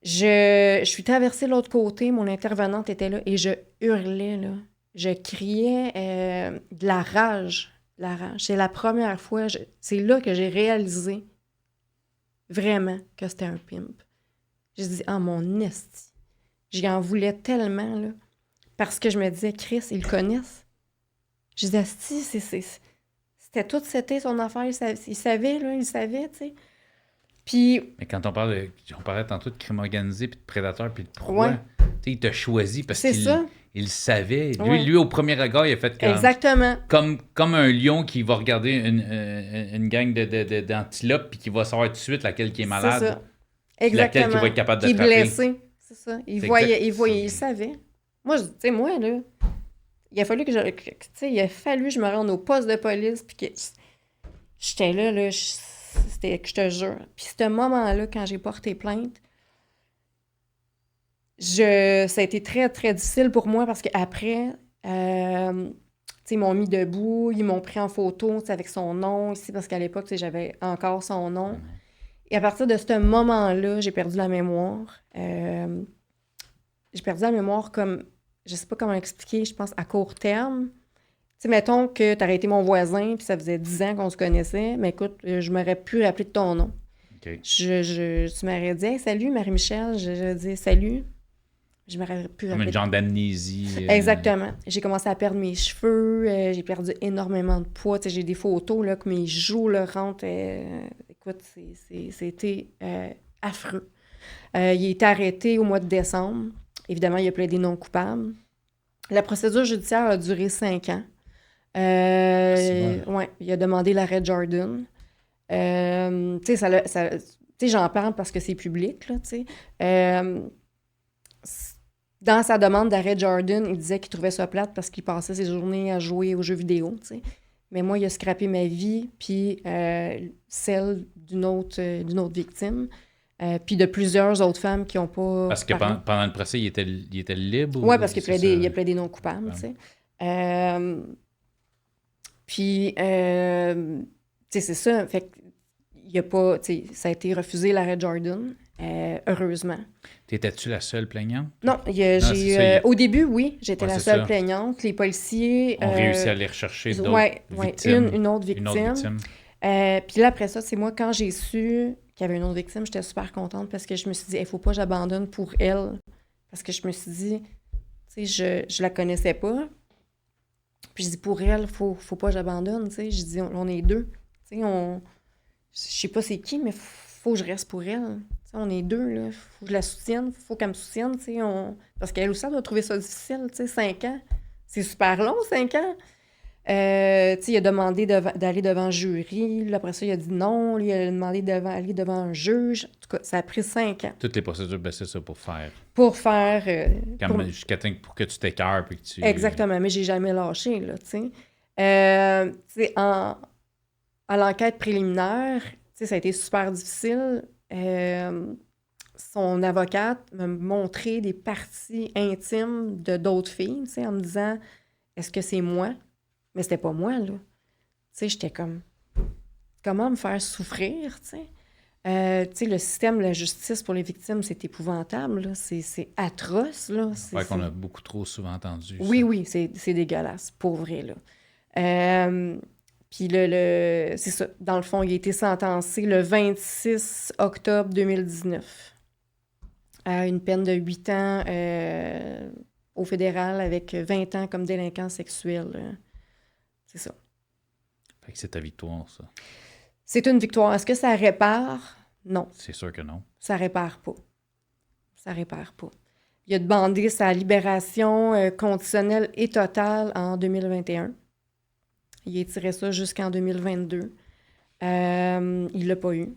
[SPEAKER 2] Je suis traversée de l'autre côté, mon intervenante était là et je hurlais, là. Je criais de la rage. C'est la première fois, c'est là que j'ai réalisé vraiment que c'était un pimp. J'ai dit, ah, mon esti. J'y en voulais tellement, là, parce que je me disais, Chris, ils le connaissent. Je disais, esti, c'était tout, c'était son affaire, il savait, tu sais. Puis...
[SPEAKER 1] Mais quand on parlait tantôt de crime organisé, puis de prédateur, puis de proie, sais, il t'a choisi parce
[SPEAKER 2] C'est
[SPEAKER 1] qu'il
[SPEAKER 2] ça.
[SPEAKER 1] il savait.
[SPEAKER 2] Ouais.
[SPEAKER 1] Lui, au premier regard, il a fait
[SPEAKER 2] Exactement.
[SPEAKER 1] comme un lion qui va regarder une gang d'antilopes puis qui va savoir tout de suite laquelle qui est
[SPEAKER 2] C'est
[SPEAKER 1] malade,
[SPEAKER 2] ça.
[SPEAKER 1] puis laquelle qui
[SPEAKER 2] Exactement.
[SPEAKER 1] va être capable
[SPEAKER 2] Qui est
[SPEAKER 1] d'attraper.
[SPEAKER 2] blessé. C'est ça. Il
[SPEAKER 1] C'est
[SPEAKER 2] voyait,
[SPEAKER 1] exact.
[SPEAKER 2] il voyait, il savait. Moi, tu sais, moi, là, il a fallu que je me rende au poste de police, puis que j'étais là, c'était que je te jure. Puis ce moment-là, quand j'ai porté plainte, ça a été très, très difficile pour moi parce qu'après, ils m'ont mis debout, ils m'ont pris en photo avec son nom ici, parce qu'à l'époque, j'avais encore son nom. Et à partir de ce moment-là, j'ai perdu la mémoire. J'ai perdu la mémoire comme, je sais pas comment expliquer, je pense à court terme. Tu sais, mettons que tu aurais été mon voisin, puis ça faisait 10 ans qu'on se connaissait, mais écoute, je m'aurais pu rappeler de ton nom.
[SPEAKER 1] OK.
[SPEAKER 2] Tu m'aurais dit hey, « Salut, Marie-Michel », je dis « Salut ». Je m'aurais pu
[SPEAKER 1] Comme
[SPEAKER 2] rappeler.
[SPEAKER 1] une genre d'amnésie.
[SPEAKER 2] Exactement. J'ai commencé à perdre mes cheveux, j'ai perdu énormément de poids. Tu sais, j'ai des photos, là, que mes joues là, rentrent. Écoute, c'était affreux. Il a été arrêté au mois de décembre. Évidemment, il a plaidé non coupable. La procédure judiciaire a duré 5 ans. Ouais, il a demandé l'arrêt de Jordan. Tu sais, j'en parle parce que c'est public, là, tu sais. Dans sa demande d'arrêt de Jordan, il disait qu'il trouvait ça plate parce qu'il passait ses journées à jouer aux jeux vidéo, tu sais. Mais moi, il a scrappé ma vie, puis celle d'une autre victime, puis de plusieurs autres femmes qui n'ont pas...
[SPEAKER 1] Parce que pendant le procès, il était libre?
[SPEAKER 2] Oui, parce qu'il a plaidé non coupable, tu sais. Puis, tu sais, c'est ça. Fait qu'il y a pas... Tu sais, ça a été refusé l'arrêt de Jordan, heureusement.
[SPEAKER 1] T'étais-tu la seule plaignante?
[SPEAKER 2] Non, au début, oui, j'étais la seule plaignante. Les policiers...
[SPEAKER 1] ont réussi à aller rechercher d'autres victimes.
[SPEAKER 2] Une autre victime. Puis là, après ça, c'est moi, quand j'ai su qu'il y avait une autre victime, j'étais super contente parce que je me suis dit, il faut pas que j'abandonne pour elle. Parce que je me suis dit, tu sais, je la connaissais pas. Puis je dis, pour elle, faut pas que j'abandonne, tu sais. Je dis, on est deux. Tu sais, je sais pas c'est qui, mais faut que je reste pour elle. Tu sais, on est deux, là. Faut que je la soutienne, faut qu'elle me soutienne, tu sais. Parce qu'elle aussi, elle doit trouver ça difficile, tu sais, 5 ans. C'est super long, 5 ans. Tu sais, il a demandé d'aller devant un jury. Là, après ça, il a dit non. Il a demandé d'aller devant un juge. En tout cas, ça a pris 5 ans.
[SPEAKER 1] Toutes les procédures, ben c'est ça pour faire.
[SPEAKER 2] Pour faire...
[SPEAKER 1] pour que tu t'écœures puis que tu...
[SPEAKER 2] Exactement, mais j'ai jamais lâché, là, tu sais. Tu sais, à l'enquête préliminaire, tu sais, ça a été super difficile. Son avocate m'a montré des parties intimes de d'autres filles, tu sais, en me disant, est-ce que c'est moi? Mais c'était pas moi, là. Tu sais, j'étais comme... Comment me faire souffrir, tu sais? Tu sais, le système de la justice pour les victimes, c'est épouvantable, là. C'est atroce, là.
[SPEAKER 1] C'est qu'on a beaucoup trop souvent entendu.
[SPEAKER 2] Oui,
[SPEAKER 1] ça.
[SPEAKER 2] oui, c'est dégueulasse, pour vrai, là. Puis c'est ça. Dans le fond, il a été sentencé le 26 octobre 2019 à une peine de 8 ans au fédéral avec 20 ans comme délinquant sexuel. C'est ça.
[SPEAKER 1] Fait que c'est ta victoire, ça.
[SPEAKER 2] C'est une victoire. Est-ce que ça répare? Non.
[SPEAKER 1] C'est sûr que non.
[SPEAKER 2] Ça répare pas. Ça répare pas. Il a demandé sa libération conditionnelle et totale en 2021. Il a étiré ça jusqu'en 2022. Il l'a pas eu.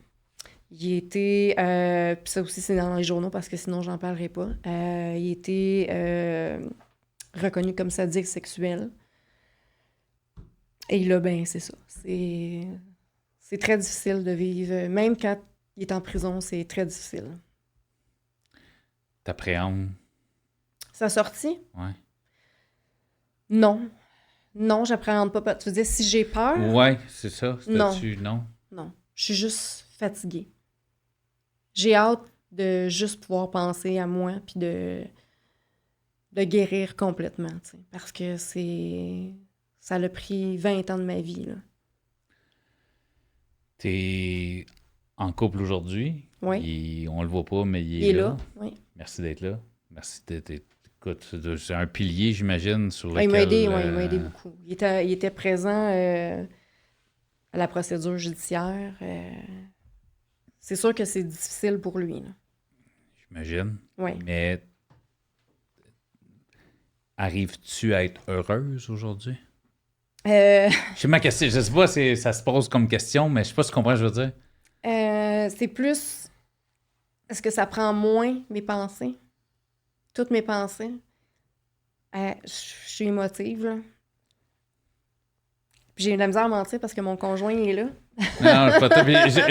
[SPEAKER 2] Il a été... puis ça aussi, c'est dans les journaux parce que sinon, j'en parlerai pas. Il a été reconnu comme sadique sexuel. Et là, ben, c'est ça. C'est très difficile de vivre. Même quand il est en prison, c'est très difficile.
[SPEAKER 1] T'appréhendes?
[SPEAKER 2] Sa sortie?
[SPEAKER 1] Ouais.
[SPEAKER 2] Non. Non, j'appréhende pas. Tu veux dire, si j'ai peur?
[SPEAKER 1] Ouais, c'est ça.
[SPEAKER 2] Non.
[SPEAKER 1] Non?
[SPEAKER 2] Non. Je suis juste fatiguée. J'ai hâte de juste pouvoir penser à moi puis de guérir complètement, tu sais, parce que ça a pris 20 ans de ma vie, là.
[SPEAKER 1] T'es en couple aujourd'hui.
[SPEAKER 2] Oui.
[SPEAKER 1] On le voit pas, mais il est là.
[SPEAKER 2] Oui.
[SPEAKER 1] Merci d'être là. Merci d'être... Écoute, c'est un pilier, j'imagine, sur lequel...
[SPEAKER 2] Il m'a aidé beaucoup. Il était présent à la procédure judiciaire. C'est sûr que c'est difficile pour lui, là.
[SPEAKER 1] J'imagine.
[SPEAKER 2] Oui.
[SPEAKER 1] Mais arrives-tu à être heureuse aujourd'hui?
[SPEAKER 2] Euh,
[SPEAKER 1] Je sais ma question, je sais pas si ça se pose comme question, mais je sais pas si tu comprends ce que je veux dire.
[SPEAKER 2] c'est plus... Est-ce que ça prend moins mes pensées? Toutes mes pensées? Je suis émotive, là. Puis j'ai eu de la misère à mentir parce que mon conjoint il est là.
[SPEAKER 1] Non, je sais pas toi.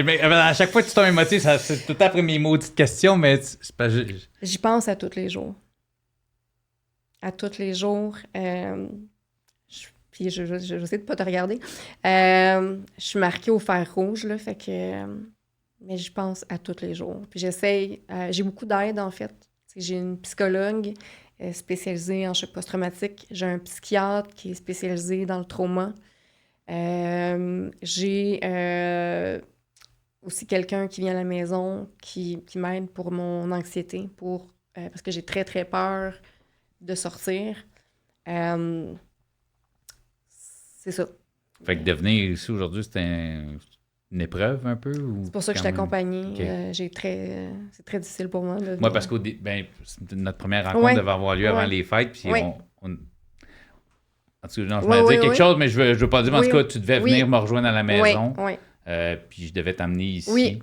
[SPEAKER 1] Mais à chaque fois que tu tombes émotif, c'est tout après mes maudites questions, mais c'est pas.
[SPEAKER 2] J'y pense à tous les jours. À tous les jours. Puis j'essaie de pas te regarder. Je suis marquée au fer rouge, là, fait que... mais j'y pense à tous les jours. Puis j'essaye... j'ai beaucoup d'aide, en fait. J'ai une psychologue spécialisée en choc post-traumatique. J'ai un psychiatre qui est spécialisé dans le trauma. J'ai aussi quelqu'un qui vient à la maison qui m'aide pour mon anxiété, parce que j'ai très, très peur de sortir. C'est ça.
[SPEAKER 1] Fait que de venir ici aujourd'hui, c'était une épreuve un peu? Ou
[SPEAKER 2] C'est pour ça que je suis
[SPEAKER 1] quand même?
[SPEAKER 2] accompagnée.
[SPEAKER 1] Ok.
[SPEAKER 2] C'est très difficile pour moi.
[SPEAKER 1] Moi, parce que notre première rencontre
[SPEAKER 2] Ouais.
[SPEAKER 1] devait avoir lieu avant
[SPEAKER 2] Ouais.
[SPEAKER 1] les fêtes, puis
[SPEAKER 2] Ouais.
[SPEAKER 1] en tout cas, non, je
[SPEAKER 2] Ouais,
[SPEAKER 1] m'en
[SPEAKER 2] ouais,
[SPEAKER 1] dit quelque
[SPEAKER 2] ouais.
[SPEAKER 1] chose, mais je veux pas dire, mais en
[SPEAKER 2] Oui.
[SPEAKER 1] tout cas, tu devais
[SPEAKER 2] Oui.
[SPEAKER 1] venir me rejoindre à la maison,
[SPEAKER 2] Oui.
[SPEAKER 1] puis je devais t'amener ici.
[SPEAKER 2] Oui.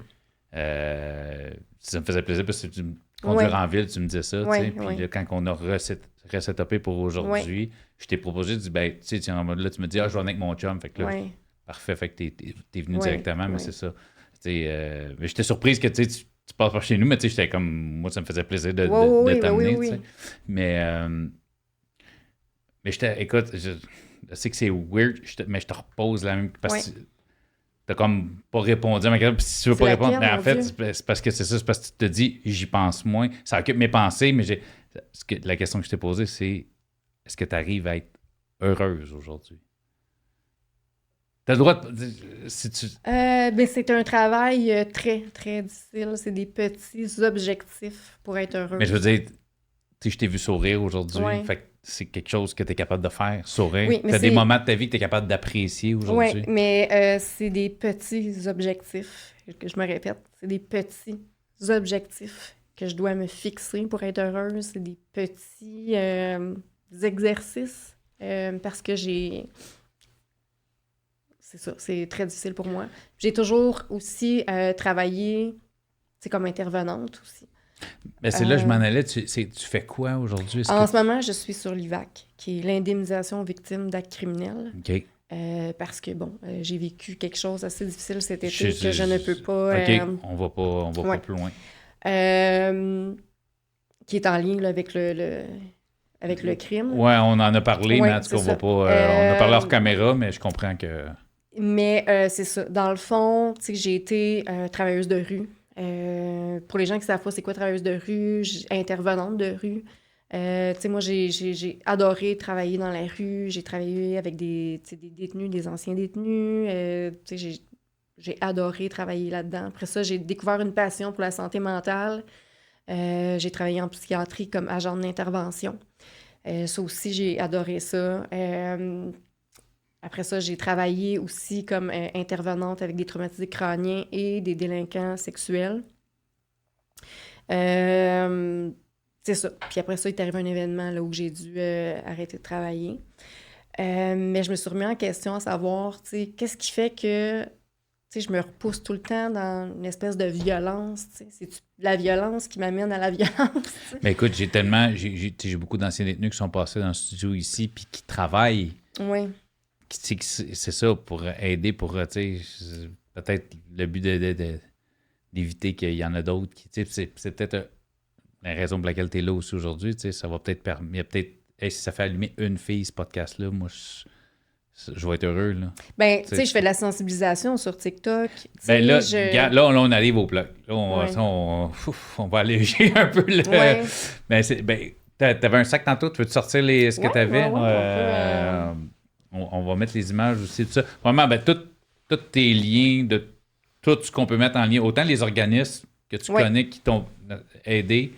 [SPEAKER 1] Ça me faisait plaisir parce que tu me conduire
[SPEAKER 2] Ouais.
[SPEAKER 1] en ville, tu me disais ça,
[SPEAKER 2] Ouais,
[SPEAKER 1] tu sais, puis
[SPEAKER 2] ouais.
[SPEAKER 1] là, quand on a resetupé pour aujourd'hui, je t'ai proposé, tu dis, ben, tu sais, en mode là, tu me dis, je vais venir avec mon chum, fait que là,
[SPEAKER 2] Ouais.
[SPEAKER 1] parfait, fait que t'es venu
[SPEAKER 2] Ouais,
[SPEAKER 1] directement, mais
[SPEAKER 2] ouais.
[SPEAKER 1] c'est ça. Mais j'étais surprise que tu passes par chez nous, mais tu sais, j'étais comme, moi, ça me faisait plaisir de t'amener, tu sais. Mais écoute, je sais que c'est weird, mais je te repose la même, parce que t'as comme pas répondu à ma question, puis si tu veux
[SPEAKER 2] C'est
[SPEAKER 1] pas répondre,
[SPEAKER 2] laquelle,
[SPEAKER 1] mais en
[SPEAKER 2] mon
[SPEAKER 1] fait,
[SPEAKER 2] Dieu?
[SPEAKER 1] c'est parce que tu te dis, j'y pense moins, ça occupe mes pensées, mais la question que je t'ai posée, c'est, est-ce que tu arrives à être heureuse aujourd'hui? T'as le droit de... Si tu...
[SPEAKER 2] Ben, c'est un travail très, très difficile. C'est des petits objectifs pour être heureux.
[SPEAKER 1] Mais je veux dire, tu sais, je t'ai vu sourire aujourd'hui,
[SPEAKER 2] Ouais.
[SPEAKER 1] fait que c'est quelque chose que tu es capable de faire, sourire.
[SPEAKER 2] Oui, mais
[SPEAKER 1] T'as des
[SPEAKER 2] c'est-
[SPEAKER 1] moments de ta vie que tu es capable d'apprécier aujourd'hui.
[SPEAKER 2] Oui, mais c'est des petits objectifs, que je me répète. C'est des petits objectifs que je dois me fixer pour être heureuse. C'est des petits exercices parce que c'est ça, c'est très difficile pour moi. J'ai toujours aussi travaillé, c'est comme intervenante aussi.
[SPEAKER 1] Mais c'est là que je m'en allais. Tu fais quoi aujourd'hui? Est-ce
[SPEAKER 2] En
[SPEAKER 1] que...
[SPEAKER 2] ce moment, je suis sur l'IVAC, qui est l'indemnisation aux victimes d'actes criminels.
[SPEAKER 1] OK.
[SPEAKER 2] Parce que, bon, j'ai vécu quelque chose assez difficile cet été
[SPEAKER 1] Je-
[SPEAKER 2] que je ne peux pas...
[SPEAKER 1] OK, on va pas
[SPEAKER 2] ouais.
[SPEAKER 1] plus loin.
[SPEAKER 2] Qui est en lien là, avec avec le crime.
[SPEAKER 1] Ouais, on en a parlé,
[SPEAKER 2] Ouais,
[SPEAKER 1] mais en tout cas,
[SPEAKER 2] c'est
[SPEAKER 1] on va
[SPEAKER 2] ça.
[SPEAKER 1] pas... on a parlé hors caméra, mais je comprends que...
[SPEAKER 2] Mais c'est ça. Dans le fond, tu sais, j'ai été travailleuse de rue. Pour les gens qui ne savent pas c'est quoi travailleuse de rue, intervenante de rue. Tu sais, moi, j'ai adoré travailler dans la rue. J'ai travaillé avec des détenus, des anciens détenus. Tu sais, j'ai adoré travailler là-dedans. Après ça, j'ai découvert une passion pour la santé mentale. J'ai travaillé en psychiatrie comme agent d'intervention. Ça aussi, j'ai adoré ça. Après ça, j'ai travaillé aussi comme intervenante avec des traumatisés crâniens et des délinquants sexuels. C'est ça. Puis après ça, il est arrivé un événement là, où j'ai dû arrêter de travailler. Mais je me suis remis en question à savoir, tu sais, qu'est-ce qui fait que, tu sais, je me repousse tout le temps dans une espèce de violence, tu sais. C'est la violence qui m'amène à la violence, tu sais.
[SPEAKER 1] Mais écoute, j'ai beaucoup d'anciens détenus qui sont passés dans le studio ici puis qui travaillent.
[SPEAKER 2] Oui.
[SPEAKER 1] C'est ça, pour aider, pour, tu sais, peut-être le but d'éviter qu'il y en a d'autres qui, tu sais, c'est peut-être la raison pour laquelle tu es là aussi aujourd'hui, tu sais, ça va peut-être permettre, il y a peut-être, hey, si ça fait allumer une fille, ce podcast-là, moi, je vais être heureux, là.
[SPEAKER 2] Ben, tu sais, je fais de la sensibilisation sur TikTok.
[SPEAKER 1] Ben là,
[SPEAKER 2] je...
[SPEAKER 1] là, on arrive au plat. Là,
[SPEAKER 2] Ouais.
[SPEAKER 1] on va alléger un peu le...
[SPEAKER 2] Ouais.
[SPEAKER 1] Ben, t'avais un sac tantôt, tu veux te sortir ce que
[SPEAKER 2] Ouais,
[SPEAKER 1] t'avais?
[SPEAKER 2] ouais,
[SPEAKER 1] On va mettre les images aussi, tout ça. Vraiment, ben, tous tes liens, de tout ce qu'on peut mettre en lien, autant les organismes que tu connais qui t'ont aidé,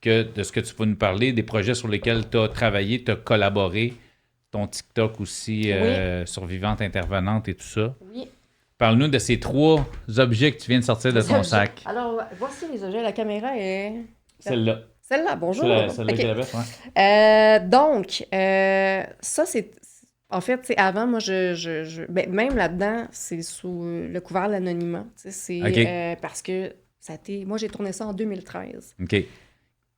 [SPEAKER 1] que de ce que tu peux nous parler, des projets sur lesquels tu as travaillé, tu as collaboré, ton TikTok aussi, survivante, intervenante et tout ça.
[SPEAKER 2] Oui.
[SPEAKER 1] Parle-nous de ces 3 objets que tu viens de sortir de ton sac.
[SPEAKER 2] Alors, voici les objets. La caméra est...
[SPEAKER 1] Celle-là.
[SPEAKER 2] Celle-là, bonjour.
[SPEAKER 1] Celle-là
[SPEAKER 2] OK.
[SPEAKER 1] qui l'avait, ouais.
[SPEAKER 2] Donc, ça, c'est... En fait, tu sais, avant, moi, ben, même là-dedans, c'est sous le couvert de l'anonymat. Tu sais, c'est
[SPEAKER 1] OK.
[SPEAKER 2] parce que moi, j'ai tourné ça en 2013.
[SPEAKER 1] OK.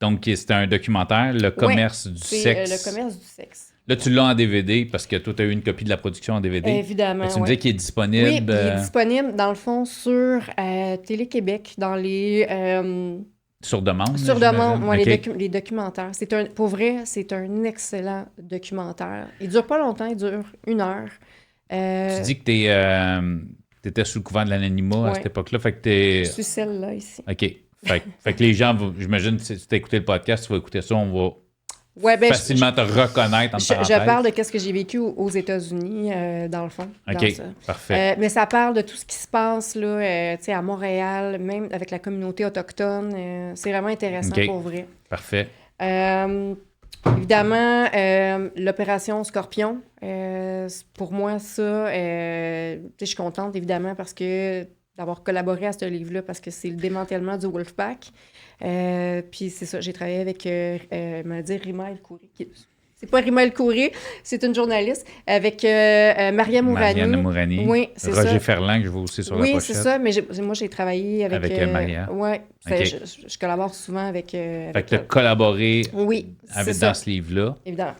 [SPEAKER 1] Donc, c'était un documentaire, Le
[SPEAKER 2] Ouais,
[SPEAKER 1] commerce du
[SPEAKER 2] c'est
[SPEAKER 1] sexe.
[SPEAKER 2] le commerce du sexe.
[SPEAKER 1] Là, tu l'as en DVD parce que toi, tu as eu une copie de la production en DVD.
[SPEAKER 2] Évidemment,
[SPEAKER 1] Mais tu me
[SPEAKER 2] ouais.
[SPEAKER 1] disais qu'il est disponible.
[SPEAKER 2] Oui, puis il est disponible, dans le fond, sur Télé-Québec, dans les...
[SPEAKER 1] Sur demande.
[SPEAKER 2] sur
[SPEAKER 1] j'imagine?
[SPEAKER 2] demande, ouais,
[SPEAKER 1] OK.
[SPEAKER 2] les documentaires. Pour vrai, c'est un excellent documentaire. Il dure pas longtemps, il dure 1 heure.
[SPEAKER 1] Tu dis que t'étais sous le couvert de l'anonymat à cette
[SPEAKER 2] Ouais.
[SPEAKER 1] époque-là. Fait que t'es.
[SPEAKER 2] Je suis celle-là ici.
[SPEAKER 1] OK. Fait que les gens, j'imagine, si tu as écouté le podcast, tu vas écouter ça, on va
[SPEAKER 2] Ouais, ben,
[SPEAKER 1] facilement te reconnaître en
[SPEAKER 2] je parle de ce que j'ai vécu aux États-Unis, dans le fond. dans
[SPEAKER 1] OK,
[SPEAKER 2] ça.
[SPEAKER 1] parfait.
[SPEAKER 2] Mais ça parle de tout ce qui se passe là, tu sais, à Montréal, même avec la communauté autochtone. C'est vraiment intéressant
[SPEAKER 1] OK.
[SPEAKER 2] pour vrai.
[SPEAKER 1] Parfait.
[SPEAKER 2] Évidemment, l'opération Scorpion, pour moi, ça, tu sais, je suis contente, évidemment, parce que d'avoir collaboré à ce livre-là, parce que c'est le démantèlement du Wolfpack. Puis c'est ça, j'ai travaillé avec, me dire, Rima El-Khoury. C'est pas Rima El-Khoury, c'est une journaliste, avec Maria Mourani.
[SPEAKER 1] Marianne Mourani.
[SPEAKER 2] Oui, c'est
[SPEAKER 1] Roger
[SPEAKER 2] ça.
[SPEAKER 1] Ferland, que je vois aussi sur la
[SPEAKER 2] Oui,
[SPEAKER 1] pochette.
[SPEAKER 2] c'est ça, mais moi, j'ai travaillé avec...
[SPEAKER 1] Avec Maria.
[SPEAKER 2] Oui,
[SPEAKER 1] OK.
[SPEAKER 2] je collabore souvent avec...
[SPEAKER 1] Fait
[SPEAKER 2] avec
[SPEAKER 1] que tu as collaboré
[SPEAKER 2] oui, c'est
[SPEAKER 1] dans
[SPEAKER 2] ça.
[SPEAKER 1] ce livre-là.
[SPEAKER 2] Évidemment.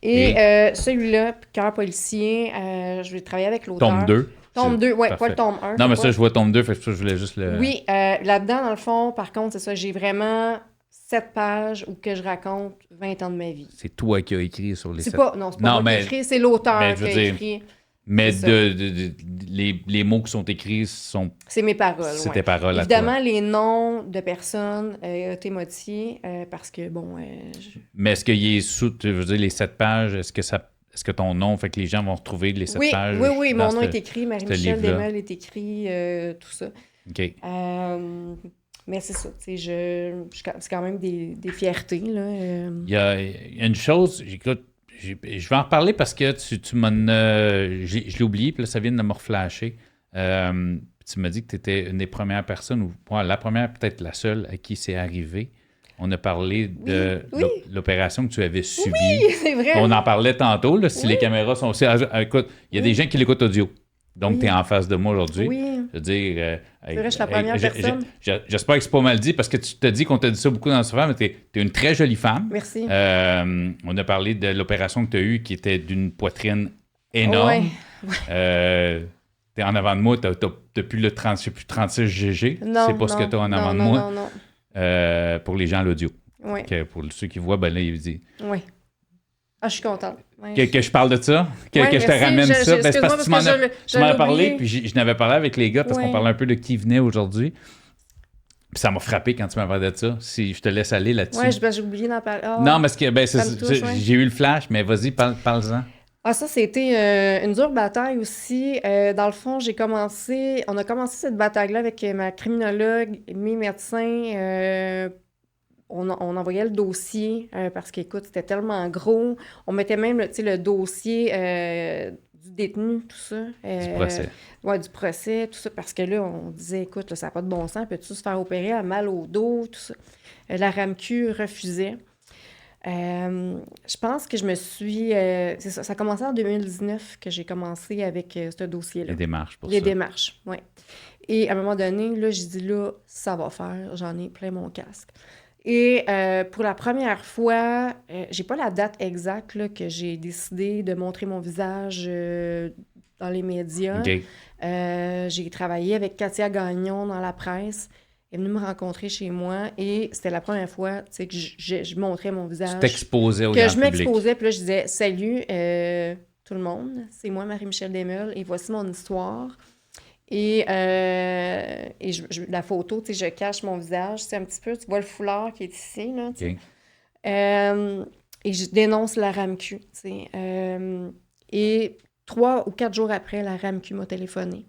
[SPEAKER 2] Et celui-là, Cœur policier, je vais travailler avec l'auteur.
[SPEAKER 1] Tome 2.
[SPEAKER 2] Tome 2, oui,
[SPEAKER 1] Parfait.
[SPEAKER 2] pas le tome 1.
[SPEAKER 1] Non, mais ça, je vois tome 2, fait que ça, je voulais juste le...
[SPEAKER 2] Oui, là-dedans, dans le fond, par contre, c'est ça, j'ai vraiment 7 pages où que je raconte 20 ans de ma vie.
[SPEAKER 1] C'est toi qui as écrit sur les
[SPEAKER 2] C'est
[SPEAKER 1] 7.
[SPEAKER 2] pas, non, c'est pas moi qui ai écrit, c'est l'auteur
[SPEAKER 1] mais
[SPEAKER 2] qui
[SPEAKER 1] je
[SPEAKER 2] a
[SPEAKER 1] veux dire,
[SPEAKER 2] écrit.
[SPEAKER 1] Mais
[SPEAKER 2] C'est
[SPEAKER 1] les mots qui sont écrits sont...
[SPEAKER 2] C'est mes paroles,
[SPEAKER 1] C'est
[SPEAKER 2] ouais.
[SPEAKER 1] tes paroles
[SPEAKER 2] Évidemment,
[SPEAKER 1] à toi.
[SPEAKER 2] les noms de personnes été modifiés parce que, bon...
[SPEAKER 1] Mais est-ce qu'il est sous, tu veux dire, les 7 pages, est-ce que ton nom fait que les gens vont retrouver les 7 pages?
[SPEAKER 2] Oui,
[SPEAKER 1] dans
[SPEAKER 2] mon nom
[SPEAKER 1] ce-
[SPEAKER 2] est écrit, Marie-Michel
[SPEAKER 1] livre-là?
[SPEAKER 2] Desmeules est écrit, tout ça.
[SPEAKER 1] OK.
[SPEAKER 2] Mais c'est ça, tu sais, c'est quand même des fiertés, là.
[SPEAKER 1] Il y a une chose, écoute, je vais en reparler parce que tu m'en je l'ai oublié, puis là, ça vient de me reflasher. Tu m'as dit que tu étais une des premières personnes, ou la première, peut-être la seule, à qui c'est arrivé. On a parlé de
[SPEAKER 2] Oui.
[SPEAKER 1] l'opération que tu avais subie.
[SPEAKER 2] Oui, c'est vrai.
[SPEAKER 1] On en parlait tantôt, là, si
[SPEAKER 2] Oui.
[SPEAKER 1] les caméras sont aussi... écoute, il y a des gens qui l'écoutent audio. Donc,
[SPEAKER 2] Oui.
[SPEAKER 1] tu es en face de moi aujourd'hui.
[SPEAKER 2] Oui.
[SPEAKER 1] Je veux dire...
[SPEAKER 2] C'est vrai, je suis la première personne.
[SPEAKER 1] J'espère que c'est pas mal dit, parce que tu t'as dit qu'on t'a dit ça beaucoup dans ce film, mais tu es une très jolie femme.
[SPEAKER 2] Merci.
[SPEAKER 1] On a parlé de l'opération que tu as eue, qui était d'une poitrine énorme.
[SPEAKER 2] Ouais.
[SPEAKER 1] T'es en avant de moi, t'as plus le 36 GG.
[SPEAKER 2] Non,
[SPEAKER 1] C'est pas ce que tu as en avant de
[SPEAKER 2] non,
[SPEAKER 1] moi.
[SPEAKER 2] Non.
[SPEAKER 1] Pour les gens à l'audio.
[SPEAKER 2] Oui.
[SPEAKER 1] Pour ceux qui voient, ben là, il dit...
[SPEAKER 2] Oui. Ah, je suis contente. Ouais.
[SPEAKER 1] Que je parle de ça, que
[SPEAKER 2] Ouais,
[SPEAKER 1] je te
[SPEAKER 2] merci.
[SPEAKER 1] ramène ça. Ben, c'est parce que tu m'en
[SPEAKER 2] je
[SPEAKER 1] as
[SPEAKER 2] l'ai
[SPEAKER 1] parlé,
[SPEAKER 2] oublié.
[SPEAKER 1] puis je n'avais parlé avec les gars parce qu'on
[SPEAKER 2] Ouais.
[SPEAKER 1] parlait un peu de qui venait aujourd'hui. Puis ça m'a frappé quand tu m'as parlé de ça. Si je te laisse aller là-dessus.
[SPEAKER 2] Ouais, j'ai oublié d'en parler. Ah.
[SPEAKER 1] Non, parce que
[SPEAKER 2] ça me touche, ouais.
[SPEAKER 1] j'ai eu le flash, mais vas-y, parle-en.
[SPEAKER 2] Ah, ça, c'était une dure bataille aussi. Dans le fond, on a commencé cette bataille-là avec ma criminologue, mes médecins. On envoyait le dossier parce qu'écoute, c'était tellement gros. On mettait même le dossier du détenu, tout ça.
[SPEAKER 1] Du procès.
[SPEAKER 2] Oui, du procès, tout ça. Parce que là, on disait, écoute, là, ça n'a pas de bon sens. Peux-tu se faire opérer à mal au dos, tout ça. La RAMQ refusait. Je pense que je me suis... c'est ça, ça a commencé en 2019 que j'ai commencé avec ce dossier-là.
[SPEAKER 1] Les démarches pour
[SPEAKER 2] Les
[SPEAKER 1] ça.
[SPEAKER 2] démarches, oui. Et à un moment donné, là, j'ai dit, là, ça va faire, j'en ai plein mon casque. Et pour la première fois, j'ai pas la date exacte là, que j'ai décidé de montrer mon visage dans les médias.
[SPEAKER 1] OK.
[SPEAKER 2] J'ai travaillé avec Katia Gagnon dans la presse. Elle est venue me rencontrer chez moi et c'était la première fois tu sais, que je montrais mon visage.
[SPEAKER 1] Tu t'exposais au
[SPEAKER 2] Que
[SPEAKER 1] grand
[SPEAKER 2] je
[SPEAKER 1] public.
[SPEAKER 2] m'exposais, puis là, je disais « Salut, tout le monde, c'est moi, Marie-Michel Desmeules, et voici mon histoire. » Et la photo, tu sais, je cache mon visage, c'est un petit peu, tu vois le foulard qui est ici, là, tu sais.
[SPEAKER 1] OK.
[SPEAKER 2] Et je dénonce la RAMQ, tu sais. Et 3 ou 4 jours après, la RAMQ m'a téléphoné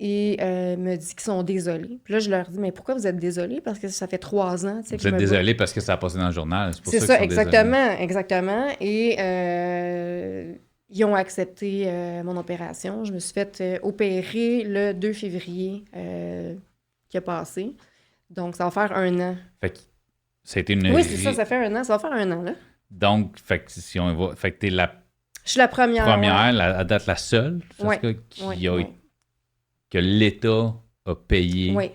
[SPEAKER 2] et me dit qu'ils sont désolés. Puis là, je leur dis, mais pourquoi vous êtes désolés? Parce que ça fait 3 ans, tu sais, que
[SPEAKER 1] Vous êtes désolé parce que ça a passé dans le journal. C'est pour
[SPEAKER 2] c'est
[SPEAKER 1] ça,
[SPEAKER 2] ça,
[SPEAKER 1] qu'ils sont désolés.
[SPEAKER 2] exactement. Et ils ont accepté mon opération. Je me suis fait opérer le 2 février qui a passé. Donc, ça va faire 1 an.
[SPEAKER 1] Fait que Ça a été une...
[SPEAKER 2] Oui, c'est ça fait 1 an. Ça va faire 1 an, là.
[SPEAKER 1] Donc, fait que si on va... Fait que t'es la
[SPEAKER 2] Je suis la première. Ouais.
[SPEAKER 1] à date la seule, c'est
[SPEAKER 2] Ouais.
[SPEAKER 1] ça,
[SPEAKER 2] Oui.
[SPEAKER 1] que l'État a payé.
[SPEAKER 2] Oui.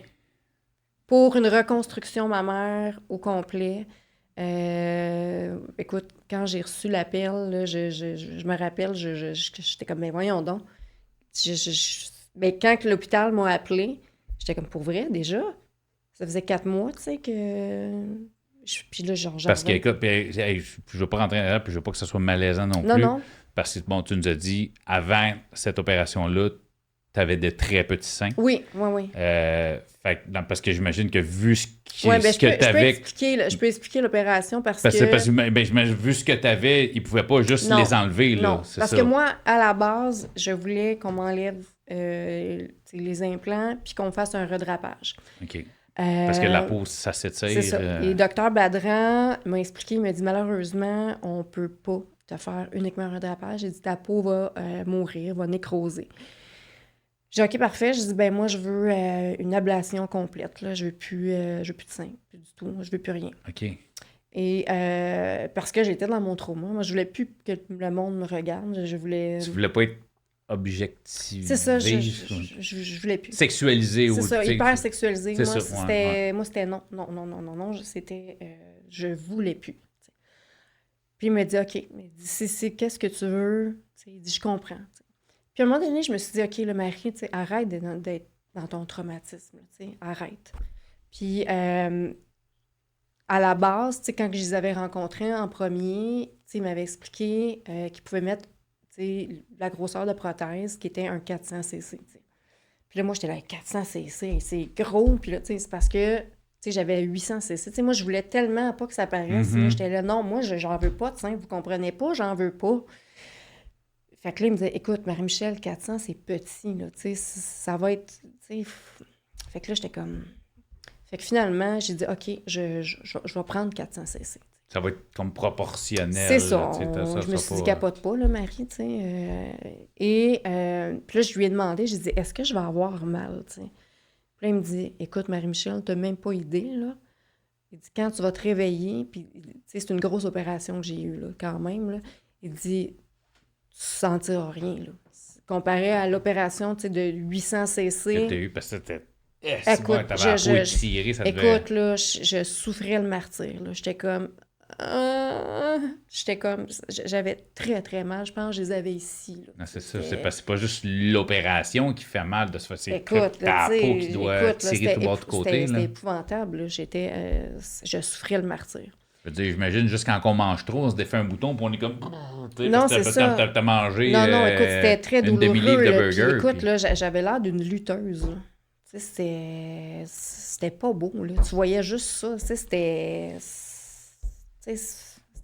[SPEAKER 2] Pour une reconstruction mammaire au complet. Écoute, quand j'ai reçu l'appel, là, je me rappelle, j'étais comme, mais voyons donc. Mais quand l'hôpital m'a appelé, j'étais comme, pour vrai, déjà? Ça faisait 4 mois, tu sais, que... Puis là, genre...
[SPEAKER 1] Parce que, écoute, puis, hey, je veux pas rentrer là, puis je veux pas que ça soit malaisant non
[SPEAKER 2] Non,
[SPEAKER 1] plus.
[SPEAKER 2] non.
[SPEAKER 1] Parce que, bon, tu nous as dit, avant cette opération-là, tu avais de très petits seins.
[SPEAKER 2] Oui, oui, oui.
[SPEAKER 1] Parce que j'imagine que vu ce que
[SPEAKER 2] Je
[SPEAKER 1] tu avais...
[SPEAKER 2] je peux expliquer l'opération parce
[SPEAKER 1] Parce
[SPEAKER 2] que...
[SPEAKER 1] que vu ce que tu avais, ils pouvaient pas juste
[SPEAKER 2] Non,
[SPEAKER 1] les enlever, là.
[SPEAKER 2] non,
[SPEAKER 1] C'est
[SPEAKER 2] parce
[SPEAKER 1] ça.
[SPEAKER 2] que moi, à la base, je voulais qu'on m'enlève les implants puis qu'on fasse un redrapage.
[SPEAKER 1] OK. Parce que la peau, ça
[SPEAKER 2] C'est
[SPEAKER 1] s'étire.
[SPEAKER 2] ça. Et Dr Badran m'a expliqué, il m'a dit, malheureusement, on peut pas te faire uniquement un redrapage. Il dit, ta peau va mourir, va nécroser. J'ai dit, OK, parfait. Je dis, ben moi, je veux une ablation complète. Là. Je veux plus de sein, plus du tout. Je veux plus rien.
[SPEAKER 1] OK.
[SPEAKER 2] Et parce que j'étais dans mon trauma. Moi, je voulais plus que le monde me regarde. Je voulais...
[SPEAKER 1] Tu voulais pas être objectivé.
[SPEAKER 2] C'est ça, je voulais plus.
[SPEAKER 1] Sexualisé.
[SPEAKER 2] C'est ça, hyper sexualisé.
[SPEAKER 1] C'est
[SPEAKER 2] moi,
[SPEAKER 1] ça,
[SPEAKER 2] moi, c'était non. Non. C'était... je voulais plus. T'sais. Puis il m'a dit, OK, il dit, c'est qu'est-ce que tu veux? T'sais, il dit, je comprends. T'sais. Puis à un moment donné, je me suis dit, OK, le Marie, arrête d'être dans ton traumatisme. Arrête. Puis à la base, quand je les avais rencontrés en premier, ils m'avaient expliqué qu'ils pouvaient mettre la grosseur de prothèse qui était un 400 cc. Puis là, moi, j'étais là, 400 cc, c'est gros. Puis là, c'est parce que j'avais 800 cc. Moi, je voulais tellement pas que ça paraisse. Là, j'étais là, non, moi, j'en veux pas de sein. Vous comprenez pas, j'en veux pas. Fait que là, il me disait, écoute, Marie-Michel, 400, c'est petit, là, ça va être, Fait que là, j'étais comme... Fait que finalement, j'ai dit, OK, je vais prendre 400 cc.
[SPEAKER 1] Ça va être comme proportionnel.
[SPEAKER 2] C'est ça.
[SPEAKER 1] Là,
[SPEAKER 2] je me suis dit, capote pas, là, Marie, tu sais. Puis là, je lui ai demandé, j'ai dit, est-ce que je vais avoir mal, tu sais? Puis là, il me dit, écoute, Marie-Michel, t'as même pas idée, là. Il dit, quand tu vas te réveiller, puis, tu sais, c'est une grosse opération que j'ai eue, là, quand même, là. Il dit, tu sentiras rien, là. Comparé à l'opération, tu sais, de 800 cc.
[SPEAKER 1] Que t'as eu, parce que c'était...
[SPEAKER 2] Écoute,
[SPEAKER 1] t'avais la peau étirée, ça devait...
[SPEAKER 2] Écoute, là, je souffrais le martyre, là. J'étais comme... J'avais très, très mal. Je pense que je les avais ici. Là.
[SPEAKER 1] Non, c'est ça. C'est pas juste l'opération qui fait mal de se faire. C'est ta peau qui doit tirer tout de l'autre côté.
[SPEAKER 2] C'était épouvantable. Là. Je souffrais le martyre.
[SPEAKER 1] Je veux dire, j'imagine, juste quand on mange trop, on se défait un bouton, puis on est comme...
[SPEAKER 2] Non, c'est ça.
[SPEAKER 1] T'as mangé
[SPEAKER 2] non, écoute, c'était très douloureux.
[SPEAKER 1] Une demi-livre de burger.
[SPEAKER 2] Puis, écoute, là, j'avais l'air d'une lutteuse. C'était pas beau. Là. Tu voyais juste ça. C'était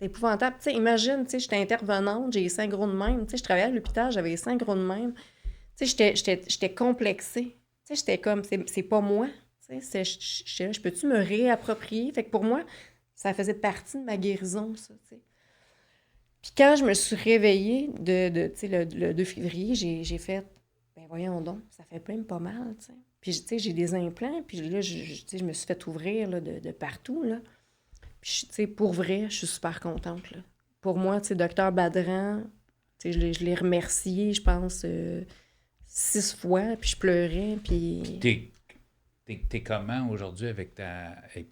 [SPEAKER 2] épouvantable. T'sais, imagine, j'étais intervenante, j'ai les seins gros de même. Je travaillais à l'hôpital, j'avais les seins gros de même. J'étais complexée. J'étais comme, c'est pas moi. Je peux-tu me réapproprier? Fait que pour moi, ça faisait partie de ma guérison, ça. T'sais. Puis quand je me suis réveillée le 2 février, j'ai fait, ben voyons donc, ça fait même pas mal. T'sais. Puis j'ai des implants, puis là, je me suis fait ouvrir là, de partout, là. Puis, pour vrai, je suis super contente. Là. Pour moi, Dr Badran, je l'ai remercié, je pense, 6 fois, puis je pleurais, puis...
[SPEAKER 1] T'es comment aujourd'hui avec ta... J'ai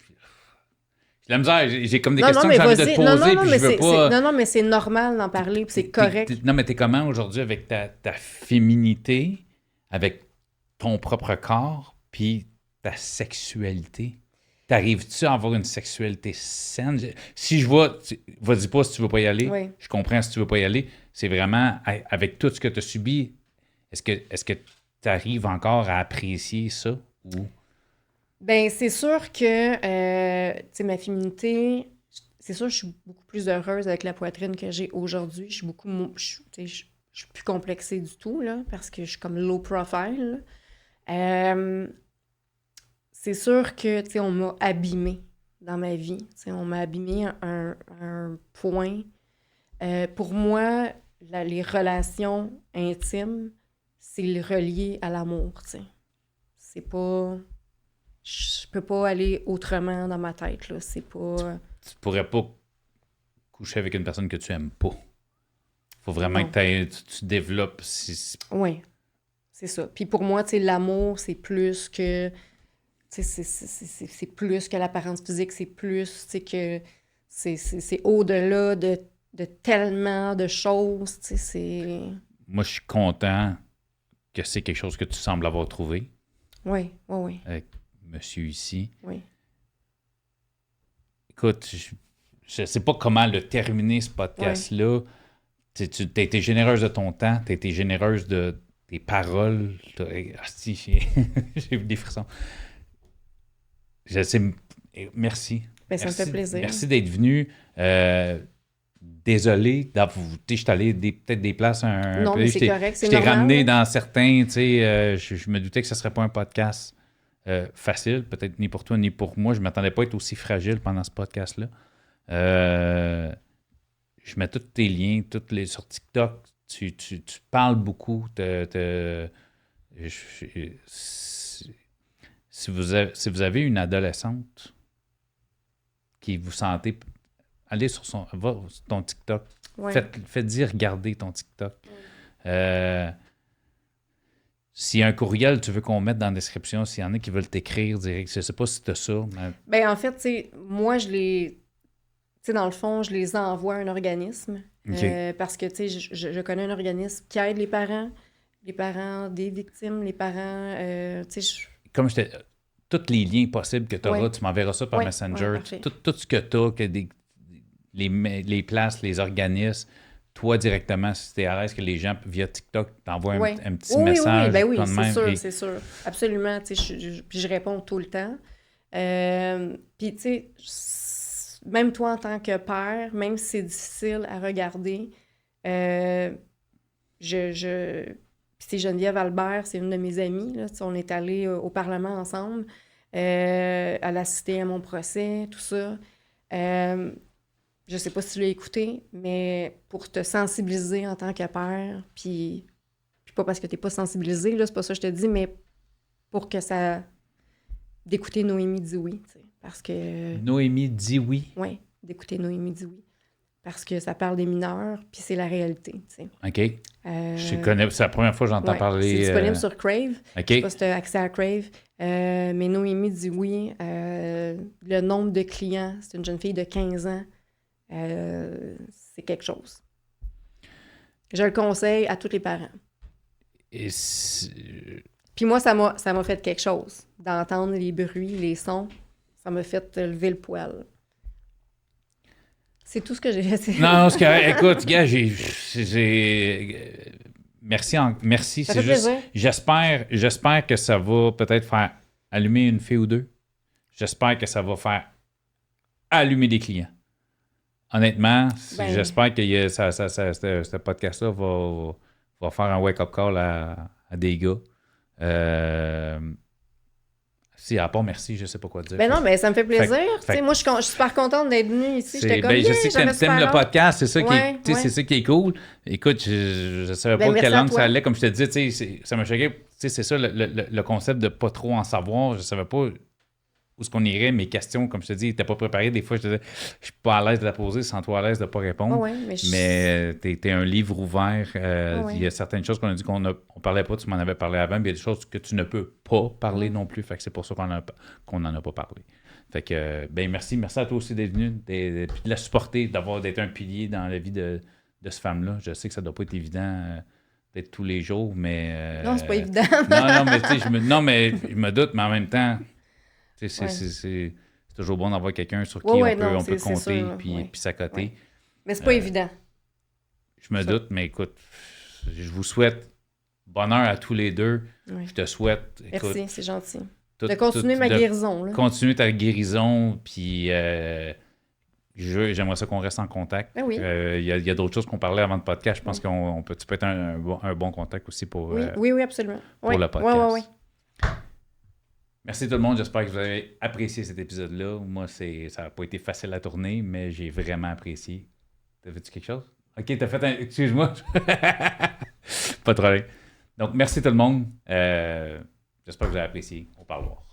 [SPEAKER 1] la misère, j'ai comme des questions que j'ai envie de te poser, puis je veux pas...
[SPEAKER 2] Non, mais c'est normal d'en parler, puis c'est correct.
[SPEAKER 1] Non, mais t'es comment aujourd'hui avec ta féminité, avec ton propre corps, puis ta sexualité? T'arrives-tu à avoir une sexualité saine? Si je vois, vas-y pas si tu veux pas y aller.
[SPEAKER 2] Oui.
[SPEAKER 1] Je comprends si tu veux pas y aller. C'est vraiment, avec tout ce que tu as subi, est-ce que tu arrives encore à apprécier ça? Ou...
[SPEAKER 2] Bien, c'est sûr que, ma féminité, c'est sûr que je suis beaucoup plus heureuse avec la poitrine que j'ai aujourd'hui. Je suis plus complexée du tout, là, parce que je suis comme low profile. C'est sûr que, on m'a abîmée dans ma vie. On m'a abîmée à un point. Pour moi, les relations intimes, c'est relié à l'amour, t'sais. C'est pas... je peux pas aller autrement dans ma tête, là. C'est pas...
[SPEAKER 1] Tu pourrais pas coucher avec une personne que tu aimes pas. Faut vraiment
[SPEAKER 2] Non.
[SPEAKER 1] que tu développes...
[SPEAKER 2] Oui, c'est ça. Puis pour moi, tu sais, l'amour, c'est plus que... Tu sais, c'est plus que l'apparence physique, c'est plus, tu sais, que... C'est au-delà de tellement de choses, tu sais, c'est...
[SPEAKER 1] Moi, je suis content que c'est quelque chose que tu sembles avoir trouvé
[SPEAKER 2] Oui, oui,
[SPEAKER 1] avec monsieur ici.
[SPEAKER 2] oui.
[SPEAKER 1] Écoute, je sais pas comment le terminer, ce podcast-là. Tu as été généreuse de ton temps, tu as été généreuse de tes paroles. Si, j'ai eu des frissons. Je sais, merci.
[SPEAKER 2] Ben, ça me fait plaisir.
[SPEAKER 1] Merci d'être venu. Désolé, je suis allé peut-être des places un
[SPEAKER 2] Non,
[SPEAKER 1] peu.
[SPEAKER 2] mais c'est correct, c'est
[SPEAKER 1] Je t'ai
[SPEAKER 2] normal.
[SPEAKER 1] ramené dans certains, tu sais, je me doutais que ce ne serait pas un podcast facile, peut-être ni pour toi ni pour moi. Je ne m'attendais pas à être aussi fragile pendant ce podcast-là. Je mets tous tes liens, sur TikTok. Tu parles beaucoup. Si vous avez une adolescente qui vous sentez, allez sur ton TikTok.
[SPEAKER 2] Ouais.
[SPEAKER 1] Faites-y regarder ton TikTok. S'il y a un courriel, tu veux qu'on mette dans la description, s'il y en a qui veulent t'écrire, direct, je ne sais pas si tu as ça. Mais...
[SPEAKER 2] Ben, en fait, tu sais, moi, je les... Tu sais, dans le fond, je les envoie à un organisme.
[SPEAKER 1] Okay.
[SPEAKER 2] Parce que, tu sais, je connais un organisme qui aide les parents des victimes, les parents, tu sais...
[SPEAKER 1] Comme je t'ai... Tous les liens possibles que tu auras,
[SPEAKER 2] Ouais.
[SPEAKER 1] tu m'enverras ça par
[SPEAKER 2] Ouais,
[SPEAKER 1] Messenger.
[SPEAKER 2] ouais,
[SPEAKER 1] tout ce que tu as, les places, les organismes, toi directement, si tu es à l'aise que les gens, via TikTok, t'envoient un petit message.
[SPEAKER 2] Oui, ben oui,
[SPEAKER 1] c'est
[SPEAKER 2] même, sûr, c'est sûr. Absolument, tu sais, puis je réponds tout le temps. Puis, tu sais, même toi en tant que père, même si c'est difficile à regarder, Puis Geneviève Albert, c'est une de mes amies, là, on est allés au Parlement ensemble, elle a assisté à mon procès, tout ça. Je sais pas si tu l'as écouté, mais pour te sensibiliser en tant que père, puis pas parce que t'es pas sensibilisé, là, c'est pas ça que je te dis, mais pour que ça... d'écouter Noémie dit oui, tu sais, parce que...
[SPEAKER 1] Noémie dit oui?
[SPEAKER 2] Oui, d'écouter Noémie dit oui. Parce que ça parle des mineurs, puis c'est la réalité, tu sais.
[SPEAKER 1] OK. Je connais, c'est la première fois que j'entends parler...
[SPEAKER 2] C'est disponible sur Crave.
[SPEAKER 1] OK.
[SPEAKER 2] Je sais pas si tu as accès à Crave. Mais Noémie dit oui. Le nombre de clients, c'est une jeune fille de 15 ans. C'est quelque chose. Je le conseille à tous les parents. Puis moi, ça m'a fait quelque chose. D'entendre les bruits, les sons, ça m'a fait lever le poil. C'est tout ce que j'ai fait.
[SPEAKER 1] Non, c'est correct. Écoute, gars, merci.
[SPEAKER 2] Ça
[SPEAKER 1] C'est
[SPEAKER 2] fait
[SPEAKER 1] juste,
[SPEAKER 2] plaisir.
[SPEAKER 1] j'espère que ça va peut-être faire allumer une fille ou deux. J'espère que ça va faire allumer des clients. Honnêtement, j'espère que ce podcast-là va faire un wake-up call à des gars. Si, à part merci, je sais pas quoi dire.
[SPEAKER 2] Ben non, mais ça me fait plaisir. Moi, je suis super contente d'être venue ici. J'étais comme,
[SPEAKER 1] je sais que t'aimes le podcast, c'est ça, c'est ça qui est cool. Écoute, je savais pas quelle langue ça allait, comme je te dis, ça m'a choqué. C'est ça le concept de pas trop en savoir. Je savais pas où est-ce qu'on irait. Mes questions, comme je te dis, n'étaient pas préparées. Des fois, je te dis, je suis pas à l'aise de la poser, sans toi à l'aise de pas répondre. Mais t'es un livre ouvert. Il y a certaines choses qu'on a dit qu'on parlait pas, tu m'en avais parlé avant, mais il y a des choses que tu ne peux pas parler non plus. Fait que c'est pour ça qu'on n'en a pas parlé. Fait que, merci à toi aussi d'être venu, puis de la supporter, d'être un pilier dans la vie de cette femme-là. Je sais que ça doit pas être évident d'être tous les jours, mais...
[SPEAKER 2] non, c'est pas évident.
[SPEAKER 1] non, mais tu sais, je me doute, mais en même temps... C'est toujours bon d'avoir quelqu'un sur qui on peut compter puis s'accoter.
[SPEAKER 2] Ouais. Mais c'est pas évident.
[SPEAKER 1] Je me doute, mais écoute, je vous souhaite bonheur à tous les deux.
[SPEAKER 2] Ouais.
[SPEAKER 1] Je te souhaite...
[SPEAKER 2] Merci, c'est gentil. De continuer ma guérison. Là.
[SPEAKER 1] Continuer ta guérison, puis j'aimerais ça qu'on reste en contact.
[SPEAKER 2] Ben oui.
[SPEAKER 1] Il y a d'autres choses qu'on parlait avant le podcast. Je pense tu peux être un bon contact aussi pour,
[SPEAKER 2] oui, absolument.
[SPEAKER 1] Pour le podcast.
[SPEAKER 2] Oui.
[SPEAKER 1] Merci tout le monde. J'espère que vous avez apprécié cet épisode-là. Moi, ça n'a pas été facile à tourner, mais j'ai vraiment apprécié. T'as fait-tu quelque chose? OK, t'as fait un... Excuse-moi. Pas de problème. Donc, merci tout le monde. J'espère que vous avez apprécié. Au parloir.